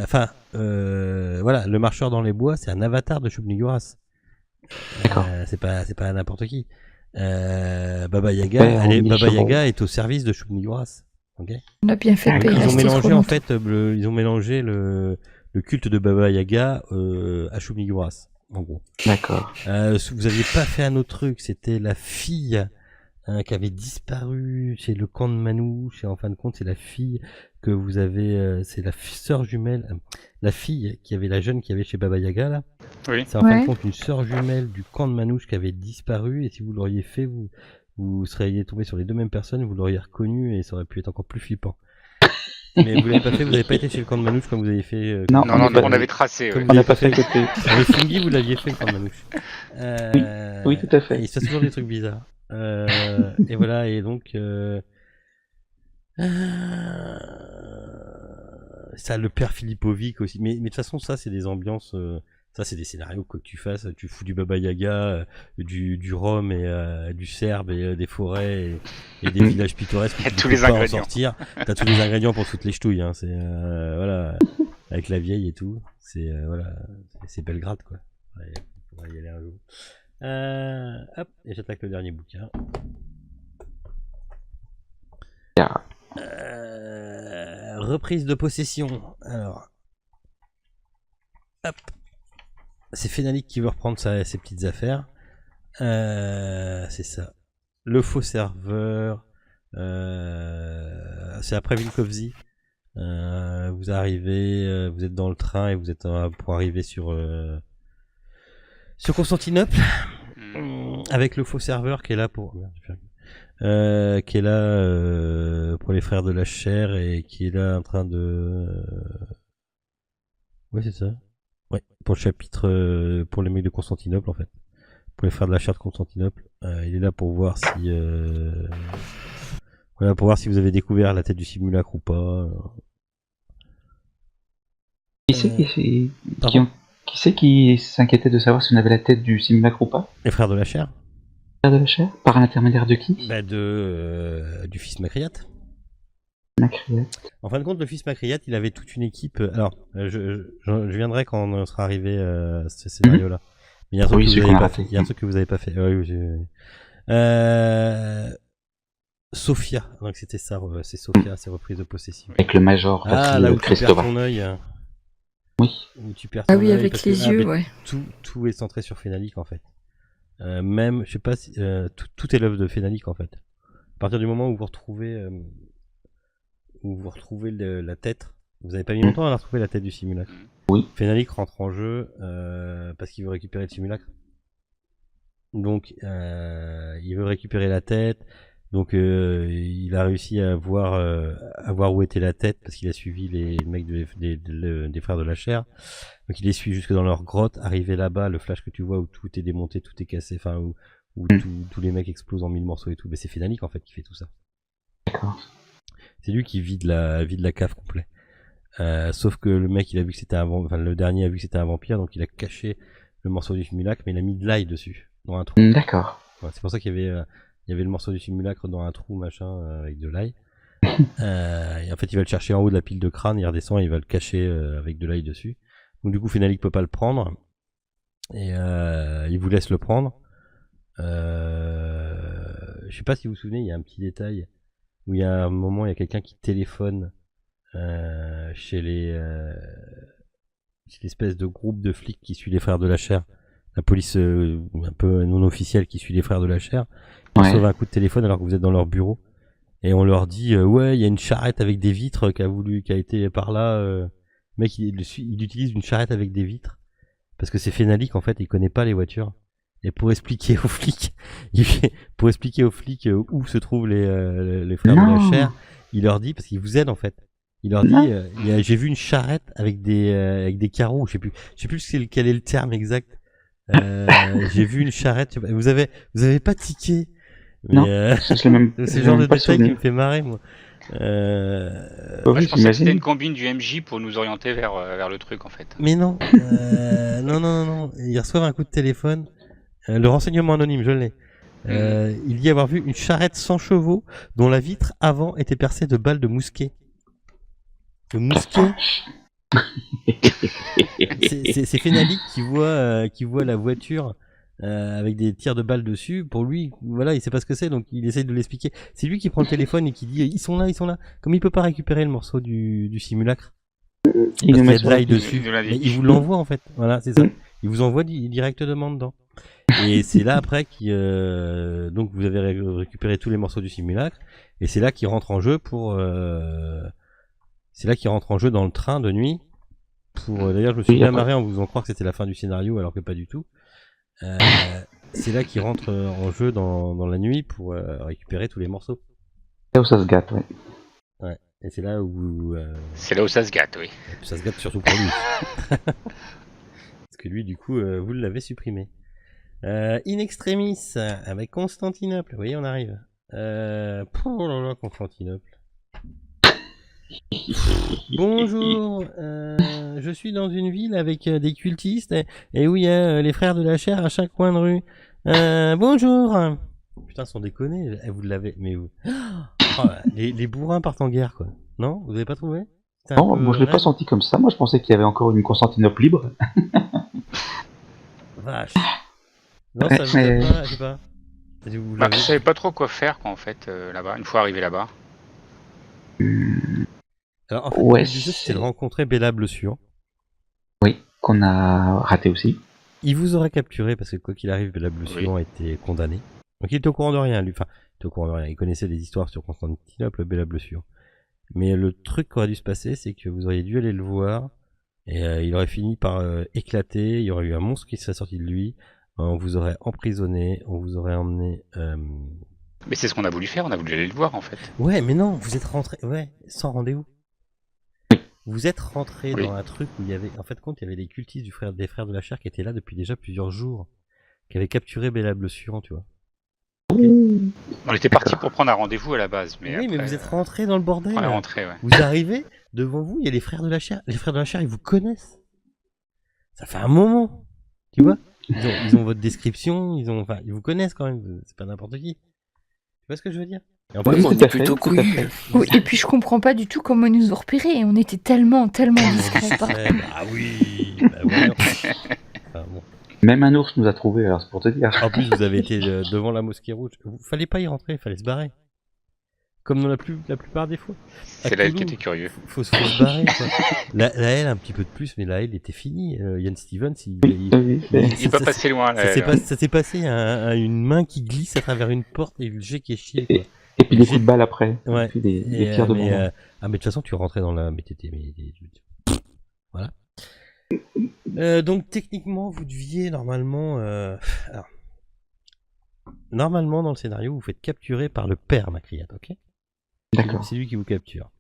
Enfin, voilà, le marcheur dans les bois, c'est un avatar de Choubnigoras. D'accord. C'est pas n'importe qui. Baba Yaga, Père, Baba chevaux. Yaga est au service de Choubnigoras. Ok. On a bien fait de pas y Ils ont rester mélangé trop en longtemps. fait, ils ont mélangé le culte de Baba Yaga à Choubnigoras, en gros. D'accord. Vous aviez pas fait un autre truc, c'était la fille qui avait disparu chez le camp de Manouche, et en fin de compte c'est la fille que vous avez, c'est la sœur jumelle, la fille qui avait la jeune qui avait chez Baba Yaga là, Oui. c'est en fin Ouais. de compte une sœur jumelle du camp de Manouche qui avait disparu, et si vous l'auriez fait, vous seriez tombé sur les deux mêmes personnes, vous l'auriez reconnu et ça aurait pu être encore plus flippant. Mais vous l'avez pas fait, vous n'avez pas été chez le camp de Manouche comme vous avez fait. Non, Non, on non, n'est pas- on avait tracé. Comme Ouais. On n'a pas fait à côté. Avec Fungi, vous l'aviez fait le camp de Manouche. Oui, tout à fait. Et il se passe toujours des trucs bizarres. Et voilà, et donc. Ça, le père Filipovic aussi. Mais de toute façon, ça, c'est des ambiances. Ça, c'est des scénarios, quoi que tu fasses. Tu fous du Baba Yaga, du rhum et du Serbe et des forêts et des villages pittoresques. Il y a Tu tous peux les pas en ingrédients. sortir. T'as tous les ingrédients pour foutre les ch'touilles. Hein. C'est voilà, avec la vieille et tout. C'est voilà, c'est Belgrade, quoi. Ouais, faudra y aller un jour. Hop, et j'attaque le dernier bouquin. Ah. Reprise de possession. Alors, hop, c'est Fénalik qui veut reprendre ses petites affaires. C'est ça. Le faux serveur. C'est après Vilkovzi. Vous arrivez, vous êtes dans le train et vous êtes pour arriver sur Constantinople avec le faux serveur qui est là pour. Merde, j'ai fait qui est là pour les frères de la chair et qui est là en train de. Ouais, c'est ça. Ouais, pour le chapitre pour les mecs de Constantinople en fait. Pour les frères de la chair de Constantinople. Il est là pour voir si. Voilà, pour voir si vous avez découvert la tête du simulacre ou pas. Qui c'est qui s'inquiétait de savoir si on avait la tête du simulacre ou pas? Les frères de la chair. De la chair? Par l'intermédiaire de qui? Bah du fils Macriate. Macriate. En fin de compte, le fils Macriate, il avait toute une équipe. Alors, je viendrai quand on sera arrivé à ce scénario-là. Mais il y a un truc que vous avez pas fait. Il y a un truc que vous avez pas fait. Oui. Sophia. Donc c'était ça. C'est Sophia, c'est reprise de possession. Avec le major. Ah, là où tu perds ton œil. Oui. Où tu perds ton Ah oui, œil avec parce les que, yeux, ouais. Tout est centré sur Fénalik en fait. Même, je sais pas si tout est l'œuvre de Fénalik en fait. À partir du moment où vous retrouvez la tête, vous avez pas mis longtemps à retrouver la tête du simulacre. Oui. Fénalik rentre en jeu parce qu'il veut récupérer le simulacre. Donc il veut récupérer la tête. Donc il a réussi à voir où était la tête parce qu'il a suivi les mecs des frères de la chair. Donc il les suit jusque dans leur grotte. Arrivé là-bas, le flash que tu vois où tout est démonté, tout est cassé, enfin où tous les mecs explosent en 1000 morceaux et tout. Mais c'est Fénalik en fait qui fait tout ça. D'accord. C'est lui qui vide la cave complet. Sauf que le mec, il a vu que c'était le dernier a vu que c'était un vampire, donc il a caché le morceau du simulacre, mais il a mis de l'ail dessus dans un trou. D'accord. Ouais, c'est pour ça qu'il y avait le morceau du simulacre dans un trou machin avec de l'ail. Et en fait, il va le chercher en haut de la pile de crâne, il redescend et il va le cacher avec de l'ail dessus. Donc du coup, Fénalik peut pas le prendre et il vous laisse le prendre. Je sais pas si vous vous souvenez, il y a un petit détail où il y a un moment, il y a quelqu'un qui téléphone chez l'espèce de groupe de flics qui suit les frères de la chair, la police un peu non officielle qui suit les frères de la chair. Ils reçoivent un coup de téléphone alors que vous êtes dans leur bureau et on leur dit ouais, il y a une charrette avec des vitres qui a été par là. Le mec il utilise une charrette avec des vitres parce que c'est Fénalik en fait, il connaît pas les voitures. Et pour expliquer aux flics, où se trouvent les frères de la chair, il leur dit, parce qu'il vous aide en fait, il leur dit, j'ai vu une charrette avec des carreaux, je sais plus quel est le terme exact. J'ai vu une charrette. Vous avez pas tiqué. Non, c'est le genre de détail qui me fait marrer moi. Moi, je pensais que c'était une combine du MJ pour nous orienter vers le truc en fait. Mais non, non. Ils reçoivent un coup de téléphone. Le renseignement anonyme, je l'ai. Il dit avoir vu une charrette sans chevaux dont la vitre avant était percée de balles de mousquet. De mousquet. C'est Fénalik qui voit la voiture avec des tirs de balles dessus. Pour lui, voilà, il sait pas ce que c'est, donc il essaie de l'expliquer. C'est lui qui prend le téléphone et qui dit ils sont là. Comme il peut pas récupérer le morceau du simulacre, il y a de l'ail dessus. Il vous l'envoie en fait. Voilà, c'est ça. Il vous envoie directement dedans. Et c'est là après donc vous avez récupéré tous les morceaux du simulacre et c'est là qu'il rentre en jeu dans le train de nuit pour d'ailleurs je me suis bien marré en vous faisant croire que c'était la fin du scénario alors que pas du tout. C'est là qu'il rentre en jeu dans la nuit pour récupérer tous les morceaux. Là où ça se gâte, ouais. Et c'est là où C'est là où ça se gâte, oui. ça se gâte surtout pour lui. Parce que lui, du coup, vous l'avez supprimé. In extremis, avec Constantinople. Oui, on arrive. Oh là là, Constantinople. Bonjour, je suis dans une ville avec des cultistes et où il y a les frères de la chair à chaque coin de rue. Bonjour. Putain, sans déconner, vous l'avez, mais vous... Oh, les bourrins partent en guerre, quoi. Non, vous avez pas trouvé? Non, moi je l'ai pas senti comme ça. Moi je pensais qu'il y avait encore une Constantinople libre. Vache. Non, ça vous a pas, je sais pas. Vous Je savais pas trop quoi faire, quoi, en fait, là-bas, une fois arrivé là-bas. Alors, en fait, Ouais, le but du jeu, c'était de rencontrer Bella Blessure. Oui, qu'on a raté aussi. Il vous aurait capturé parce que quoi qu'il arrive, Bella Blessure a été condamné. Donc il était au courant de rien, lui. Enfin, il était au courant de rien. Il connaissait des histoires sur Constantinople, Bella Blessure. Mais le truc qui aurait dû se passer, c'est que vous auriez dû aller le voir et il aurait fini par éclater. Il y aurait eu un monstre qui serait sorti de lui. On vous aurait emprisonné, on vous aurait emmené. Mais c'est ce qu'on a voulu faire, on a voulu aller le voir, en fait. Ouais, mais non, vous êtes rentré. Ouais, sans rendez-vous. Vous êtes rentré dans un truc où il y avait, en fait, il y avait des cultistes des frères de la chair qui étaient là depuis déjà plusieurs jours, qui avaient capturé Bella Blessure, tu vois. On était parti pour prendre un rendez-vous à la base, mais oui, après, mais vous êtes rentré dans le bordel. On est rentré, ouais. Vous arrivez, devant vous, il y a les frères de la chair. Les frères de la chair, ils vous connaissent. Ça fait un moment, tu vois. Ils ont votre description, ils vous connaissent quand même. C'est pas n'importe qui. Tu vois ce que je veux dire? Et en plus, on est plutôt couillus. Oui, et puis je comprends pas du tout comment ils nous ont repérés. On était tellement discrets. Bah oui. Bah ouais. Enfin, bon. Même un ours nous a trouvés, alors c'est pour te dire. En plus, vous avez été devant la mosquée rouge. Fallait pas y rentrer, fallait se barrer. Comme dans la plupart des fois. C'est là qui était curieux. Faut se barrer, quoi. La L, un petit peu de plus, mais la L était finie. Yann Stevens, il est pas passé loin. Ça s'est passé à une main qui glisse à travers une porte et le jet qui est chié, quoi. Et puis des coups de balle après. Ouais. Et puis des tirs de bombe. Mais de toute façon, tu rentrais dans la... Voilà. Donc, techniquement, vous deviez normalement... Alors, normalement, dans le scénario, vous faites capturer par le père Macriat, ok? D'accord. C'est lui qui vous capture.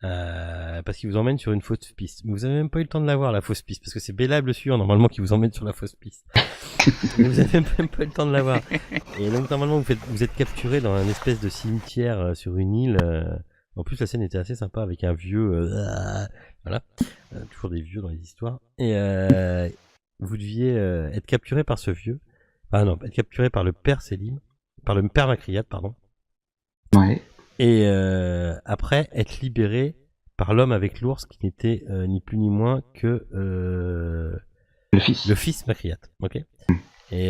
Parce qu'il vous emmène sur une fausse piste. Mais vous avez même pas eu le temps de la voir, la fausse piste, parce que c'est Bella Blessure, normalement, qui vous emmène sur la fausse piste. Mais vous avez même pas eu le temps de la voir. Et donc, normalement, vous êtes capturé dans un espèce de cimetière sur une île. En plus, la scène était assez sympa avec un vieux... voilà. Toujours des vieux dans les histoires. Et vous deviez être capturé par ce vieux. Enfin non, être capturé par le père Selim. Par le père Macriat, pardon. Ouais. Et après, être libéré par l'homme avec l'ours qui n'était ni plus ni moins que... Le fils Macriat, ok. Et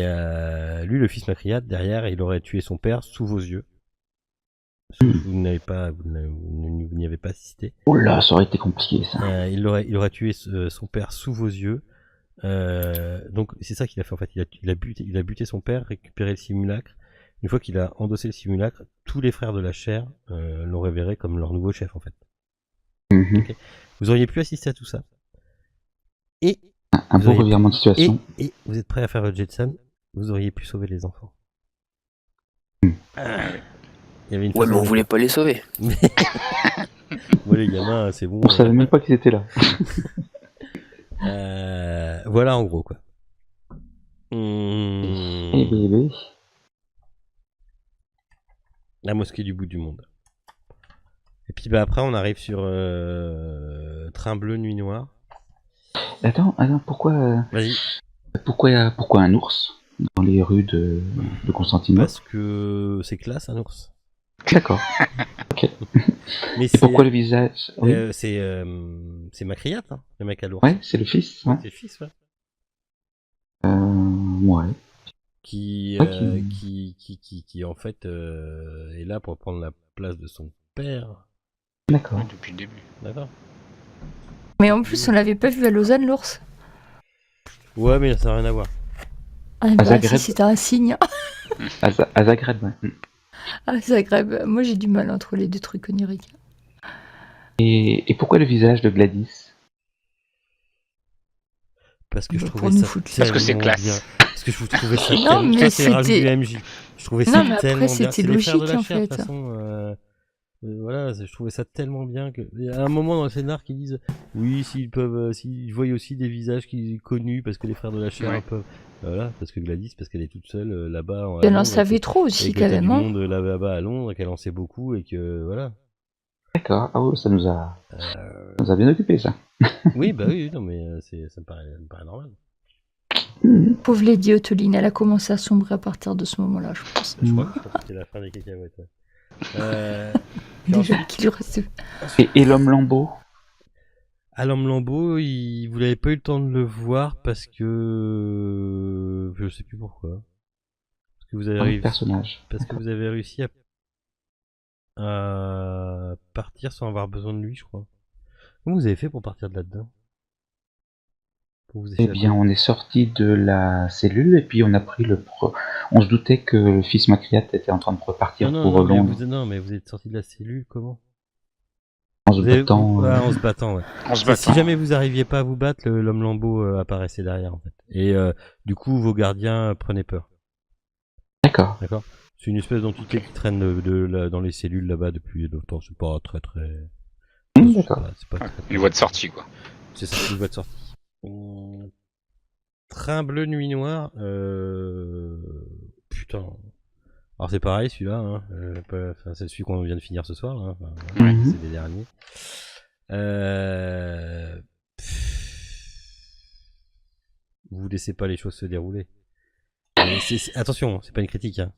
lui, le fils Macriat, derrière, il aurait tué son père sous vos yeux. Vous n'y avez pas assisté. Oh là, ça aurait été compliqué ça. Il aurait tué son père sous vos yeux. Donc c'est ça qu'il a fait en fait. Il a buté son père, récupéré le simulacre. Une fois qu'il a endossé le simulacre, tous les frères de la chair l'ont révéré comme leur nouveau chef en fait. Okay. Vous auriez pu assister à tout ça. Et un beau revirement de situation. Et vous êtes prêt à faire votre Jetson, vous auriez pu sauver les enfants. Il y avait une mais on voulait pas les sauver. Ouais, les gamins, c'est bon. On savait même pas qu'ils étaient là. Voilà en gros quoi. La mosquée du bout du monde. Et puis après on arrive sur Train bleu nuit noire. Attends, pourquoi Vas-y. Pourquoi un ours dans les rues de Constantinople? Parce que c'est classe un ours. D'accord. Ok. Mais et pourquoi le visage? C'est Macriat, hein, le mec à l'ours. Ouais, c'est le fils. Ouais. C'est le fils, ouais. Ouais. Qui en fait est là pour prendre la place de son père. D'accord. Ouais, depuis le début. D'accord. Mais en plus, on l'avait pas vu à Lausanne, l'ours. Ouais, mais ça n'a rien à voir. Ah bah si, c'était un signe. À Zagreb, ouais. Ah, Zagreb. Moi, j'ai du mal entre les deux trucs oniriques. Et pourquoi le visage de Gladys? Parce que je Pour trouvais nous ça foutre. Parce que c'est tellement classe. bien. Parce que je vous trouvais ça Non, tellement mais ça, c'est rajouté c'était- du MJ. Je trouvais ça Non, mais après, tellement bien. c'était C'est les frères de logique, la en chair, de fait. toute façon. Voilà, je trouvais ça tellement bien que. Il y a un moment dans le scénar qui disent oui, s'ils peuvent, s'ils voient aussi des visages qui connus parce que les frères de la chair Ouais. peuvent. Voilà, parce que Gladys, parce qu'elle est toute seule là-bas. À Elle en Londres, savait et trop que- aussi et que quand t'as du même. Hein. monde là-bas à Londres, qu'elle en sait beaucoup et que voilà. D'accord, ah ouais, ça nous a bien occupé ça. Oui, bah oui, non, mais ça me paraît normal. Pauvre Lady Ottoline, elle a commencé à sombrer à partir de ce moment-là, je pense. Je crois que c'était la fin des cacahuètes. Puis Déjà ensuite, qu'il lui reste. Et l'homme lambeau? Alain Lambeau, vous n'avez pas eu le temps de le voir parce que je sais plus pourquoi. Parce que vous avez Un réussi, personnage. parce que vous avez réussi à partir sans avoir besoin de lui, je crois. Comment vous avez fait pour partir de là-dedans? Pour vous Eh échapper? bien, on est sorti de la cellule et puis on a pris on se doutait que le fils Macriat était en train de repartir non, pour non, mais Londres non, mais vous êtes sorti de la cellule, comment? en se Vous avez- battant. Ouais, en se battant, ouais. On se Si bat. jamais vous arriviez pas à vous battre, l'homme Lambeau apparaissait derrière, en fait. Et du coup, vos gardiens prenaient peur. D'accord. D'accord. C'est une espèce d'entité qui traîne dans les cellules là-bas depuis longtemps. C'est pas très. D'accord. C'est pas très. Une voie de sortie, quoi. C'est ça, une voie de sortie. Train bleu nuit noire. Putain. Alors c'est pareil celui-là. Hein. C'est celui qu'on vient de finir ce soir. Hein. Enfin, voilà, Mhm. c'est les derniers. Vous laissez pas les choses se dérouler. Mais attention, c'est pas une critique. Hein.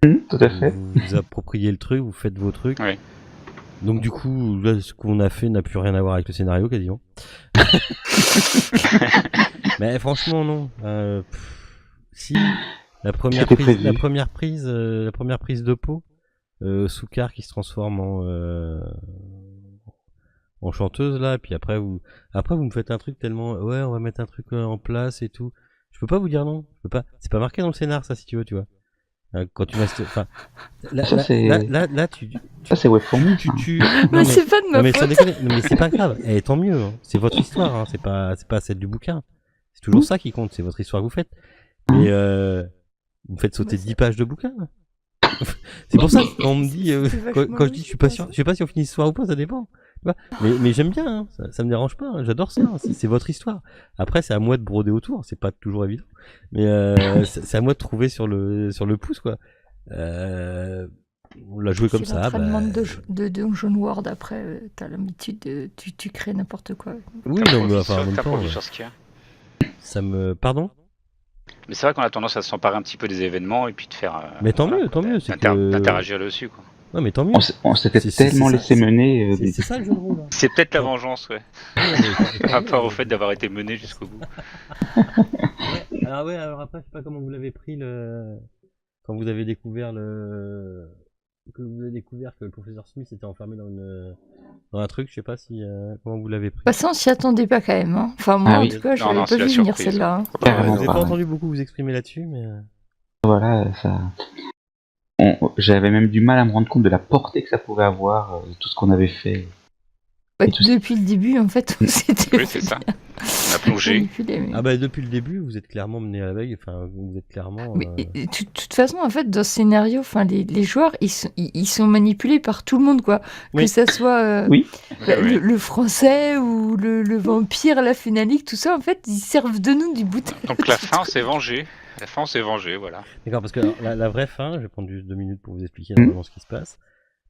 Tout à fait. Vous appropriez le truc, vous faites vos trucs. Ouais. Donc du coup, là, ce qu'on a fait n'a plus rien à voir avec le scénario quasiment. Mais franchement, non. Si la première C'était prise, prévu. la première prise de peau, Soukar qui se transforme en chanteuse là, et puis après vous me faites un truc tellement, ouais, on va mettre un truc en place et tout. Je peux pas vous dire non. Je peux pas. C'est pas marqué dans le scénar ça si tu veux, tu vois. Quand tu m'as, enfin, là, Ça, c'est Web for Me. tu, ça. tu, Mais c'est pas de non ma mais sans faute. déconner, non, mais c'est pas grave, et tant mieux, hein. C'est votre histoire, hein. C'est pas celle du bouquin. C'est toujours ça qui compte, c'est votre histoire que vous faites. Mais vous me faites sauter 10 pages de bouquin. Là. C'est pour ça que quand on me dit, quand je dis je suis pas sûr, je sais pas si on finit l'histoire ou pas, ça dépend. Tu vois, mais j'aime bien, hein. Ça me dérange pas, hein. J'adore ça, hein. C'est votre histoire. Après c'est à moi de broder autour, c'est pas toujours évident. Mais c'est à moi de trouver sur le pouce quoi. On l'a joué comme C'est ça. l'entraînement de Dungeon World après, t'as l'habitude de. Tu crées n'importe quoi. Oui, non, mais enfin en même temps, T'improvises sur ce qu'il y a. ça me. Pardon? Mais c'est vrai qu'on a tendance à s'emparer un petit peu des événements et puis de faire. Mais tant mieux, c'est que. D'interagir dessus, quoi. Ouais, mais tant mieux. On s'était C'est tellement ça, laissé mener. C'est ça le jeu de rôle. Hein. C'est peut-être la vengeance, ouais. Par rapport au fait d'avoir été mené jusqu'au bout. Ouais, alors après, je sais pas comment vous l'avez pris quand vous avez découvert que le professeur Smith était enfermé dans un truc, je sais pas si comment vous l'avez pris. Bah ça, on s'y attendait pas quand même. Hein. Enfin, moi, Ah en oui. tout cas, je Non, l'avais c'est pas la vu venir surprise. celle-là. Hein. Carrément Je vous ai pas pas. entendu beaucoup vous exprimer là-dessus, mais Voilà, ça. J'avais même du mal à me rendre compte de la portée que ça pouvait avoir, tout ce qu'on avait fait. Bah, Et tout- depuis le début, en fait, on s'était Oui, c'est ça. On a plongé. manipulé. Mais, ah bah depuis le début, vous êtes clairement mené à la veille. Enfin, vous êtes clairement. mais de toute façon, en fait, dans ce scénario, enfin, les joueurs, ils sont manipulés par tout le monde, quoi. Oui. Que ça soit Oui. le français ou le vampire, la phénalique, tout ça, en fait, ils servent de nous du bout. Donc la fin, on s'est vengé. La fin, on s'est vengé, voilà. D'accord, parce que alors, la vraie fin, je vais prendre juste 2 minutes pour vous expliquer normalement ce qui se passe.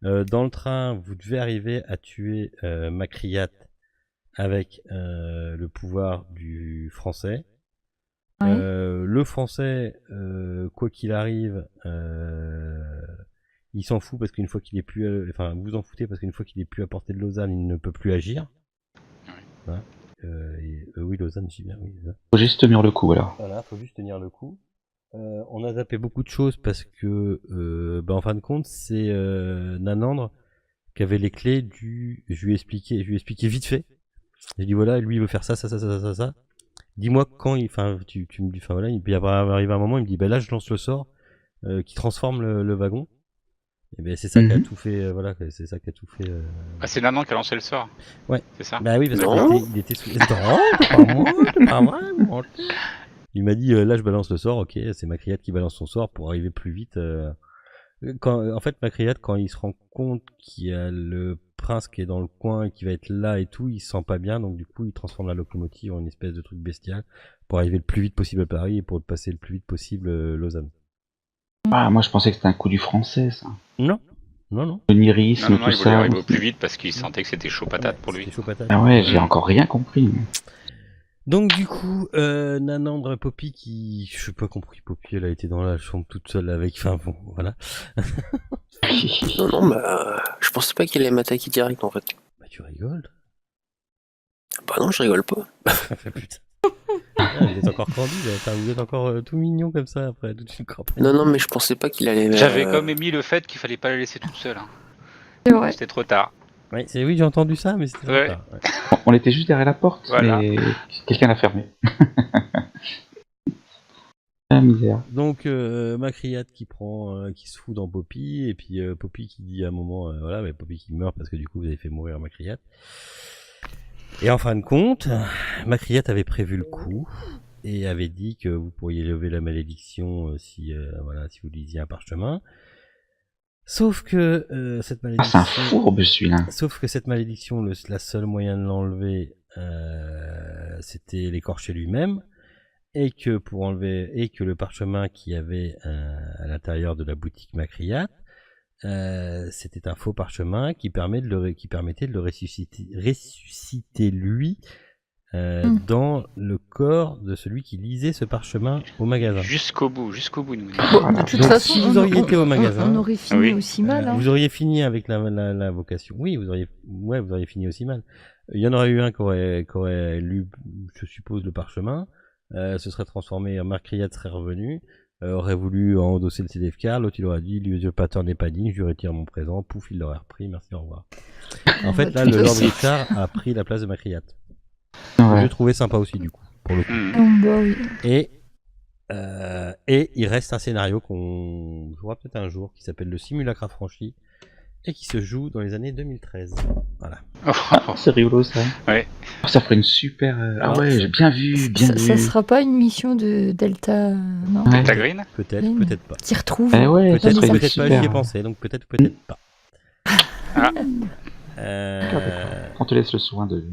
Dans le train, vous devez arriver à tuer Macriat avec le pouvoir du français. Ouais. Le français, quoi qu'il arrive, il s'en fout parce qu'une fois qu'il est plus, enfin, vous en foutez parce qu'une fois qu'il est plus à portée de Lausanne, il ne peut plus agir. Ouais. Voilà. Oui, Lausanne, je dis bien, oui. Ça. Faut juste tenir le coup alors. Voilà, faut juste tenir le coup. On a zappé beaucoup de choses parce que, en fin de compte, c'est Nanandre qui avait les clés du. Je lui ai expliqué vite fait. J'ai dit voilà, lui il veut faire ça. Dis-moi quand il. Enfin, tu me dis. Enfin voilà, il arrive un moment, il me dit là je lance le sort qui transforme le wagon. Et ben c'est ça qui a tout fait. Voilà, c'est ça qui a tout fait. Ah, c'est Nanan qui a lancé le sort. Ouais. C'est ça. Bah oui, parce Non. qu'il était sous. Non, c'est pas moi, c'est pas vrai, mon Dieu. Il m'a dit là je balance le sort, ok, c'est Macriat qui balance son sort pour arriver plus vite En fait, Macriat, quand il se rend compte qu'il y a le prince qui est dans le coin et qui va être là et tout, il se sent pas bien, donc du coup, il transforme la locomotive en une espèce de truc bestial pour arriver le plus vite possible à Paris et pour passer le plus vite possible Lausanne. Ah, moi je pensais que c'était un coup du français, ça. Non, non, non. Le nirisme, Non, tout il voulait ça. arriver au plus vite parce qu'il sentait que c'était chaud patate pour lui. C'était chaud patate. Ah ouais, j'ai encore rien compris. Donc du coup, Nanandre Poppy qui... Je sais pas compris, Poppy, elle a été dans la chambre toute seule avec... Enfin bon, voilà. Non, je pensais pas qu'il allait m'attaquer direct en fait. Bah tu rigoles. Bah non, je rigole pas. Putain. Ah, vous êtes encore candide, enfin, vous êtes encore tout mignon comme ça après toute une campagne. Non, mais je pensais pas qu'il allait. J'avais comme émis le fait qu'il fallait pas la laisser toute seule. Hein. C'est vrai. C'était trop tard. Oui, j'ai entendu ça, mais c'était Ouais. trop tard. Ouais. On était juste derrière la porte, Voilà. mais quelqu'un l'a fermé. Ah, misère. Donc Macriat qui qui se fout dans Poppy, et puis Poppy qui dit à un moment, voilà, mais Poppy qui meurt parce que du coup vous avez fait mourir Macriat. Et en fin de compte, Macriat avait prévu le coup et avait dit que vous pourriez lever la malédiction si vous lisiez un parchemin. Sauf que cette Ah, c'est un malédiction, fourbe celui-là. sauf que cette malédiction, la seule moyen de l'enlever, c'était l'écorcher lui-même, et que pour enlever, et que le parchemin qu'il y avait à l'intérieur de la boutique Macriat, c'était un faux parchemin qui permettait de le ressusciter lui dans le corps de celui qui lisait ce parchemin au magasin. Jusqu'au bout, il nous dit. Bon, de toute Donc, façon, si vous auriez été au magasin, on aurait fini oui. aussi mal. Hein. vous auriez fini avec la vocation. Oui, vous auriez fini aussi mal. Il y en aurait eu un qui aurait lu, je suppose, le parchemin, se serait transformé, Macriat serait revenu, aurait voulu endosser le CDFK, l'autre il aurait dit, l'usurpateur n'est pas digne, je retire mon présent, pouf, il l'aurait repris, merci, au revoir. En fait, là, le Lord Richard a pris la place de Macriat. Ouais. J'ai trouvé sympa aussi, du coup, pour le coup. Bah oui. Et il reste un scénario qu'on jouera peut-être un jour, qui s'appelle le Simulacre affranchi, et qui se joue dans les années 2013. Voilà. Ah, c'est rigolo ça. Ouais. Ça ferait une super. Ah ouais, j'ai bien vu, Ça sera pas une mission de Delta, non? Ouais. Ta green Peut-être, Oui. peut-être pas. Qui retrouve. Eh ouais, ça Peut-être, serait une peut-être pas, j'y ai super. pensé, donc peut-être pas. Ah. On te laisse le soin de.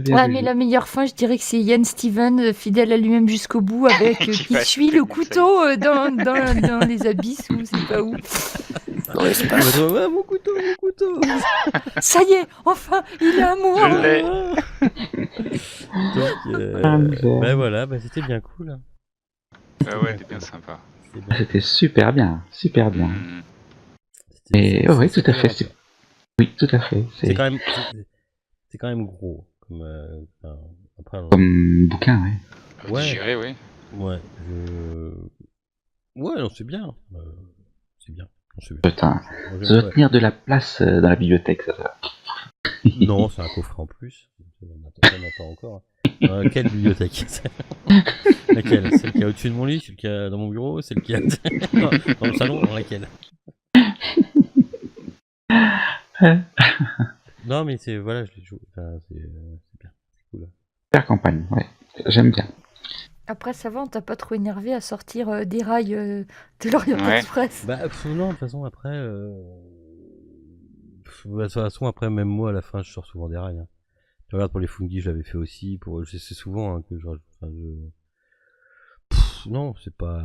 Ouais, mais la meilleure fin, je dirais que c'est Ian Steven, fidèle à lui-même jusqu'au bout, avec qui va suit se le péter, couteau dans les abysses ou c'est pas où. Dans l'espace. Ouais, mon couteau. Ça y est, enfin, il est à moi. Je l'ai. Donc, ben voilà, c'était bien cool. Hein. Ah ouais, t'es bien sympa. C'était bien. C'était super bien, super bien. Mm. Et oui, tout à fait. Oui, tout à fait. C'est quand même gros. Comme, après, comme bouquin, ouais. Ouais. Digéré, oui. Ouais, non, c'est bien. C'est bien. Putain, Moi, ça doit tenir de la place dans la bibliothèque, ça. Non, c'est un coffre en plus. On attend encore. Quelle bibliothèque? Laquelle? Celle qui est au-dessus de mon lit? Celle qui est dans mon bureau? Celle qui est dans le salon? Dans laquelle? Non, mais voilà, je l'ai joué. Enfin, c'est bien. C'est cool. Super campagne, ouais. J'aime bien. Après, ça va, on t'a pas trop énervé à sortir des rails de l'Orient Ouais. Express. Bah, non, de toute façon, après. De toute façon, après, même moi, à la fin, je sors souvent des rails. Hein. Tu regardes pour les fungi, je l'avais fait aussi. C'est souvent hein, que non, c'est pas.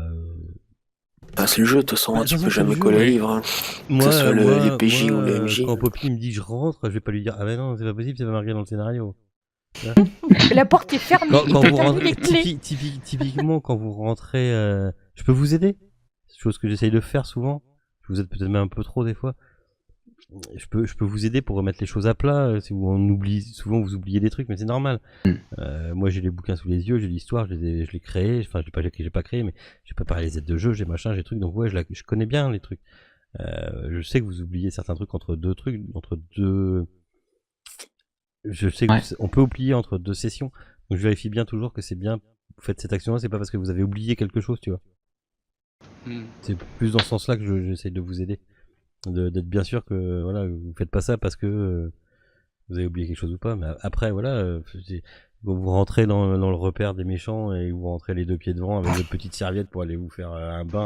Bah, c'est le jeu, de toute façon, Bah, tu de toute peux façon, jamais c'est le coller jeu, le oui. livre. Hein. Moi, soit les PJ ou les MJ. Quand Poppy me dit je rentre, je vais pas lui dire ah ben non, c'est pas possible, c'est pas marqué dans le scénario. La porte est fermée, Quand et vous t'as mis rentrez, les clés. typiquement, quand vous rentrez, je peux vous aider. C'est chose que j'essaye de faire souvent. Je vous aide peut-être même un peu trop des fois. Je peux vous aider pour remettre les choses à plat. Si on oublie, souvent vous oubliez des trucs, mais c'est normal. Moi, j'ai les bouquins sous les yeux, j'ai l'histoire, je l'ai créé. Enfin, j'ai pas créé, mais j'ai préparé les aides de jeu, j'ai machin, j'ai trucs. Donc ouais, je connais bien les trucs. Je sais que vous oubliez certains trucs entre deux trucs, Je sais que Ouais. on peut oublier entre deux sessions. Donc je vérifie bien toujours que c'est bien. Vous faites cette action-là, c'est pas parce que vous avez oublié quelque chose, tu vois. Mm. C'est plus dans ce sens-là que j'essaie de vous aider. D'être bien sûr que voilà, vous faites pas ça parce que vous avez oublié quelque chose ou pas. Mais après, voilà, Vous rentrez dans le repère des méchants et vous rentrez les 2 pieds devant avec votre petite serviette pour aller vous faire un bain.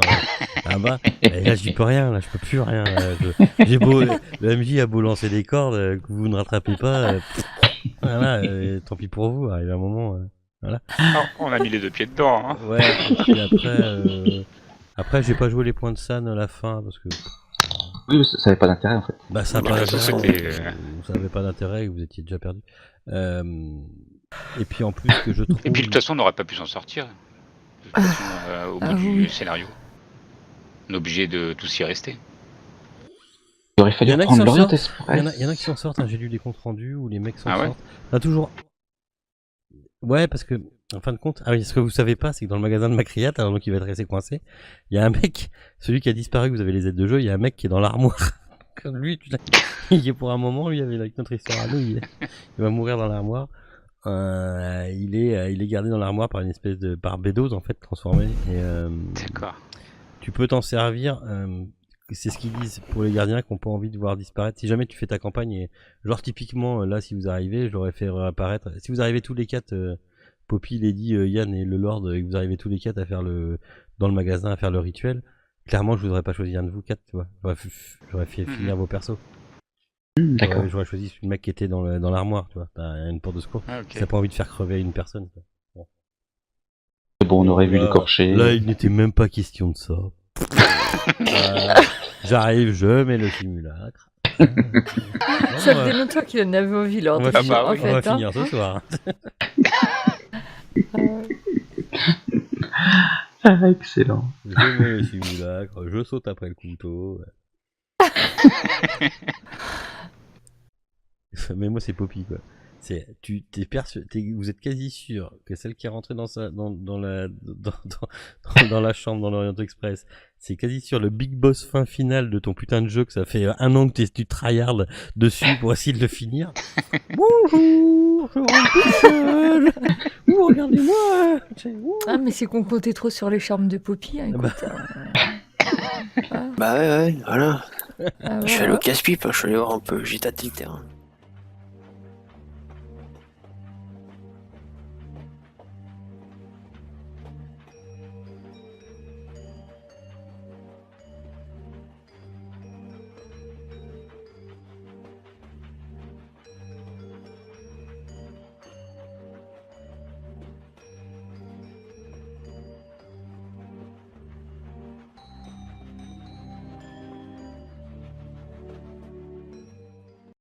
Et là, j'y peux rien, là, je peux plus rien. J'ai beau, le MJ a beau lancer des cordes, que vous ne rattrapez pas. Voilà, tant pis pour vous, arrive un moment. Voilà. Ah, on a mis les 2 pieds dedans. Hein. Ouais, et puis après, j'ai pas joué les points de San à la fin parce que. Oui, ça n'avait pas d'intérêt en fait. Bah, ça n'a Bah, pas surtout d'intérêt. que Ça n'avait pas d'intérêt, vous étiez déjà perdu. Et puis en plus que je trouve. Et puis de toute façon, on n'aurait pas pu s'en sortir. De toute façon, au bout du scénario. On est obligé de tous y rester. Il aurait fallu Il y en a qui prendre s'en l'Orient sortent. Express. Il y en a qui s'en sortent, hein, j'ai lu des comptes rendus où les mecs s'en Ah ouais sortent. On a toujours. Ouais, parce que, en fin de compte, ah oui, ce que vous savez pas, c'est que dans le magasin de Macriat, alors donc il va être resté coincé, il y a un mec, celui qui a disparu, que vous avez les aides de jeu, il y a un mec qui est dans l'armoire. Comme lui, il est pour un moment, lui, avec notre histoire à nous, il va mourir dans l'armoire. Il est gardé dans l'armoire par une espèce de barbédose, en fait, transformée. Et, D'accord. tu peux t'en servir, c'est ce qu'ils disent pour les gardiens qui n'ont pas envie de voir disparaître. Si jamais tu fais ta campagne, et genre typiquement là, si vous arrivez, je l'aurais fait réapparaître. Si vous arrivez tous les 4, Poppy, Lady, Yann et le Lord, et que vous arrivez tous les 4 à faire dans le magasin à faire le rituel, clairement je voudrais pas choisir un de vous 4, tu vois. J'aurais fait finir vos persos. D'accord. J'aurais choisi le mec qui était dans l'armoire, tu vois. T'as une porte de secours. Ah, ok. T'as pas envie de faire crever une personne. Quoi. Bon, on aurait vu l'écorché. Là, il n'était même pas question de ça. J'arrive, je mets le simulacre. Ça faisait longtemps qu'il en avait envie, lors On de va, jeu, bah en oui, fait. on va hein. finir ce soir. Ah, excellent. Je mets le simulacre, je saute après le couteau. Mais moi, c'est Poppy, quoi. Vous êtes quasi sûr que celle qui est rentrée dans la chambre dans l'Orient Express, c'est quasi sûr le big boss fin final de ton putain de jeu que ça fait 1 an que tu tryhard dessus pour essayer de le finir. Bonjour, je rentre tout seul. Ouh, regardez-moi. Ah, mais c'est qu'on comptait trop sur les charmes de Poppy. Hein, écoute, Bah ouais, voilà. ah, Je suis allé voilà. au casse-pipe, je suis allé voir un peu, j'ai tâté le terrain.